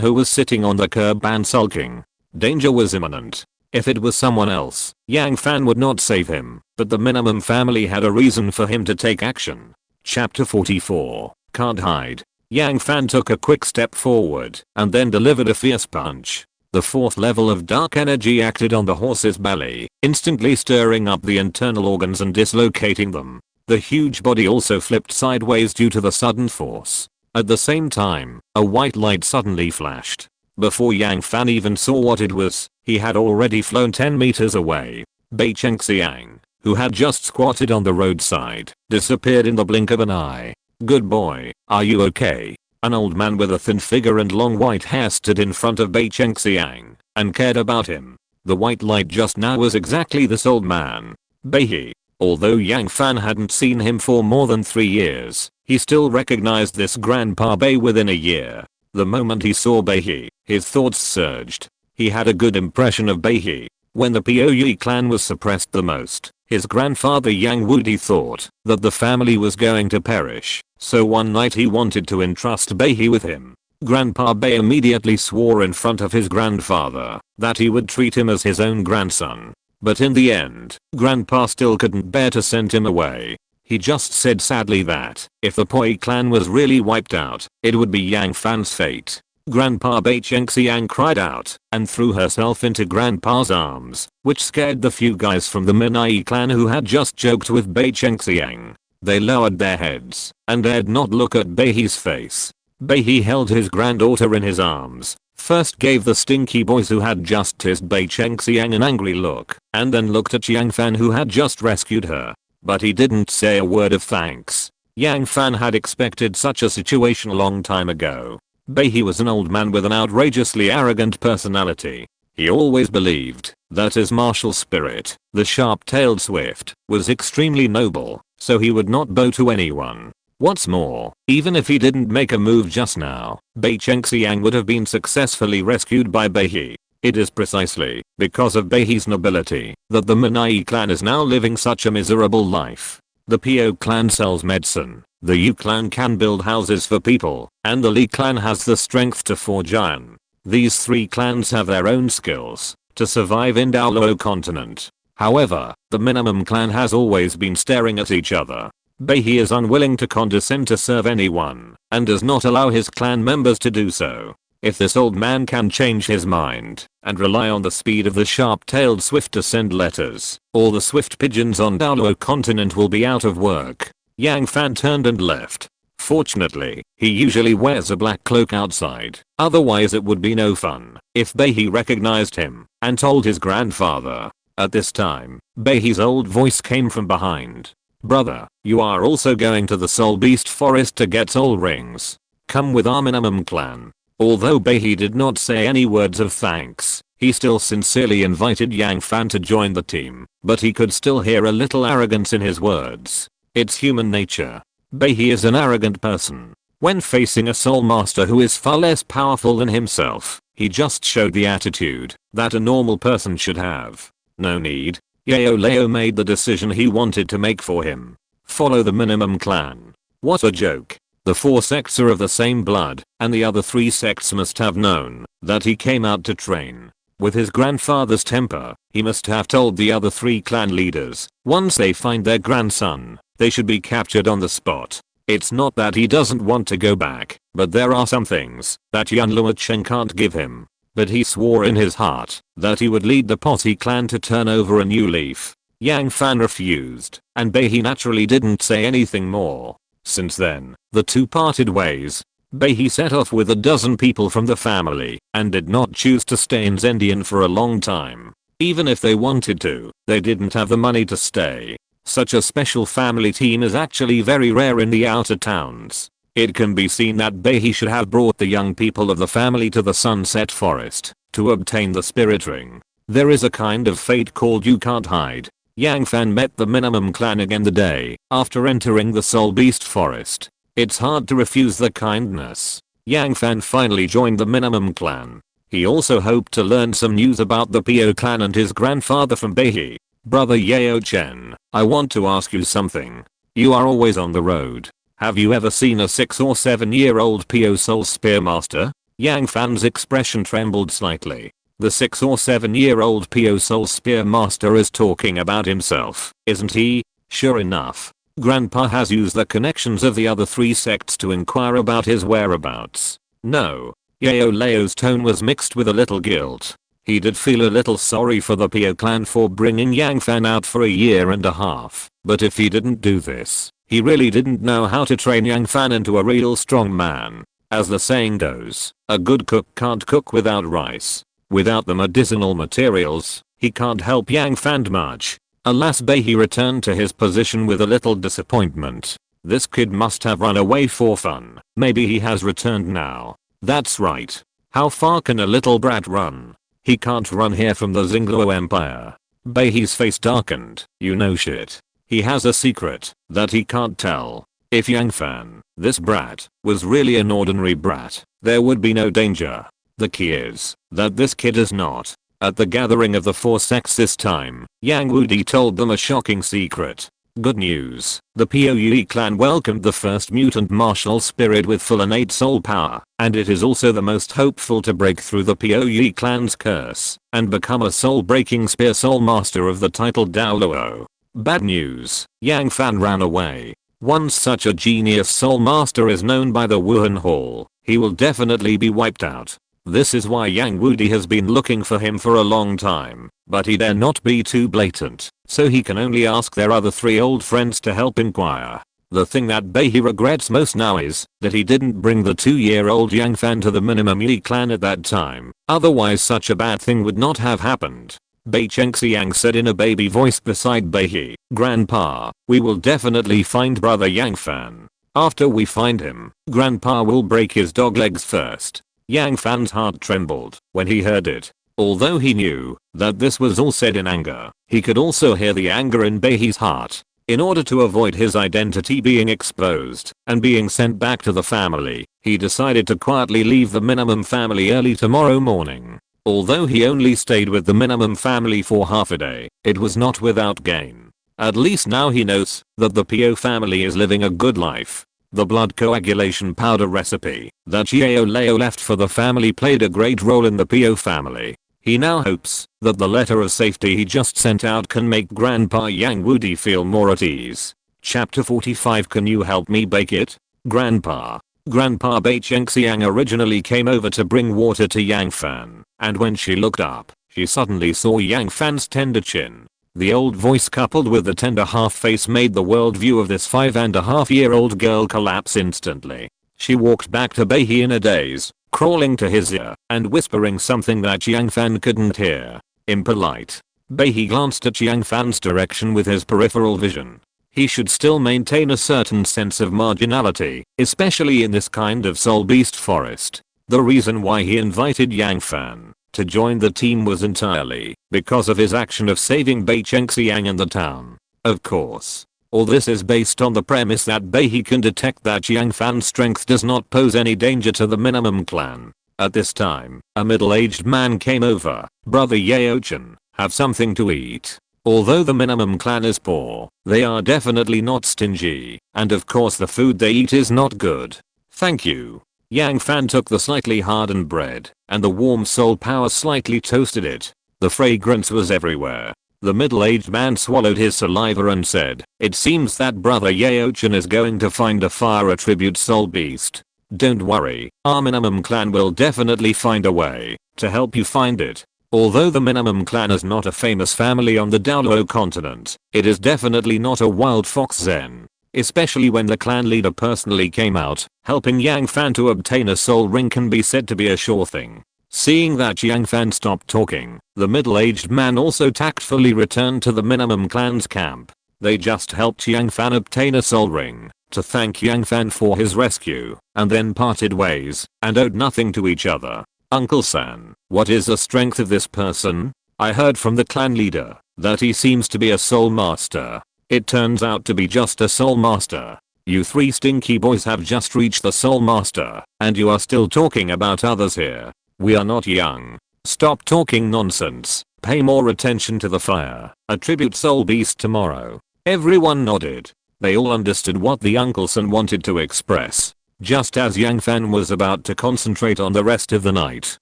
who was sitting on the curb and sulking. Danger was imminent. If it was someone else, Yang Fan would not save him, but the minimum family had a reason for him to take action. Chapter 44. Can't hide. Yang Fan took a quick step forward and then delivered a fierce punch. The 4th level of dark energy acted on the horse's belly, instantly stirring up the internal organs and dislocating them. The huge body also flipped sideways due to the sudden force. At the same time, a white light suddenly flashed. Before Yang Fan even saw what it was, he had already flown 10 meters away. Bei Chengxiang, who had just squatted on the roadside, disappeared in the blink of an eye. Good boy, are you okay? An old man with a thin figure and long white hair stood in front of Bei Chengxiang and cared about him. The white light just now was exactly this old man, Bei. Although Yang Fan hadn't seen him for more than 3 years, he still recognized this Grandpa Bei within a year. The moment he saw Bei, his thoughts surged. He had a good impression of Bei. When the Puyi clan was suppressed the most, his grandfather Yang Wudi thought that the family was going to perish, so one night he wanted to entrust Bei with him. Grandpa Bei immediately swore in front of his grandfather that he would treat him as his own grandson. But in the end, Grandpa still couldn't bear to send him away. He just said sadly that if the Poi clan was really wiped out, it would be Yang Fan's fate. Grandpa Bei Chengxiang cried out and threw herself into Grandpa's arms, which scared the few guys from the Minai clan who had just joked with Bei Chengxiang. They lowered their heads and dared not look at Bei's face. Bei held his granddaughter in his arms, first gave the stinky boys who had just kissed Bei Chengxiang an angry look, and then looked at Yang Fan who had just rescued her. But he didn't say a word of thanks. Yang Fan had expected such a situation a long time ago. Bei was an old man with an outrageously arrogant personality. He always believed that his martial spirit, the sharp-tailed swift, was extremely noble, so he would not bow to anyone. What's more, even if he didn't make a move just now, Bei Chengxiang would have been successfully rescued by Bei. It is precisely because of Bei's nobility that the Minai clan is now living such a miserable life. The Pio clan sells medicine, the Yu clan can build houses for people, and the Li clan has the strength to forge iron. These 3 clans have their own skills to survive in Douluo Continent. However, the minimum clan has always been staring at each other. Bei is unwilling to condescend to serve anyone and does not allow his clan members to do so. If this old man can change his mind and rely on the speed of the sharp-tailed swift to send letters, all the swift pigeons on Douluo Continent will be out of work. Yang Fan turned and left. Fortunately, he usually wears a black cloak outside, otherwise it would be no fun if Bei recognized him and told his grandfather. At this time, Bei's old voice came from behind. "Brother, you are also going to the Soul Beast Forest to get soul rings. Come with our minimum clan." Although Bei did not say any words of thanks, he still sincerely invited Yang Fan to join the team, but he could still hear a little arrogance in his words. It's human nature. Bei is an arrogant person. When facing a soul master who is far less powerful than himself, he just showed the attitude that a normal person should have. No need. Yao Lao made the decision he wanted to make for him. Follow the minimum clan. What a joke. The 4 sects are of the same blood, and the other 3 sects must have known that he came out to train. With his grandfather's temper, he must have told the other 3 clan leaders, once they find their grandson, they should be captured on the spot. It's not that he doesn't want to go back, but there are some things that Yan Luocheng can't give him. But he swore in his heart that he would lead the Posse clan to turn over a new leaf. Yang Fan refused, and Bei naturally didn't say anything more. Since then, the 2 parted ways. Bei set off with a dozen people from the family and did not choose to stay in Zendian for a long time. Even if they wanted to, they didn't have the money to stay. Such a special family team is actually very rare in the outer towns. It can be seen that Bei should have brought the young people of the family to the Sunset Forest to obtain the spirit ring. There is a kind of fate called you can't hide. Yang Fan met the minimum clan again the day after entering the Soul Beast Forest. It's hard to refuse the kindness. Yang Fan finally joined the minimum clan. He also hoped to learn some news about the Pio clan and his grandfather from Bei. "Brother Yao Chen, I want to ask you something. You are always on the road. Have you ever seen a 6 or 7-year-old Pio Soul Spearmaster?" Yang Fan's expression trembled slightly. The 6 or 7-year-old Pio Soul Spearmaster is talking about himself, isn't he? Sure enough, Grandpa has used the connections of the other 3 sects to inquire about his whereabouts. No. Yao Lao's tone was mixed with a little guilt. He did feel a little sorry for the Pio clan for bringing Yang Fan out for a year and a half, but if he didn't do this, he really didn't know how to train Yang Fan into a real strong man. As the saying goes, a good cook can't cook without rice. Without the medicinal materials, he can't help Yang Fan much. Alas, Bei returned to his position with a little disappointment. This kid must have run away for fun. Maybe he has returned now. That's right. How far can a little brat run? He can't run here from the Xingluo Empire. Beihe's face darkened. You know shit. He has a secret that he can't tell. If Yang Fan, this brat, was really an ordinary brat, there would be no danger. The key is that this kid is not. At the gathering of the 4 sects this time, Yang Wudi told them a shocking secret. Good news, the POUE clan welcomed the first mutant martial spirit with full innate soul power, and it is also the most hopeful to break through the POUE clan's curse and become a soul-breaking spear soul master of the titled Douluo. Bad news, Yang Fan ran away. Once such a genius soul master is known by the Wuhan Hall, he will definitely be wiped out. This is why Yang Wudi has been looking for him for a long time, but he dare not be too blatant, so he can only ask their other 3 old friends to help inquire. The thing that Beihe regrets most now is that he didn't bring the 2-year-old Yang Fan to the minimum Yi clan at that time, otherwise such a bad thing would not have happened. Bei Chengxiang said in a baby voice beside Beihe, "Grandpa, we will definitely find brother Yang Fan. After we find him, Grandpa will break his dog legs first." Yang Fan's heart trembled when he heard it. Although he knew that this was all said in anger, he could also hear the anger in Beihe's heart. In order to avoid his identity being exposed and being sent back to the family, he decided to quietly leave the minimum family early tomorrow morning. Although he only stayed with the minimum family for half a day, it was not without gain. At least now he knows that the PO family is living a good life. The blood coagulation powder recipe that Yao Lao left for the family played a great role in the PO family. He now hopes that the letter of safety he just sent out can make Grandpa Yang Wudi feel more at ease. Chapter 45. Can you help me bake it? Grandpa Bei Chengxiang originally came over to bring water to Yang Fan, and when she looked up, she suddenly saw Yang Fan's tender chin. The old voice coupled with the tender half face made the worldview of this 5.5-year-old girl collapse instantly. She walked back to Beihe in a daze, crawling to his ear and whispering something that Yang Fan couldn't hear. Impolite. Beihe glanced at Yang Fan's direction with his peripheral vision. He should still maintain a certain sense of marginality, especially in this kind of soul beast forest. The reason why he invited Yang Fan to join the team was entirely because of his action of saving Bei Chengxiang and the town. Of course, all this is based on the premise that Beihe can detect that Yang Fan's strength does not pose any danger to the minimum clan. At this time, a middle-aged man came over. Brother Yao-chan, have something to eat. Although the minimum clan is poor, they are definitely not stingy, and of course the food they eat is not good. Thank you. Yang Fan took the slightly hardened bread, and the warm soul power slightly toasted it. The fragrance was everywhere. The middle-aged man swallowed his saliva and said, "It seems that brother Yao-chan is going to find a fire attribute soul beast. Don't worry, our minimum clan will definitely find a way to help you find it." Although the minimum clan is not a famous family on the Douluo Continent, it is definitely not a wild fox zen. Especially when the clan leader personally came out, helping Yang Fan to obtain a soul ring can be said to be a sure thing. Seeing that Yang Fan stopped talking, the middle-aged man also tactfully returned to the minimum clan's camp. They just helped Yang Fan obtain a soul ring to thank Yang Fan for his rescue, and then parted ways and owed nothing to each other. Uncle San, what is the strength of this person? I heard from the clan leader that he seems to be a soul master. It turns out to be just a soul master. You 3 stinky boys have just reached the soul master, and you are still talking about others here. We are not young. Stop talking nonsense. Pay more attention to the fire. Attribute soul beast tomorrow. Everyone nodded. They all understood what the Uncle San wanted to express. Just as Yang Fan was about to concentrate on the rest of the night,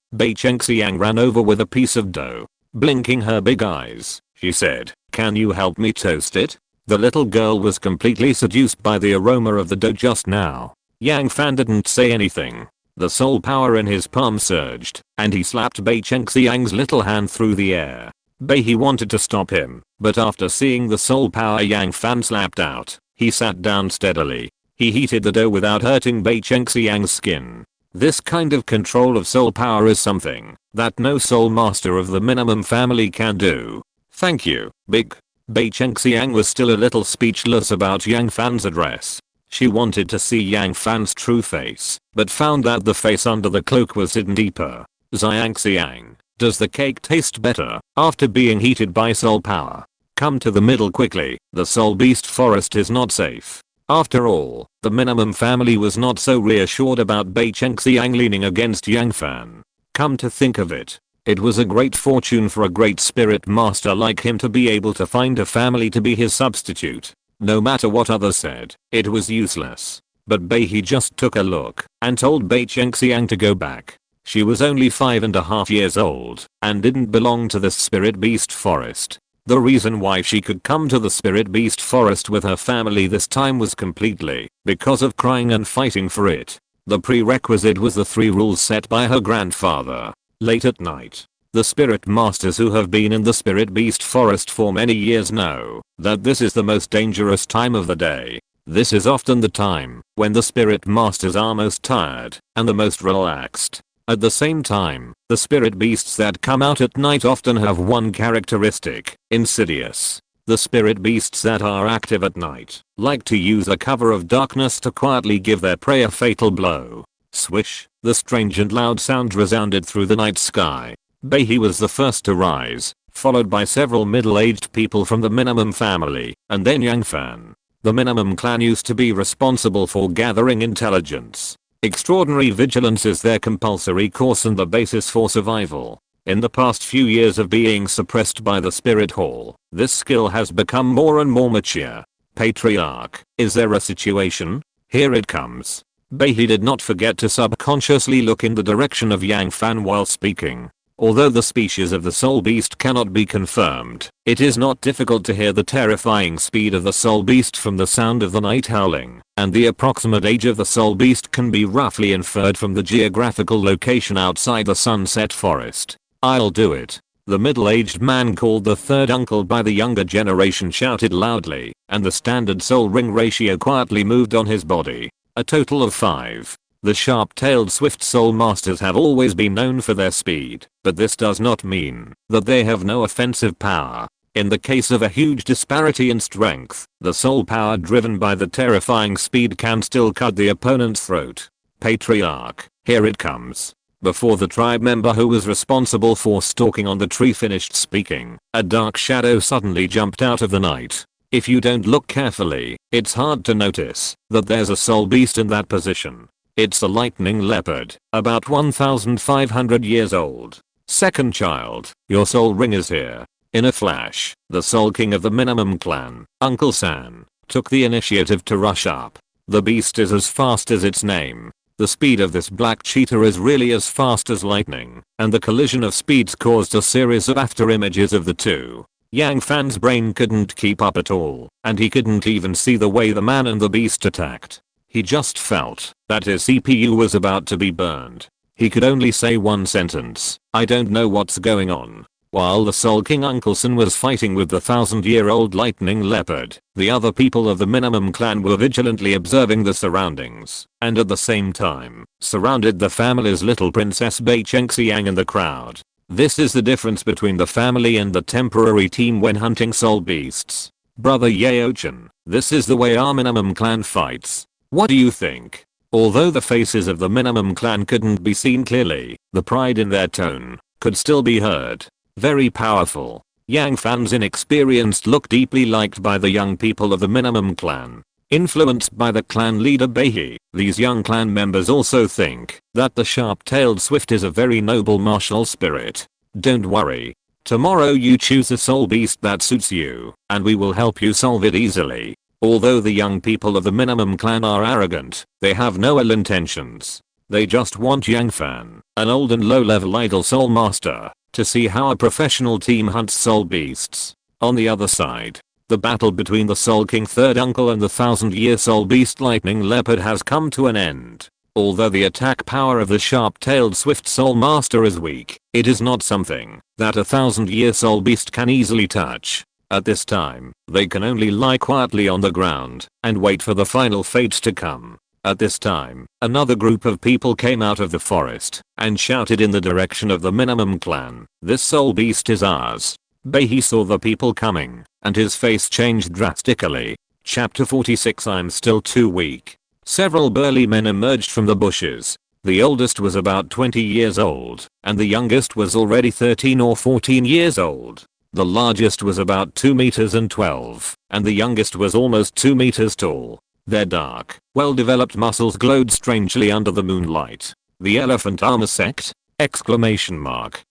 Bei Chengxiang ran over with a piece of dough. Blinking her big eyes, she said, "Can you help me toast it?" The little girl was completely seduced by the aroma of the dough just now. Yang Fan didn't say anything. The soul power in his palm surged, and he slapped Bei Chengxiang's little hand through the air. Beihe wanted to stop him, but after seeing the soul power Yang Fan slapped out, he sat down steadily. He heated the dough without hurting Bei Chengxiang's skin. This kind of control of soul power is something that no soul master of the minimum family can do. Thank you, Big. Bei Chengxiang was still a little speechless about Yang Fan's address. She wanted to see Yang Fan's true face, but found that the face under the cloak was hidden deeper. Xiang, does the cake taste better after being heated by soul power? Come to the middle quickly, the soul beast forest is not safe. After all, the minimum family was not so reassured about Bei Chengxiang leaning against Yang Fan. Come to think of it, it was a great fortune for a great spirit master like him to be able to find a family to be his substitute. No matter what others said, it was useless. But Bei He just took a look and told Bei Chengxiang to go back. She was only 5.5 years old and didn't belong to the spirit beast forest. The reason why she could come to the spirit beast forest with her family this time was completely because of crying and fighting for it. The prerequisite was the 3 rules set by her grandfather. Late at night, the spirit masters who have been in the spirit beast forest for many years know that this is the most dangerous time of the day. This is often the time when the spirit masters are most tired and the most relaxed. At the same time, the spirit beasts that come out at night often have one characteristic: insidious. The spirit beasts that are active at night like to use a cover of darkness to quietly give their prey a fatal blow. Swish, the strange and loud sound resounded through the night sky. Bei He was the first to rise, followed by several middle-aged people from the minimum family, and then Yang Fan. The minimum clan used to be responsible for gathering intelligence. Extraordinary vigilance is their compulsory course and the basis for survival. In the past few years of being suppressed by the spirit hall, this skill has become more and more mature. Patriarch, is there a situation? Here it comes. Bei He did not forget to subconsciously look in the direction of Yang Fan while speaking. Although the species of the soul beast cannot be confirmed, it is not difficult to hear the terrifying speed of the soul beast from the sound of the night howling, and the approximate age of the soul beast can be roughly inferred from the geographical location outside the sunset forest. I'll do it. The middle-aged man called the third uncle by the younger generation shouted loudly, and the standard soul ring ratio quietly moved on his body. A total of 5. The sharp-tailed swift soul masters have always been known for their speed, but this does not mean that they have no offensive power. In the case of a huge disparity in strength, the soul power driven by the terrifying speed can still cut the opponent's throat. Patriarch, here it comes. Before the tribe member who was responsible for stalking on the tree finished speaking, a dark shadow suddenly jumped out of the night. If you don't look carefully, it's hard to notice that there's a soul beast in that position. It's a lightning leopard, about 1,500 years old. Second child, your soul ring is here. In a flash, the soul king of the minimum clan, Uncle San, took the initiative to rush up. The beast is as fast as its name. The speed of this black cheetah is really as fast as lightning, and the collision of speeds caused a series of after images of the two. Yang Fan's brain couldn't keep up at all, and he couldn't even see the way the man and the beast attacked. He just felt that his CPU was about to be burned. He could only say one sentence: I don't know what's going on. While the Soul King Uncle San was fighting with the 1,000-year-old lightning leopard, the other people of the minimum clan were vigilantly observing the surroundings, and at the same time, surrounded the family's little princess Bei Chengxiang in the crowd. This is the difference between the family and the temporary team when hunting soul beasts. Brother Yao-chan, this is the way our minimum clan fights. What do you think? Although the faces of the minimum clan couldn't be seen clearly, the pride in their tone could still be heard. Very powerful. Yang Fan's inexperienced look deeply liked by the young people of the minimum clan. Influenced by the clan leader Bei, these young clan members also think that the sharp-tailed swift is a very noble martial spirit. Don't worry. Tomorrow you choose a soul beast that suits you, and we will help you solve it easily. Although the young people of the minimum clan are arrogant, they have no ill intentions. They just want Yang Fan, an old and low-level idle soul master, to see how a professional team hunts soul beasts. On the other side, the battle between the Soul King Third Uncle and the 1,000-year soul beast Lightning Leopard has come to an end. Although the attack power of the sharp-tailed swift soul master is weak, it is not something that a 1,000-year soul beast can easily touch. At this time, they can only lie quietly on the ground and wait for the final fate to come. At this time, another group of people came out of the forest and shouted in the direction of the minimum clan, "This soul beast is ours." Bei saw the people coming, and his face changed drastically. Chapter 46. I'm still too weak. Several burly men emerged from the bushes. The oldest was about 20 years old, and the youngest was already 13 or 14 years old. The largest was about 2 meters and 12, and the youngest was almost 2 meters tall. Their dark, well-developed muscles glowed strangely under the moonlight. The elephant armor sect? Exclamation mark.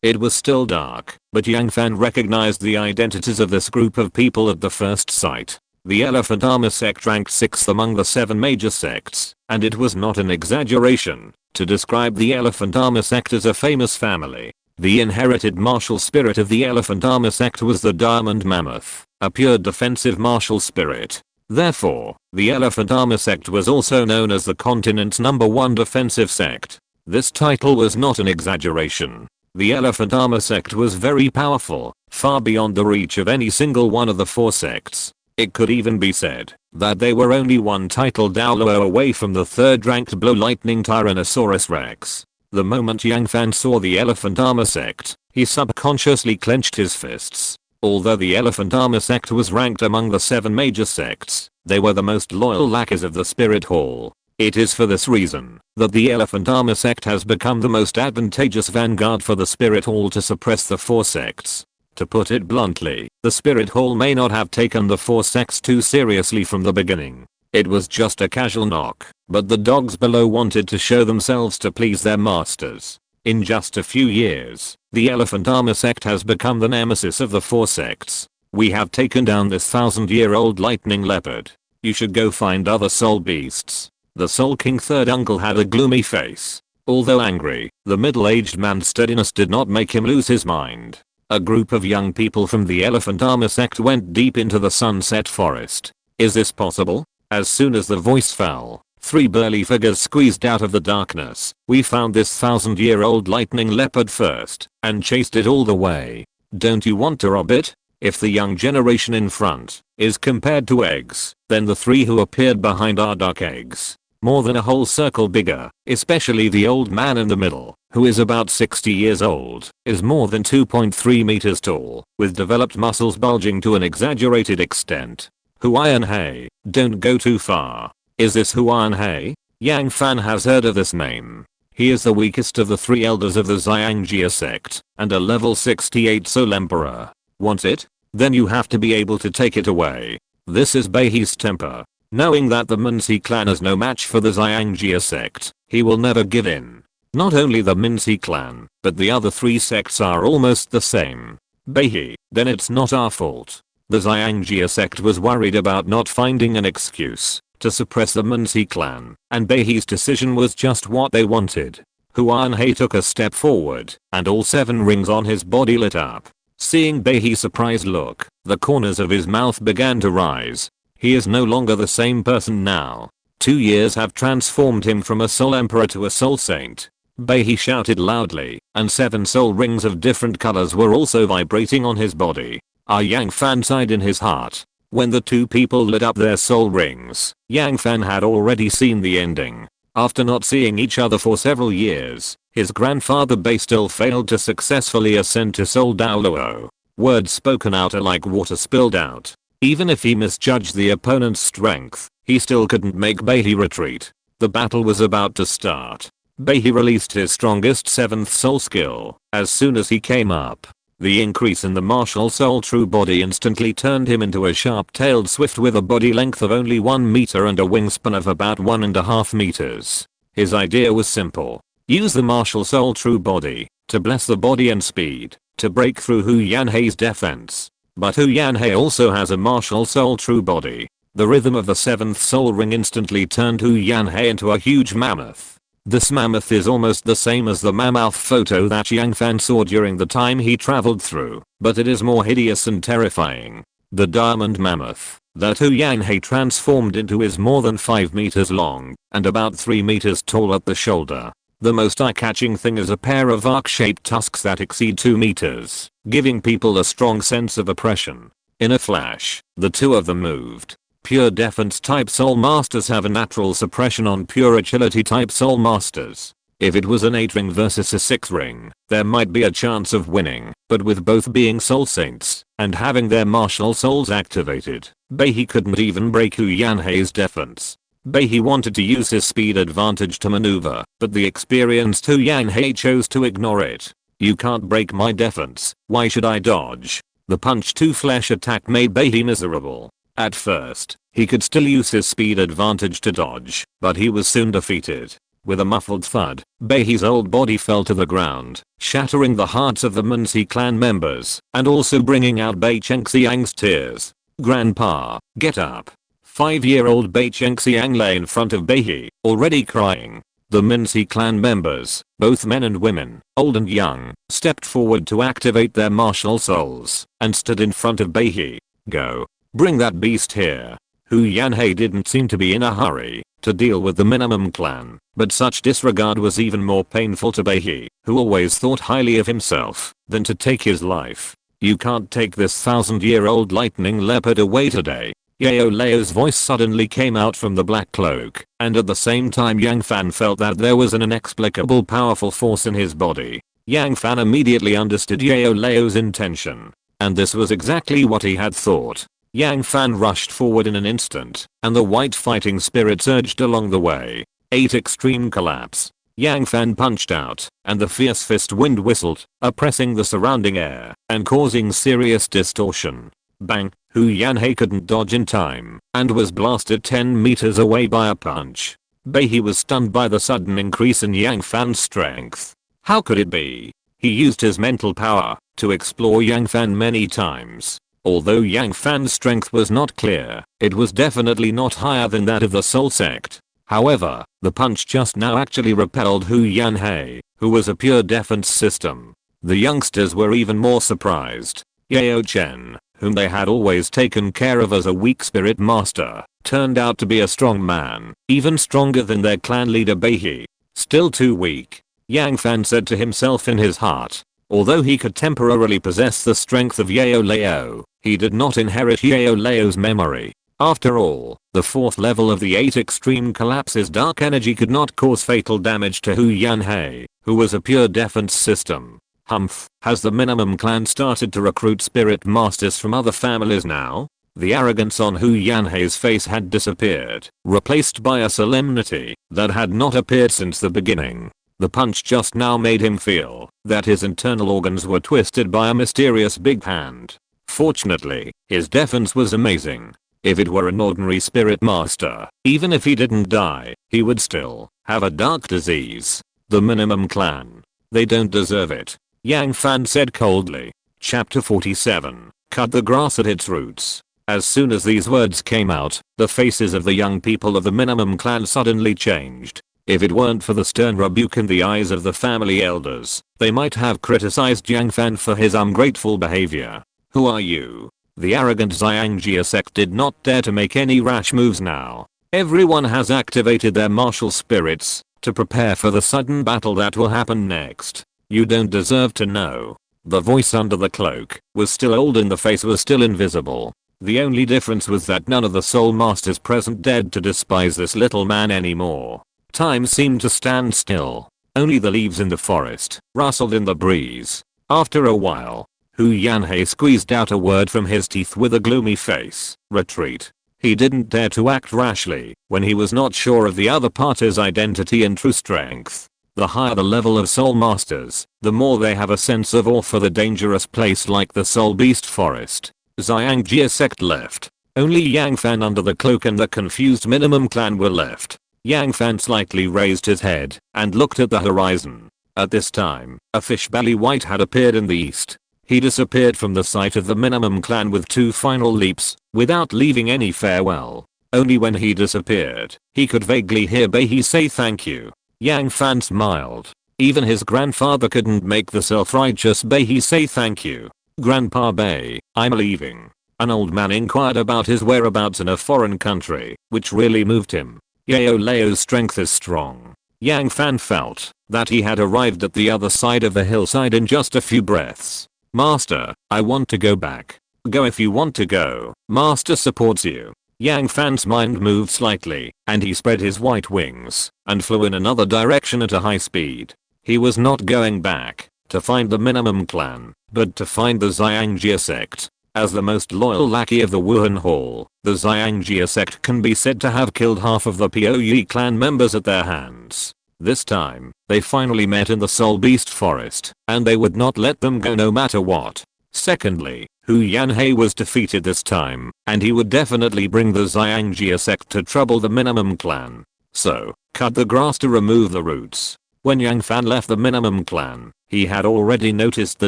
It was still dark, but Yang Fan recognized the identities of this group of people at the first sight. The elephant armor sect ranked 6th among the 7 major sects, and it was not an exaggeration to describe the elephant armor sect as a famous family. The inherited martial spirit of the elephant armor sect was the diamond mammoth, a pure defensive martial spirit. Therefore, the elephant armor sect was also known as the continent's #1 defensive sect. This title was not an exaggeration. The elephant armor sect was very powerful, far beyond the reach of any single one of the 4 sects. It could even be said that they were only one title Douluo away from the 3rd ranked Blow Lightning Tyrannosaurus Rex. The moment Yang Fan saw the elephant armor sect, he subconsciously clenched his fists. Although the elephant armor sect was ranked among the 7 major sects, they were the most loyal lackeys of the Spirit Hall. It is for this reason that the elephant armor sect has become the most advantageous vanguard for the Spirit Hall to suppress the 4 sects. To put it bluntly, the Spirit Hall may not have taken the 4 sects too seriously from the beginning. It was just a casual knock, but the dogs below wanted to show themselves to please their masters. In just a few years, the elephant armor sect has become the nemesis of the 4 sects. We have taken down this 1,000-year-old lightning leopard. You should go find other soul beasts. The Soul King third uncle had a gloomy face. Although angry, the middle-aged man's steadiness did not make him lose his mind. A group of young people from the elephant armor sect went deep into the sunset forest. Is this possible? As soon as the voice fell, 3 burly figures squeezed out of the darkness. We found this 1,000-year-old lightning leopard first, and chased it all the way. Don't you want to rob it? If the young generation in front is compared to eggs, then the 3 who appeared behind are duck eggs. More than a whole circle bigger, especially the old man in the middle, who is about 60 years old, is more than 2.3 meters tall, with developed muscles bulging to an exaggerated extent. Huan He, don't go too far. Is this Huan He? Yang Fan has heard of this name. He is the weakest of the 3 elders of the Xiangjia sect, and a level 68 Soul Emperor. Want it? Then you have to be able to take it away. This is Beihe's temper. Knowing that the Minci clan is no match for the Xiangjia sect, he will never give in. Not only the Minci clan, but the other 3 sects are almost the same. Beihe, then it's not our fault. The Xiangjia sect was worried about not finding an excuse to suppress the Minci clan, and Beihe's decision was just what they wanted. Huan He took a step forward, and all 7 rings on his body lit up. Seeing Beihe's surprised look, the corners of his mouth began to rise. He is no longer the same person now. 2 years have transformed him from a soul emperor to a soul saint. Beihe shouted loudly, and 7 soul rings of different colors were also vibrating on his body. Yang Fan sighed in his heart. When the 2 people lit up their soul rings, Yang Fan had already seen the ending. After not seeing each other for several years, his grandfather Bei still failed to successfully ascend to Soul Douluo. Words spoken out are like water spilled out. Even if he misjudged the opponent's strength, he still couldn't make Beihe retreat. The battle was about to start. Beihe released his strongest 7th soul skill as soon as he came up. The increase in the martial soul true body instantly turned him into a sharp-tailed swift with a body length of only 1 meter and a wingspan of about 1.5 meters. His idea was simple. Use the martial soul true body to bless the body and speed to break through Huan He's defense. But Huan He also has a martial soul true body. The rhythm of the 7th soul ring instantly turned Huan He into a huge mammoth. This mammoth is almost the same as the mammoth photo that Yang Fan saw during the time he traveled through, but it is more hideous and terrifying. The diamond mammoth that Huan He transformed into is more than 5 meters long and about 3 meters tall at the shoulder. The most eye-catching thing is a pair of arc-shaped tusks that exceed 2 meters, giving people a strong sense of oppression. In a flash, the 2 of them moved. Pure defense type soul masters have a natural suppression on pure agility type soul masters. If it was an 8 ring versus a 6 ring, there might be a chance of winning. but with both being soul saints and having their martial souls activated, Beihai couldn't even break Hu Yanhei's defense. Beihai wanted to use his speed advantage to maneuver, but the experienced Hu Yanhei chose to ignore it. You can't break my defense, why should I dodge? The punch to flesh attack made Beihai miserable. At first, he could still use his speed advantage to dodge, but he was soon defeated. With a muffled thud, Beihai's old body fell to the ground, shattering the hearts of the Minxi clan members, and also bringing out Bei Chengxiang's tears. "Grandpa, get up." 5-year-old Bei Chengxiang lay in front of Beihai, already crying. The Minxi clan members, both men and women, old and young, stepped forward to activate their martial souls, and stood in front of Beihai. "Go. Bring that beast here." Hu Yanhei didn't seem to be in a hurry to deal with the minimum clan, but such disregard was even more painful to Beihai, who always thought highly of himself, than to take his life. "You can't take this 1,000-year-old lightning leopard away today." Yao Lao's voice suddenly came out from the black cloak, and at the same time Yang Fan felt that there was an inexplicable powerful force in his body. Yang Fan immediately understood Yao Lao's intention, and this was exactly what he had thought. Yang Fan rushed forward in an instant, and the white fighting spirit surged along the way. 8 extreme collapse. Yang Fan punched out, and the fierce fist wind whistled, oppressing the surrounding air, and causing serious distortion. Bang! Hu Yanhei couldn't dodge in time, and was blasted 10 meters away by a punch. Beihai was stunned by the sudden increase in Yang Fan's strength. How could it be? He used his mental power to explore Yang Fan many times. Although Yang Fan's strength was not clear, it was definitely not higher than that of the Soul Sect. However, the punch just now actually repelled Hu Yanhei, who was a pure defense system. The youngsters were even more surprised. Yao Chen, whom they had always taken care of as a weak spirit master, turned out to be a strong man, even stronger than their clan leader Beihai. Still too weak, Yang Fan said to himself in his heart. Although he could temporarily possess the strength of Yao Lao, he did not inherit Yao Lao's memory. After all, the 4th level of the 8 extreme collapses dark energy could not cause fatal damage to Hu Yanhei, who was a pure defense system. Humph, has the minimum clan started to recruit spirit masters from other families now? The arrogance on Hu Yanhei's face had disappeared, replaced by a solemnity that had not appeared since the beginning. The punch just now made him feel that his internal organs were twisted by a mysterious big hand. Fortunately, his defense was amazing. If it were an ordinary spirit master, even if he didn't die, he would still have a dark disease. The minimum clan. They don't deserve it. Yang Fan said coldly. Chapter 47. Cut the grass at its roots. As soon as these words came out, the faces of the young people of the minimum clan suddenly changed. If it weren't for the stern rebuke in the eyes of the family elders, they might have criticized Yang Fan for his ungrateful behavior. Who are you? The arrogant Xiangjia sect did not dare to make any rash moves now. Everyone has activated their martial spirits to prepare for the sudden battle that will happen next. You don't deserve to know. The voice under the cloak was still old and the face was still invisible. The only difference was that none of the soul masters present dared to despise this little man anymore. Time seemed to stand still. Only the leaves in the forest rustled in the breeze. After a while, Hu Yanhei squeezed out a word from his teeth with a gloomy face. Retreat. He didn't dare to act rashly when he was not sure of the other party's identity and true strength. The higher the level of soul masters, the more they have a sense of awe for the dangerous place like the soul beast forest. Xiangjia sect left. Only Yang Fan under the cloak and the confused minimum clan were left. Yang Fan slightly raised his head and looked at the horizon. At this time, a fish belly white had appeared in the east. He disappeared from the sight of the minimum clan with 2 final leaps, without leaving any farewell. Only when he disappeared, he could vaguely hear Beihai say thank you. Yang Fan smiled. Even his grandfather couldn't make the self-righteous Beihai say thank you. Grandpa Bei, I'm leaving. An old man inquired about his whereabouts in a foreign country, which really moved him. Yao Lao's strength is strong. Yang Fan felt that he had arrived at the other side of the hillside in just a few breaths. Master, I want to go back. Go if you want to go. Master supports you. Yang Fan's mind moved slightly, and he spread his white wings and flew in another direction at a high speed. He was not going back to find the minimum clan, but to find the Xiangjia sect. As the most loyal lackey of the Wuhan Hall, the Xiangjia sect can be said to have killed half of the Puyi clan members at their hands. This time, they finally met in the Soul Beast Forest, and they would not let them go no matter what. Secondly, Hu Yanhei was defeated this time, and he would definitely bring the Xiangjia sect to trouble the minimum clan. So, cut the grass to remove the roots. When Yang Fan left the minimum clan, he had already noticed the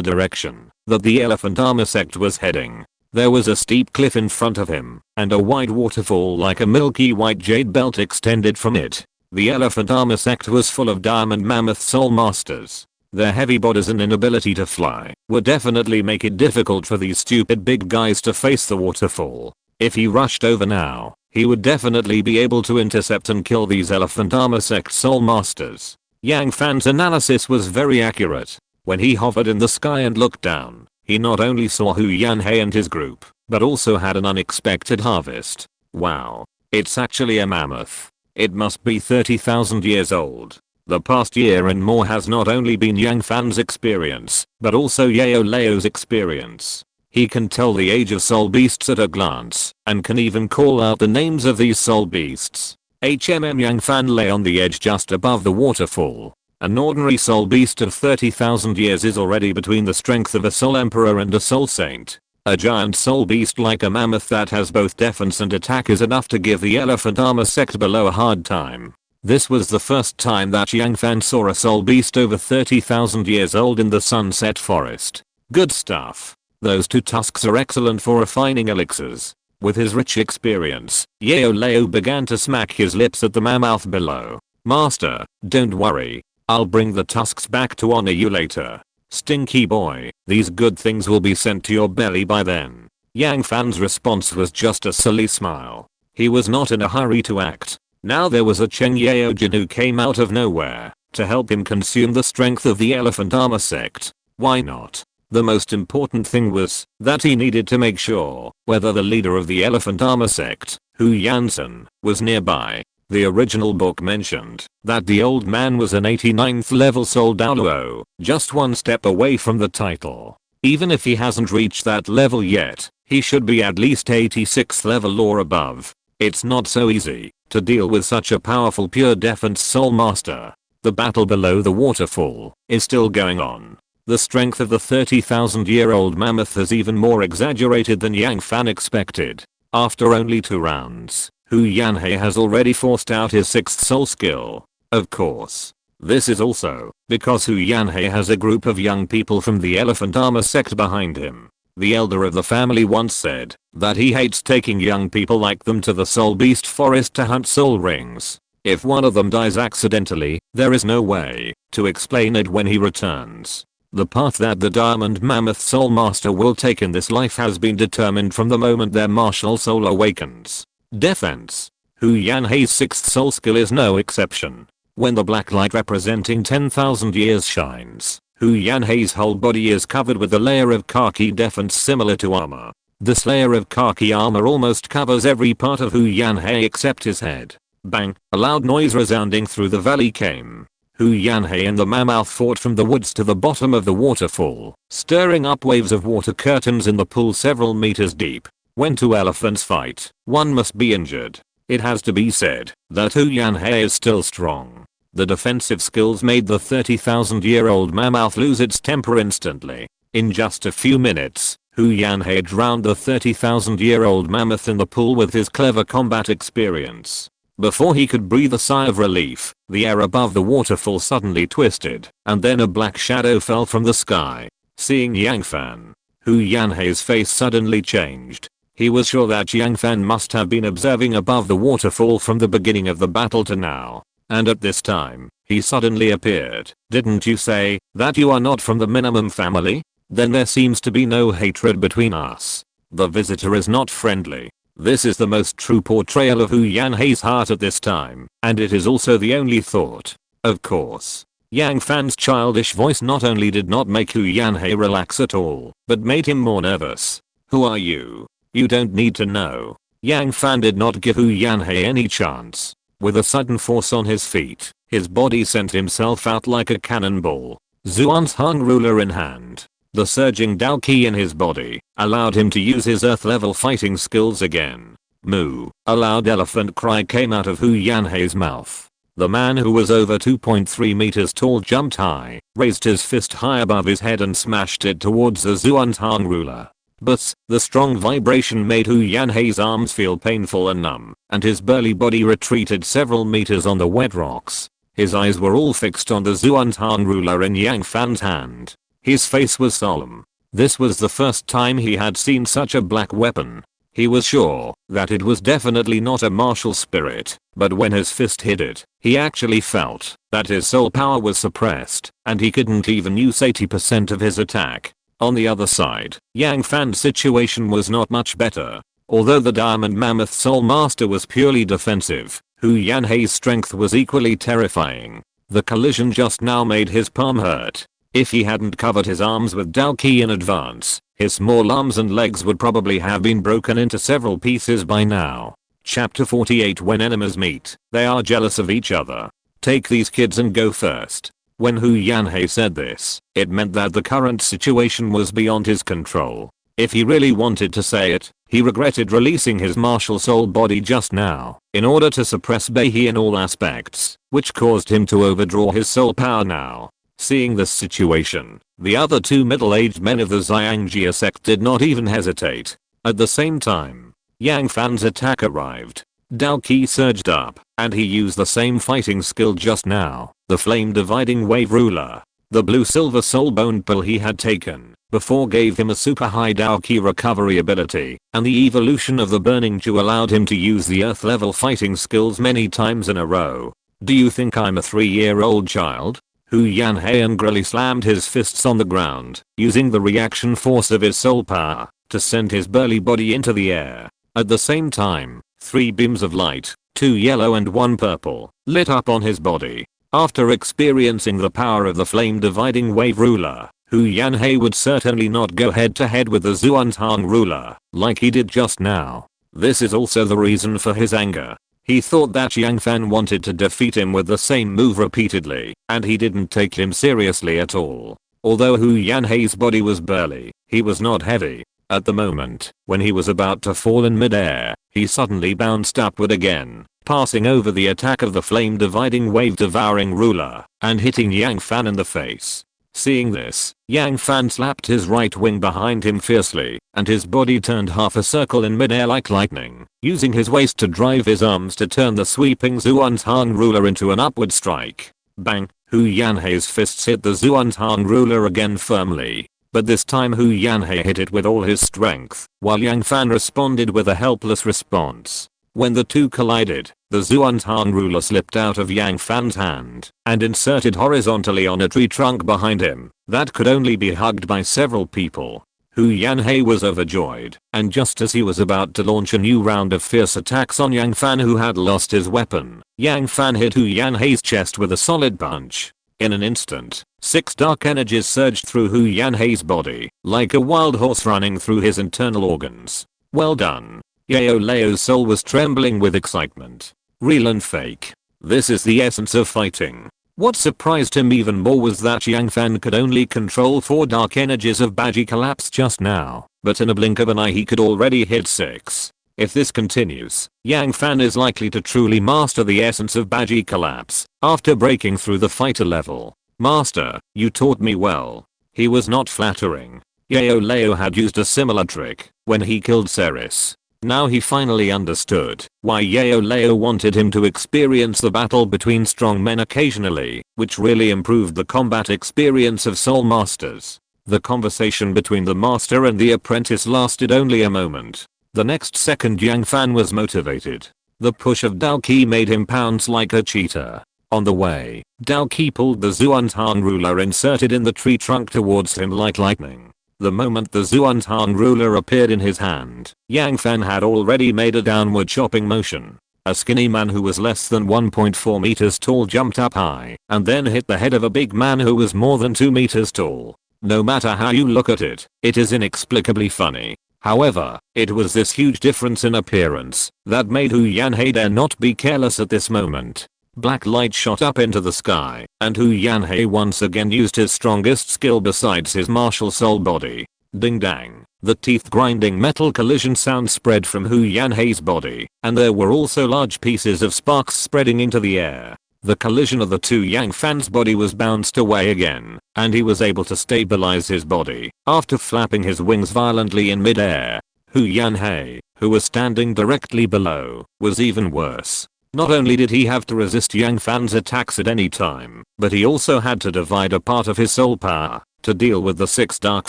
direction that the Elephant Armor sect was heading. There was a steep cliff in front of him, and a wide waterfall like a milky white jade belt extended from it. The Elephant Armor sect was full of diamond mammoth soul masters. Their heavy bodies and inability to fly would definitely make it difficult for these stupid big guys to face the waterfall. If he rushed over now, he would definitely be able to intercept and kill these Elephant Armor sect soul masters. Yang Fan's analysis was very accurate. When he hovered in the sky and looked down, he not only saw Hu Yanhei and his group, but also had an unexpected harvest. Wow. It's actually a mammoth. It must be 30,000 years old. The past year and more has not only been Yang Fan's experience, but also Yao Lao's experience. He can tell the age of soul beasts at a glance, and can even call out the names of these soul beasts. Yang Fan lay on the edge just above the waterfall. An ordinary soul beast of 30,000 years is already between the strength of a soul emperor and a soul saint. A giant soul beast like a mammoth that has both defense and attack is enough to give the Elephant Armor sect below a hard time. This was the first time that Yang Fan saw a soul beast over 30,000 years old in the Sunset Forest. Good stuff. Those two tusks are excellent for refining elixirs. With his rich experience, Yao Lao began to smack his lips at the mammoth below. Master, don't worry. I'll bring the tusks back to honor you later. Stinky boy, these good things will be sent to your belly by then. Yang Fan's response was just a silly smile. He was not in a hurry to act. Now there was a Cheng Yao Jin who came out of nowhere to help him consume the strength of the Elephant Armor sect. Why not? The most important thing was that he needed to make sure whether the leader of the Elephant Armor sect, Hu Yansen, was nearby. The original book mentioned that the old man was an 89th level soul Douluo, just one step away from the title. Even if he hasn't reached that level yet, he should be at least 86th level or above. It's not so easy to deal with such a powerful pure defense soul master. The battle below the waterfall is still going on. The strength of the 30,000-year-old mammoth is even more exaggerated than Yang Fan expected. After only 2 rounds, Hu Yanhei has already forced out his 6th soul skill. Of course. This is also because Hu Yanhei has a group of young people from the Elephant Armor sect behind him. The elder of the family once said that he hates taking young people like them to the Soul Beast Forest to hunt soul rings. If one of them dies accidentally, there is no way to explain it when he returns. The path that the Diamond Mammoth Soul Master will take in this life has been determined from the moment their martial soul awakens. Defense. Hu Yanhei's 6th soul skill is no exception. When the black light representing 10,000 years shines, Hu Yanhei's whole body is covered with a layer of khaki defense similar to armor. This layer of khaki armor almost covers every part of Hu Yanhei except his head. Bang! A loud noise resounding through the valley came. Hu Yanhei and the mammoth fought from the woods to the bottom of the waterfall, stirring up waves of water curtains in the pool several meters deep. When 2 elephants fight, one must be injured. It has to be said that Hu Yanhei is still strong. The defensive skills made the 30,000-year-old mammoth lose its temper instantly. In just a few minutes, Hu Yanhei drowned the 30,000-year-old mammoth in the pool with his clever combat experience. Before he could breathe a sigh of relief, the air above the waterfall suddenly twisted, and then a black shadow fell from the sky. Seeing Yang Fan, Hu Yanhei's face suddenly changed. He was sure that Yang Fan must have been observing above the waterfall from the beginning of the battle to now. And at this time, he suddenly appeared. Didn't you say that you are not from the minimum family? Then there seems to be no hatred between us. The visitor is not friendly. This is the most true portrayal of Hu Yanhei's heart at this time, and it is also the only thought. Of course. Yang Fan's childish voice not only did not make Hu Yanhei relax at all, but made him more nervous. Who are you? You don't need to know. Yang Fan did not give Hu Yanhei any chance. With a sudden force on his feet, his body sent himself out like a cannonball. Xuantian ruler in hand. The surging Dao Qi in his body allowed him to use his earth-level fighting skills again. Moo! A loud elephant cry came out of Hu Yanhei's mouth. The man who was over 2.3 meters tall jumped high, raised his fist high above his head and smashed it towards the Xuantian ruler. But the strong vibration made Hu Yanhei's arms feel painful and numb, and his burly body retreated several meters on the wet rocks. His eyes were all fixed on the Xuantian ruler in Yang Fan's hand. His face was solemn. This was the first time he had seen such a black weapon. He was sure that it was definitely not a martial spirit, but when his fist hit it, he actually felt that his soul power was suppressed, and he couldn't even use 80% of his attack. On the other side, Yang Fan's situation was not much better. Although the Diamond Mammoth Soul Master was purely defensive, Hu Yanhei's strength was equally terrifying. The collision just now made his palm hurt. If he hadn't covered his arms with Dao Qi in advance, his small arms and legs would probably have been broken into several pieces by now. Chapter 48. When enemies meet, they are jealous of each other. Take these kids and go first. When Hu Yanhei said this, it meant that the current situation was beyond his control. If he really wanted to say it, he regretted releasing his martial soul body just now, in order to suppress Beihe in all aspects, which caused him to overdraw his soul power now. Seeing this situation, the other two middle-aged men of the Xiangjia sect did not even hesitate. At the same time, Yang Fan's attack arrived. Dao Qi surged up, and he used the same fighting skill just now, the flame-dividing wave ruler. The blue-silver soul bone pill he had taken before gave him a super high Dao Qi recovery ability, and the evolution of the burning dew allowed him to use the earth-level fighting skills many times in a row. Do you think I'm a 3-year-old child? Hu Yanhei angrily slammed his fists on the ground, using the reaction force of his soul power to send his burly body into the air. At the same time, 3 beams of light, 2 yellow and 1 purple, lit up on his body. After experiencing the power of the flame-dividing wave ruler, Hu Yanhei would certainly not go head-to-head with the Xuantian ruler, like he did just now. This is also the reason for his anger. He thought that Yang Fan wanted to defeat him with the same move repeatedly, and he didn't take him seriously at all. Although Hu Yanhei's body was burly, he was not heavy. At the moment, when he was about to fall in midair, he suddenly bounced upward again, passing over the attack of the flame-dividing wave-devouring ruler, and hitting Yang Fan in the face. Seeing this, Yang Fan slapped his right wing behind him fiercely, and his body turned half a circle in midair like lightning, using his waist to drive his arms to turn the sweeping Xuantian ruler into an upward strike. Bang! Hu Yanhei's fists hit the Xuantian ruler again firmly, but this time Hu Yanhei hit it with all his strength, while Yang Fan responded with a helpless response. When the two collided, the Xuantian ruler slipped out of Yang Fan's hand and inserted horizontally on a tree trunk behind him that could only be hugged by several people. Hu Yanhei was overjoyed, and just as he was about to launch a new round of fierce attacks on Yang Fan, who had lost his weapon, Yang Fan hit Hu Yanhei's chest with a solid punch. In an instant, 6 dark energies surged through Hu Yanhei's body, like a wild horse running through his internal organs. Well done. Yao Lao's soul was trembling with excitement. Real and fake. This is the essence of fighting. What surprised him even more was that Yang Fan could only control 4 dark energies of Baji collapse just now, but in a blink of an eye he could already hit 6. If this continues, Yang Fan is likely to truly master the essence of Baji collapse after breaking through the fighter level. Master, you taught me well. He was not flattering. Yao Lao had used a similar trick when he killed Ceres. Now he finally understood why Yao Lao wanted him to experience the battle between strong men occasionally, which really improved the combat experience of Soul Masters. The conversation between the master and the apprentice lasted only a moment. The next second Yang Fan was motivated. The push of Dao Qi made him pounce like a cheetah. On the way, Dao Qi pulled the Xuantian ruler inserted in the tree trunk towards him like lightning. The moment the Xuantian ruler appeared in his hand, Yang Fan had already made a downward chopping motion. A skinny man who was less than 1.4 meters tall jumped up high and then hit the head of a big man who was more than 2 meters tall. No matter how you look at it, it is inexplicably funny. However, it was this huge difference in appearance that made Hu Yanhei dare not be careless at this moment. Black light shot up into the sky, and Hu Yanhei once again used his strongest skill besides his martial soul body. Ding dang. The teeth-grinding metal collision sound spread from Hu Yanhei's body, and there were also large pieces of sparks spreading into the air. The collision of the two Yang Fan's body was bounced away again, and he was able to stabilize his body after flapping his wings violently in mid-air. Hu Yanhei, who was standing directly below, was even worse. Not only did he have to resist Yang Fan's attacks at any time, but he also had to divide a part of his soul power to deal with the 6 dark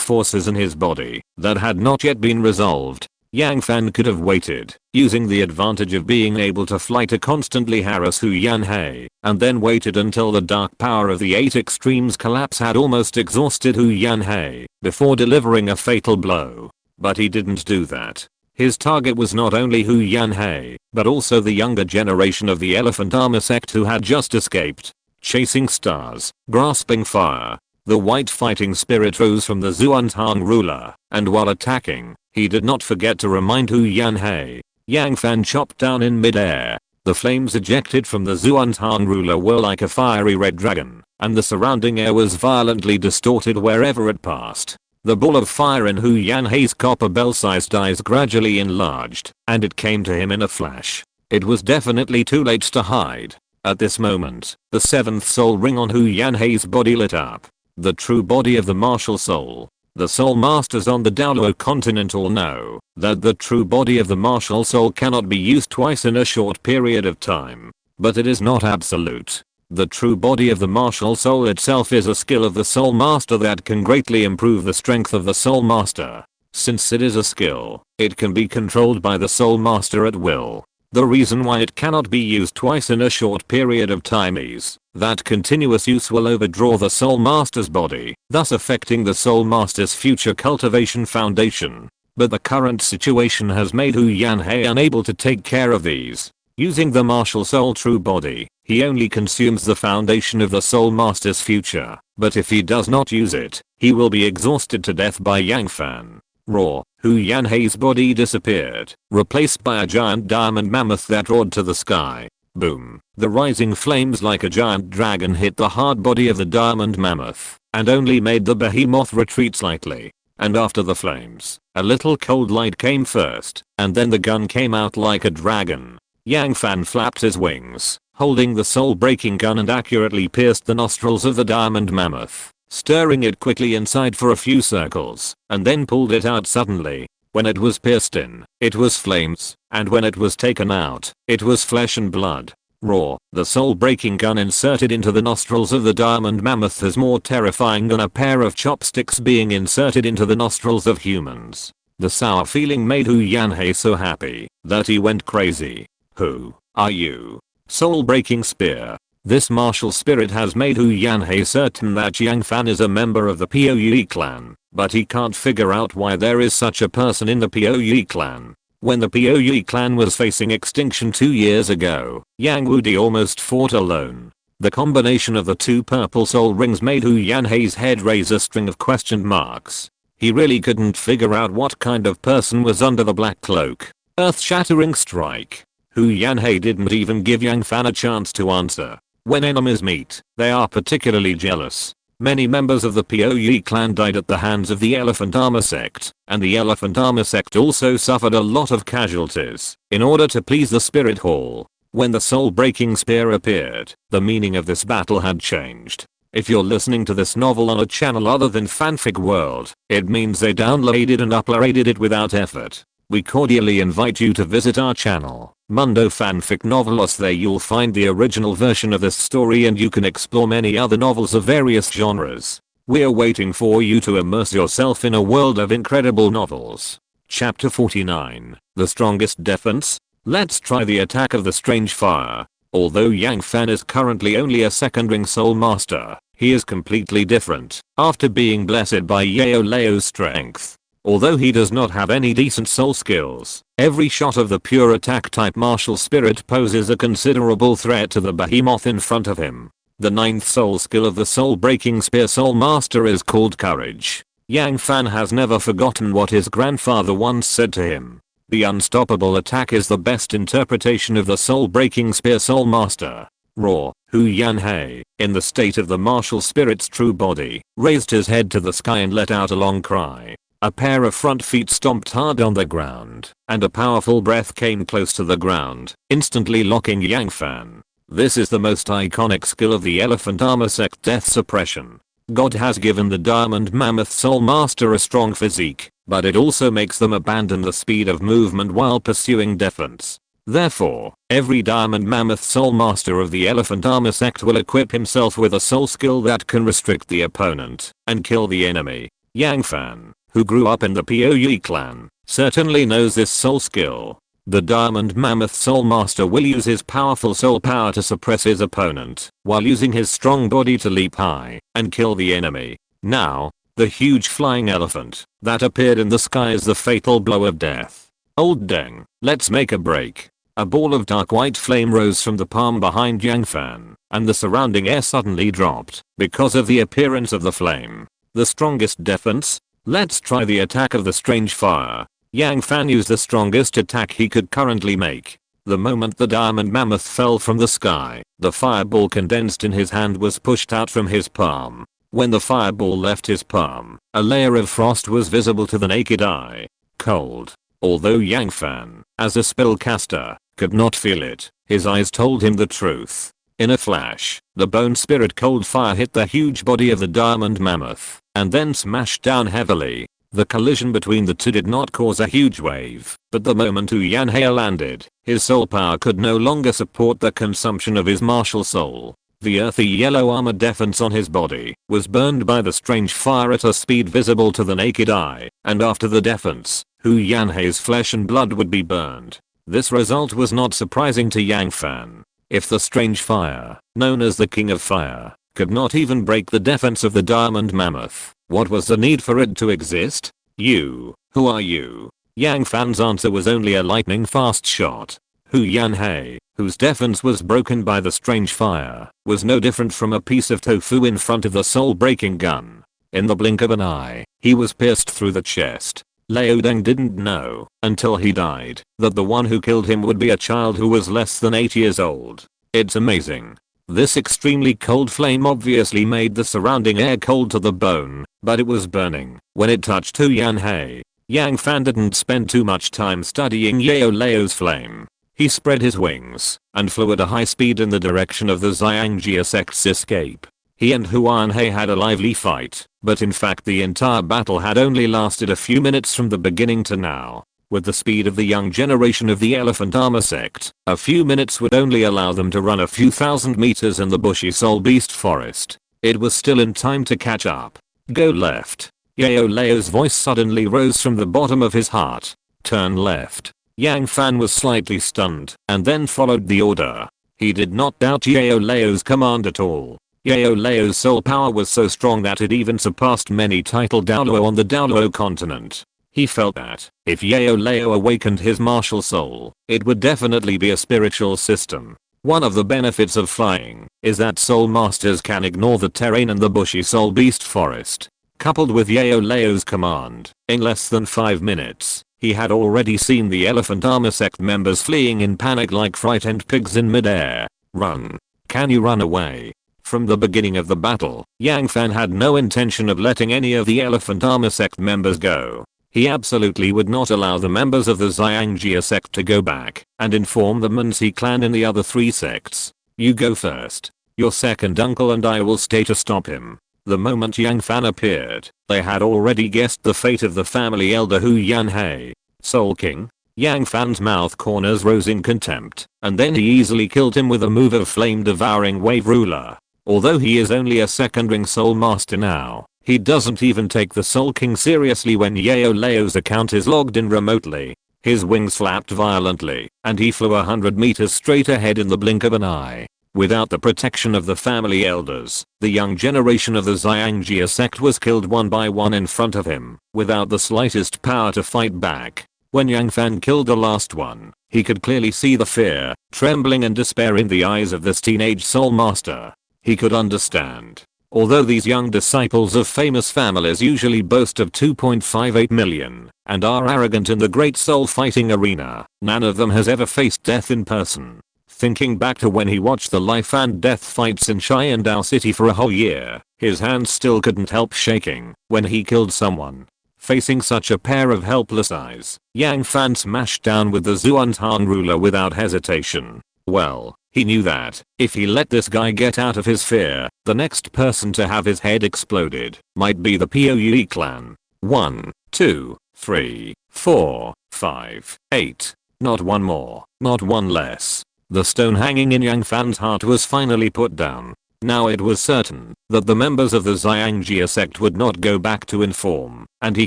forces in his body that had not yet been resolved. Yang Fan could have waited, using the advantage of being able to fly to constantly harass Hu Yanhei, and then waited until the dark power of the 8 extremes collapse had almost exhausted Hu Yanhei before delivering a fatal blow. But he didn't do that. His target was not only Hu Yanhei, but also the younger generation of the Elephant Armor sect who had just escaped. Chasing stars, grasping fire. The white fighting spirit rose from the Xuantian ruler, and while attacking, he did not forget to remind Hu Yanhei. Yang Fan chopped down in mid-air. The flames ejected from the Xuantian ruler were like a fiery red dragon, and the surrounding air was violently distorted wherever it passed. The ball of fire in Hu Yanhei's copper bell-sized eyes gradually enlarged, and it came to him in a flash. It was definitely too late to hide. At this moment, the 7th soul ring on Hu Yanhei's body lit up. The true body of the martial soul. The soul masters on the Douluo Continent all know that the true body of the martial soul cannot be used twice in a short period of time. But it is not absolute. The true body of the martial soul itself is a skill of the soul master that can greatly improve the strength of the soul master. Since it is a skill, it can be controlled by the soul master at will. The reason why it cannot be used twice in a short period of time is that continuous use will overdraw the soul master's body, thus affecting the soul master's future cultivation foundation. But the current situation has made Hu Yanhei unable to take care of these. Using the martial soul true body, he only consumes the foundation of the soul master's future, but if he does not use it, he will be exhausted to death by Yang Fan. Roar. Hu Yanhei's body disappeared, replaced by a giant diamond mammoth that roared to the sky. Boom. The rising flames like a giant dragon hit the hard body of the diamond mammoth, and only made the behemoth retreat slightly. And after the flames, a little cold light came first, and then the gun came out like a dragon. Yang Fan flapped his wings, holding the soul-breaking gun, and accurately pierced the nostrils of the diamond mammoth, stirring it quickly inside for a few circles, and then pulled it out suddenly. When it was pierced in, it was flames, and when it was taken out, it was flesh and blood. Roar. The soul-breaking gun inserted into the nostrils of the diamond mammoth is more terrifying than a pair of chopsticks being inserted into the nostrils of humans. The sour feeling made Hu Yanhei so happy that he went crazy. Who are you? Soul-breaking spear. This martial spirit has made Hu Yanhei certain that Yang Fan is a member of the Poe clan, but he can't figure out why there is such a person in the Poe clan. When the Poe clan was facing extinction 2 years ago, Yang Wudi almost fought alone. The combination of the 2 purple soul rings made Hu Yanhei's head raise a string of question marks. He really couldn't figure out what kind of person was under the black cloak. Earth-shattering strike. Hu Yanhei didn't even give Yang Fan a chance to answer. When enemies meet, they are particularly jealous. Many members of the Poe clan died at the hands of the Elephant Armor sect, and the Elephant Armor sect also suffered a lot of casualties in order to please the spirit hall. When the soul-breaking spear appeared, the meaning of this battle had changed. If you're listening to this novel on a channel other than Fanfic World, it means they downloaded and uploaded it without effort. We cordially invite you to visit our channel, Mundo Fanfic Novelos. There you'll find the original version of this story, and you can explore many other novels of various genres. We're waiting for you to immerse yourself in a world of incredible novels. Chapter 49. The Strongest Defense? Let's try the attack of the strange fire. Although Yang Fan is currently only a second-ring soul master, he is completely different after being blessed by Yao Lao's strength. Although he does not have any decent soul skills, every shot of the pure attack type martial spirit poses a considerable threat to the behemoth in front of him. The 9th soul skill of the soul-breaking spear soul master is called courage. Yang Fan has never forgotten what his grandfather once said to him. The unstoppable attack is the best interpretation of the soul-breaking spear soul master. Raw, Hu Yanhei, in the state of the martial spirit's true body, raised his head to the sky and let out a long cry. A pair of front feet stomped hard on the ground, and a powerful breath came close to the ground, instantly locking Yang Fan. This is the most iconic skill of the Elephant Armor sect, death suppression. God has given the Diamond Mammoth Soul Master a strong physique, but it also makes them abandon the speed of movement while pursuing defense. Therefore, every Diamond Mammoth Soul Master of the Elephant Armor sect will equip himself with a soul skill that can restrict the opponent and kill the enemy. Yang Fan, who grew up in the Puyi clan, certainly knows this soul skill. The Diamond Mammoth Soul Master will use his powerful soul power to suppress his opponent, while using his strong body to leap high and kill the enemy. Now, the huge flying elephant that appeared in the sky is the fatal blow of death. Old Deng, let's make a break. A ball of dark white flame rose from the palm behind Yang Fan, and the surrounding air suddenly dropped because of the appearance of the flame. The strongest defense? Let's try the attack of the strange fire. Yang Fan used the strongest attack he could currently make. The moment the Diamond Mammoth fell from the sky, the fireball condensed in his hand was pushed out from his palm. When the fireball left his palm, a layer of frost was visible to the naked eye. Cold. Although Yang Fan, as a spellcaster, could not feel it, his eyes told him the truth. In a flash, the bone spirit cold fire hit the huge body of the Diamond Mammoth, and then smashed down heavily. The collision between the two did not cause a huge wave, but the moment Hu Yanhei landed, his soul power could no longer support the consumption of his martial soul. The earthy yellow armor defense on his body was burned by the strange fire at a speed visible to the naked eye, and after the defense, Hu Yanhei's flesh and blood would be burned. This result was not surprising to Yang Fan. If the strange fire, known as the King of Fire, could not even break the defense of the Diamond Mammoth, what was the need for it to exist? You, who are you? Yang Fan's answer was only a lightning fast shot. Hu Yanhei, whose defense was broken by the strange fire, was no different from a piece of tofu in front of the soul-breaking gun. In the blink of an eye, he was pierced through the chest. Lao Deng didn't know, until he died, that the one who killed him would be a child who was less than 8 years old. It's amazing. This extremely cold flame obviously made the surrounding air cold to the bone, but it was burning when it touched Hu Yanhei. Yang Fan didn't spend too much time studying Yao Lao's flame. He spread his wings and flew at a high speed in the direction of the Xiangjia sect's escape. He and Hu Yanhei had a lively fight, but in fact the entire battle had only lasted a few minutes from the beginning to now. With the speed of the young generation of the Elephant Armor sect, a few minutes would only allow them to run a few thousand meters in the bushy Soul Beast forest. It was still in time to catch up. Go left. Yao Lao's voice suddenly rose from the bottom of his heart. Turn left. Yang Fan was slightly stunned and then followed the order. He did not doubt Yao Lao's command at all. Yao Lao's soul power was so strong that it even surpassed many titled Douluo on the Douluo Continent. He felt that, if Yao Lao awakened his martial soul, it would definitely be a spiritual system. One of the benefits of flying is that soul masters can ignore the terrain and the bushy Soul Beast forest. Coupled with Yao Lao's command, in less than 5 minutes, he had already seen the Elephant Armor sect members fleeing in panic like frightened pigs in midair. Run. Can you run away? From the beginning of the battle, Yang Fan had no intention of letting any of the Elephant Armor sect members go. He absolutely would not allow the members of the Xiangjia sect to go back and inform the Mansi clan in the other 3 sects. You go first. Your second uncle and I will stay to stop him. The moment Yang Fan appeared, they had already guessed the fate of the family elder Hu Yanhei. Soul King? Yang Fan's mouth corners rose in contempt, and then he easily killed him with a move of flame-devouring wave ruler. Although he is only a second-ring soul master now, he doesn't even take the Soul King seriously when Yao Lao's account is logged in remotely. His wings flapped violently, and he flew 100 meters straight ahead in the blink of an eye. Without the protection of the family elders, the young generation of the Xiangjia sect was killed one by one in front of him, without the slightest power to fight back. When Yang Fan killed the last one, he could clearly see the fear, trembling and despair in the eyes of this teenage soul master. He could understand. Although these young disciples of famous families usually boast of 2.58 million and are arrogant in the great soul fighting arena, none of them has ever faced death in person. Thinking back to when he watched the life and death fights in Xiandao City for a whole year, his hands still couldn't help shaking when he killed someone. Facing such a pair of helpless eyes, Yang Fan smashed down with the Xuantian ruler without hesitation. Well, he knew that if he let this guy get out of his fear, the next person to have his head exploded might be the Poe clan. 1, 2, 3, 4, 5, 8. Not one more, not one less. The stone hanging in Yang Fan's heart was finally put down. Now it was certain that the members of the Xiangjia sect would not go back to inform, and he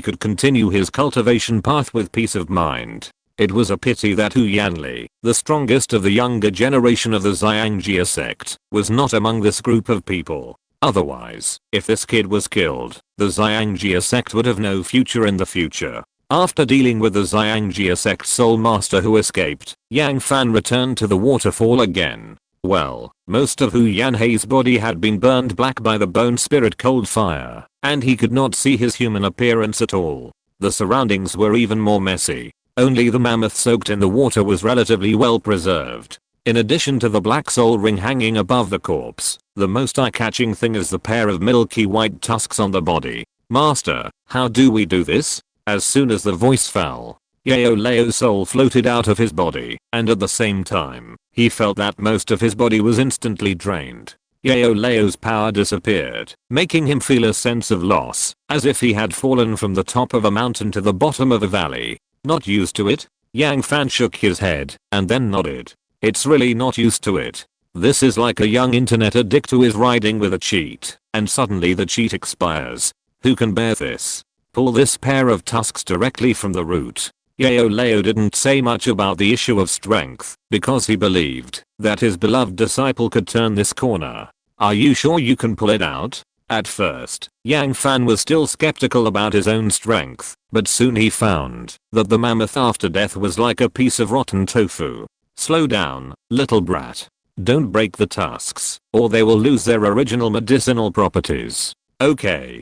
could continue his cultivation path with peace of mind. It was a pity that Hu Yanli, the strongest of the younger generation of the Xiangjia sect, was not among this group of people. Otherwise, if this kid was killed, the Xiangjia sect would have no future in the future. After dealing with the Xiangjia sect soul master who escaped, Yang Fan returned to the waterfall again. Well, most of Hu Yanhei's body had been burned black by the bone spirit cold fire, and he could not see his human appearance at all. The surroundings were even more messy. Only the mammoth soaked in the water was relatively well preserved. In addition to the black soul ring hanging above the corpse, the most eye-catching thing is the pair of milky white tusks on the body. Master, how do we do this? As soon as the voice fell, Yao Lao's soul floated out of his body, and at the same time, he felt that most of his body was instantly drained. Yao Lao's power disappeared, making him feel a sense of loss, as if he had fallen from the top of a mountain to the bottom of a valley. Not used to it? Yang Fan shook his head, and then nodded. It's really not used to it. This is like a young internet addict who is riding with a cheat, and suddenly the cheat expires. Who can bear this? Pull this pair of tusks directly from the root. Yao Lao didn't say much about the issue of strength, because he believed that his beloved disciple could turn this corner. Are you sure you can pull it out? At first, Yang Fan was still skeptical about his own strength, but soon he found that the mammoth after death was like a piece of rotten tofu. Slow down, little brat. Don't break the tusks, or they will lose their original medicinal properties. Okay.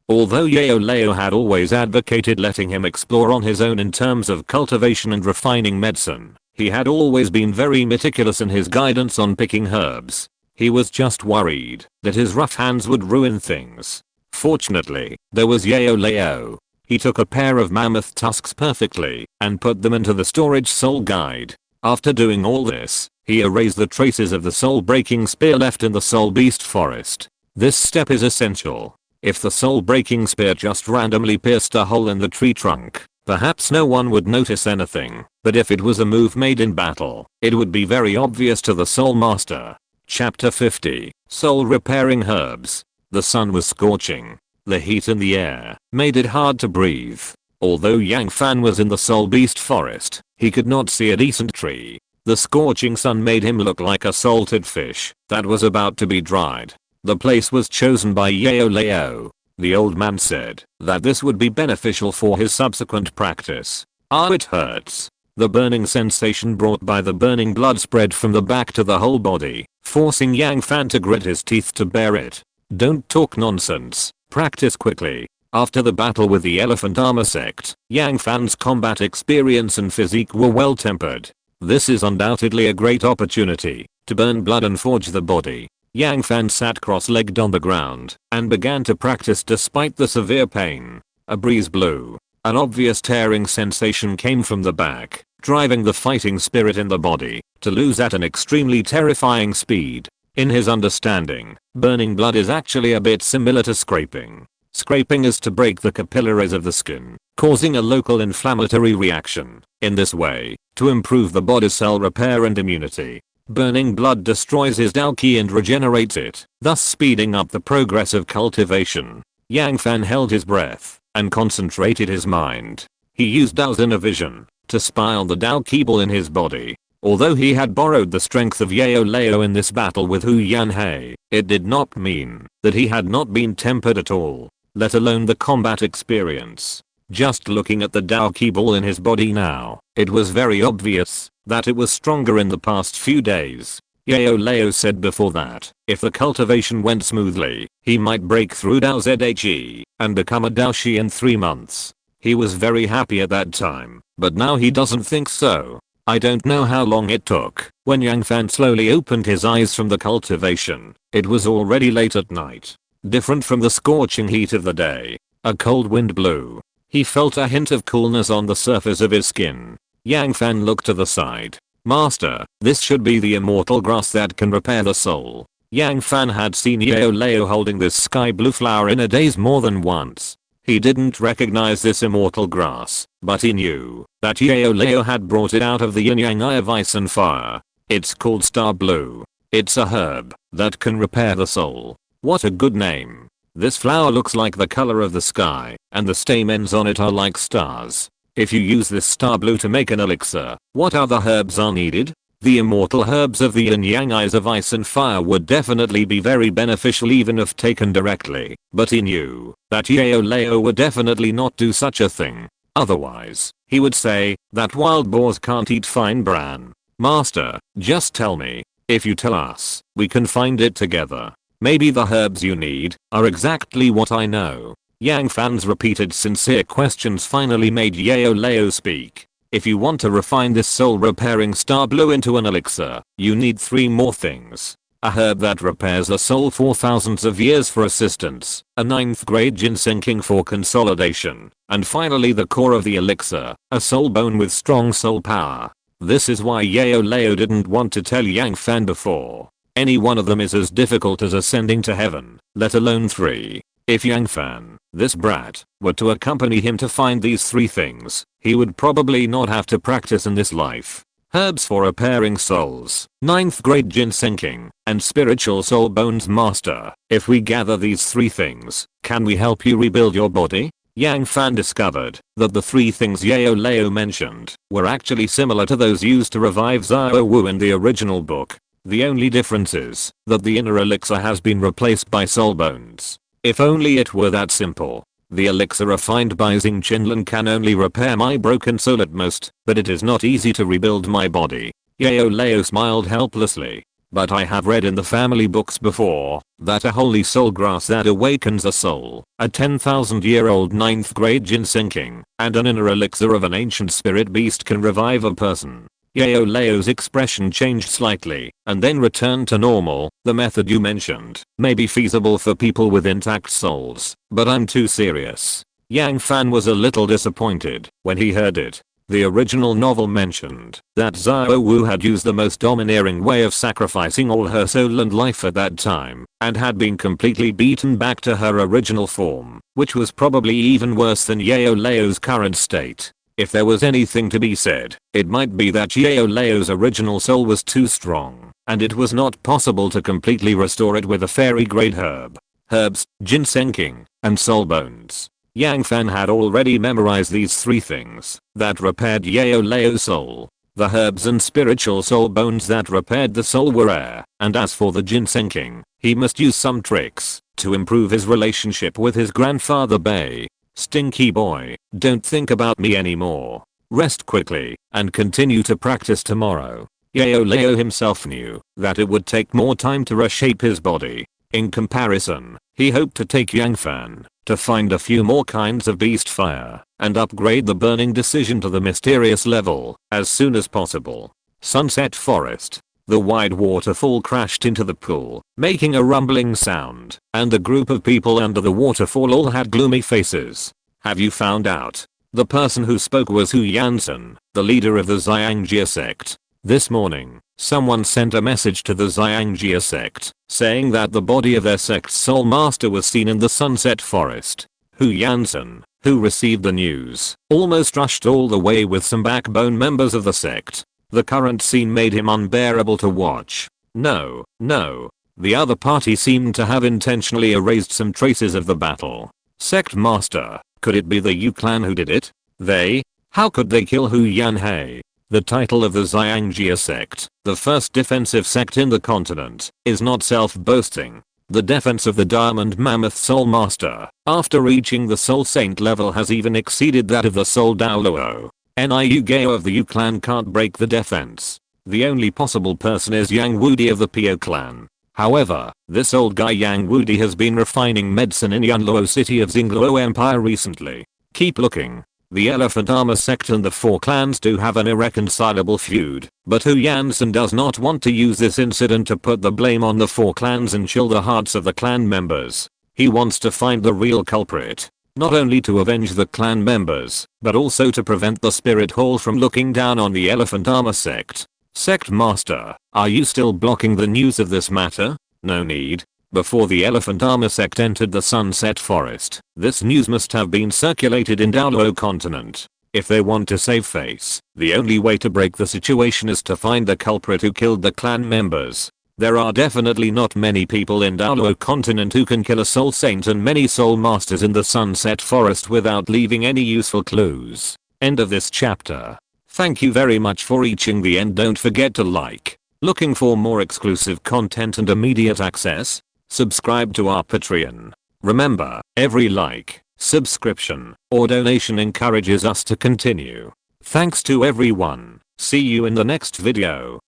Although Yao Lao had always advocated letting him explore on his own in terms of cultivation and refining medicine, he had always been very meticulous in his guidance on picking herbs. He was just worried that his rough hands would ruin things. Fortunately, there was Yao Lao. He took a pair of mammoth tusks perfectly and put them into the storage soul guide. After doing all this, he erased the traces of the soul-breaking spear left in the soul beast forest. This step is essential. If the soul-breaking spear just randomly pierced a hole in the tree trunk, perhaps no one would notice anything, but if it was a move made in battle, it would be very obvious to the soul master. Chapter 50, Soul Repairing Herbs. The sun was scorching. The heat in the air made it hard to breathe. Although Yang Fan was in the soul beast forest, he could not see a decent tree. The scorching sun made him look like a salted fish that was about to be dried. The place was chosen by Yao Lao. The old man said that this would be beneficial for his subsequent practice. Ah, it hurts. The burning sensation brought by the burning blood spread from the back to the whole body, forcing Yang Fan to grit his teeth to bear it. Don't talk nonsense. Practice quickly. After the battle with the Elephant Armor sect, Yang Fan's combat experience and physique were well tempered. This is undoubtedly a great opportunity to burn blood and forge the body. Yang Fan sat cross-legged on the ground and began to practice despite the severe pain. A breeze blew. An obvious tearing sensation came from the back, driving the fighting spirit in the body to lose at an extremely terrifying speed. In his understanding, burning blood is actually a bit similar to scraping. Scraping is to break the capillaries of the skin, causing a local inflammatory reaction. In this way, to improve the body's cell repair and immunity. Burning blood destroys his Dao Qi and regenerates it, thus speeding up the progress of cultivation. Yang Fan held his breath and concentrated his mind. He used Dao's inner vision to spy on the Dao Qi ball in his body. Although he had borrowed the strength of Yao Lao in this battle with Hu Yanhei, it did not mean that he had not been tempered at all, let alone the combat experience. Just looking at the Dao Qi ball in his body now, it was very obvious that it was stronger in the past few days. Yao Lao said before that, if the cultivation went smoothly, he might break through Dao Zhe and become a Dao Shi in 3 months. He was very happy at that time, but now he doesn't think so. I don't know how long it took. When Yang Fan slowly opened his eyes from the cultivation, it was already late at night. Different from the scorching heat of the day, a cold wind blew. He felt a hint of coolness on the surface of his skin. Yang Fan looked to the side. Master, this should be the immortal grass that can repair the soul. Yang Fan had seen Yao Lao holding this sky blue flower in a daze more than once. He didn't recognize this immortal grass, but he knew that Yao Lao had brought it out of the yin yang eye of ice and fire. It's called star blue. It's a herb that can repair the soul. What a good name. This flower looks like the color of the sky, and the stamens on it are like stars. If you use this star blue to make an elixir, what other herbs are needed? The immortal herbs of the yin yang eyes of ice and fire would definitely be very beneficial even if taken directly, but he knew that Yao Lao would definitely not do such a thing. Otherwise, he would say that wild boars can't eat fine bran. Master, just tell me. If you tell us, we can find it together. Maybe the herbs you need are exactly what I know. Yang Fan's repeated sincere questions finally made Yao Lao speak. If you want to refine this soul repairing star blue into an elixir, you need 3 more things. A herb that repairs the soul for thousands of years for assistance, a 9th grade ginseng king for consolidation, and finally the core of the elixir, a soul bone with strong soul power. This is why Yao Lao didn't want to tell Yang Fan before. Any one of them is as difficult as ascending to heaven, let alone 3. If Yang Fan, this brat, were to accompany him to find these 3 things, he would probably not have to practice in this life. Herbs for repairing souls, 9th grade ginseng king, and spiritual soul bones master. If we gather these 3 things, can we help you rebuild your body? Yang Fan discovered that the 3 things Yao Lao mentioned were actually similar to those used to revive Xiao Wu in the original book. The only difference is that the inner elixir has been replaced by soul bones. If only it were that simple. The elixir refined by Xing Qinlan can only repair my broken soul at most, but it is not easy to rebuild my body. Yao Lao smiled helplessly. But I have read in the family books before that a holy soul grass that awakens a soul, a 10,000-year-old 9th grade ginseng king, and an inner elixir of an ancient spirit beast can revive a person. Yao Lao's expression changed slightly, and then returned to normal. The method you mentioned may be feasible for people with intact souls, but I'm too serious. Yang Fan was a little disappointed when he heard it. The original novel mentioned that Xiao Wu had used the most domineering way of sacrificing all her soul and life at that time, and had been completely beaten back to her original form, which was probably even worse than Yao Lao's current state. If there was anything to be said, it might be that Yao Lao's original soul was too strong, and it was not possible to completely restore it with a fairy grade herb. Herbs, ginseng king, and soul bones. Yang Fan had already memorized these 3 things that repaired Yao Lao's soul. The herbs and spiritual soul bones that repaired the soul were rare, and as for the ginseng king, he must use some tricks to improve his relationship with his grandfather Bei. Stinky boy, don't think about me anymore. Rest quickly, and continue to practice tomorrow. Yao Lao himself knew that it would take more time to reshape his body. In comparison, he hoped to take Yang Fan to find a few more kinds of beast fire, and upgrade the burning decision to the mysterious level as soon as possible. Sunset Forest. The wide waterfall crashed into the pool, making a rumbling sound, and the group of people under the waterfall all had gloomy faces. Have you found out? The person who spoke was Hu Yansen, the leader of the Xiangjia sect. This morning, someone sent a message to the Xiangjia sect, saying that the body of their sect's soul master was seen in the Sunset Forest. Hu Yansen, who received the news, almost rushed all the way with some backbone members of the sect. The current scene made him unbearable to watch. No. The other party seemed to have intentionally erased some traces of the battle. Sect master, could it be the Yu clan who did it? They? How could they kill Hu Yanhei? The title of the Xiangjia sect, the first defensive sect in the continent, is not self-boasting. The defense of the Diamond Mammoth Soul Master, after reaching the Soul Saint level, has even exceeded that of the Soul Douluo. Niu Gao of the Yu clan can't break the defense. The only possible person is Yang Wudi of the Pio clan. However, this old guy Yang Wudi has been refining medicine in Yunluo city of Xingluo Empire recently. Keep looking. The Elephant Armor sect and the four clans do have an irreconcilable feud, but Hu Yansan does not want to use this incident to put the blame on the four clans and chill the hearts of the clan members. He wants to find the real culprit, not only to avenge the clan members, but also to prevent the spirit hall from looking down on the Elephant Armor sect. Sect Master, are you still blocking the news of this matter? No need. Before the Elephant Armor sect entered the Sunset Forest, this news must have been circulated in Douluo Continent. If they want to save face, the only way to break the situation is to find the culprit who killed the clan members. There are definitely not many people in Douluo Continent who can kill a soul saint and many soul masters in the Sunset Forest without leaving any useful clues. End of this chapter. Thank you very much for reaching the end. Don't forget to like. Looking for more exclusive content and immediate access? Subscribe to our Patreon. Remember, every like, subscription, or donation encourages us to continue. Thanks to everyone. See you in the next video.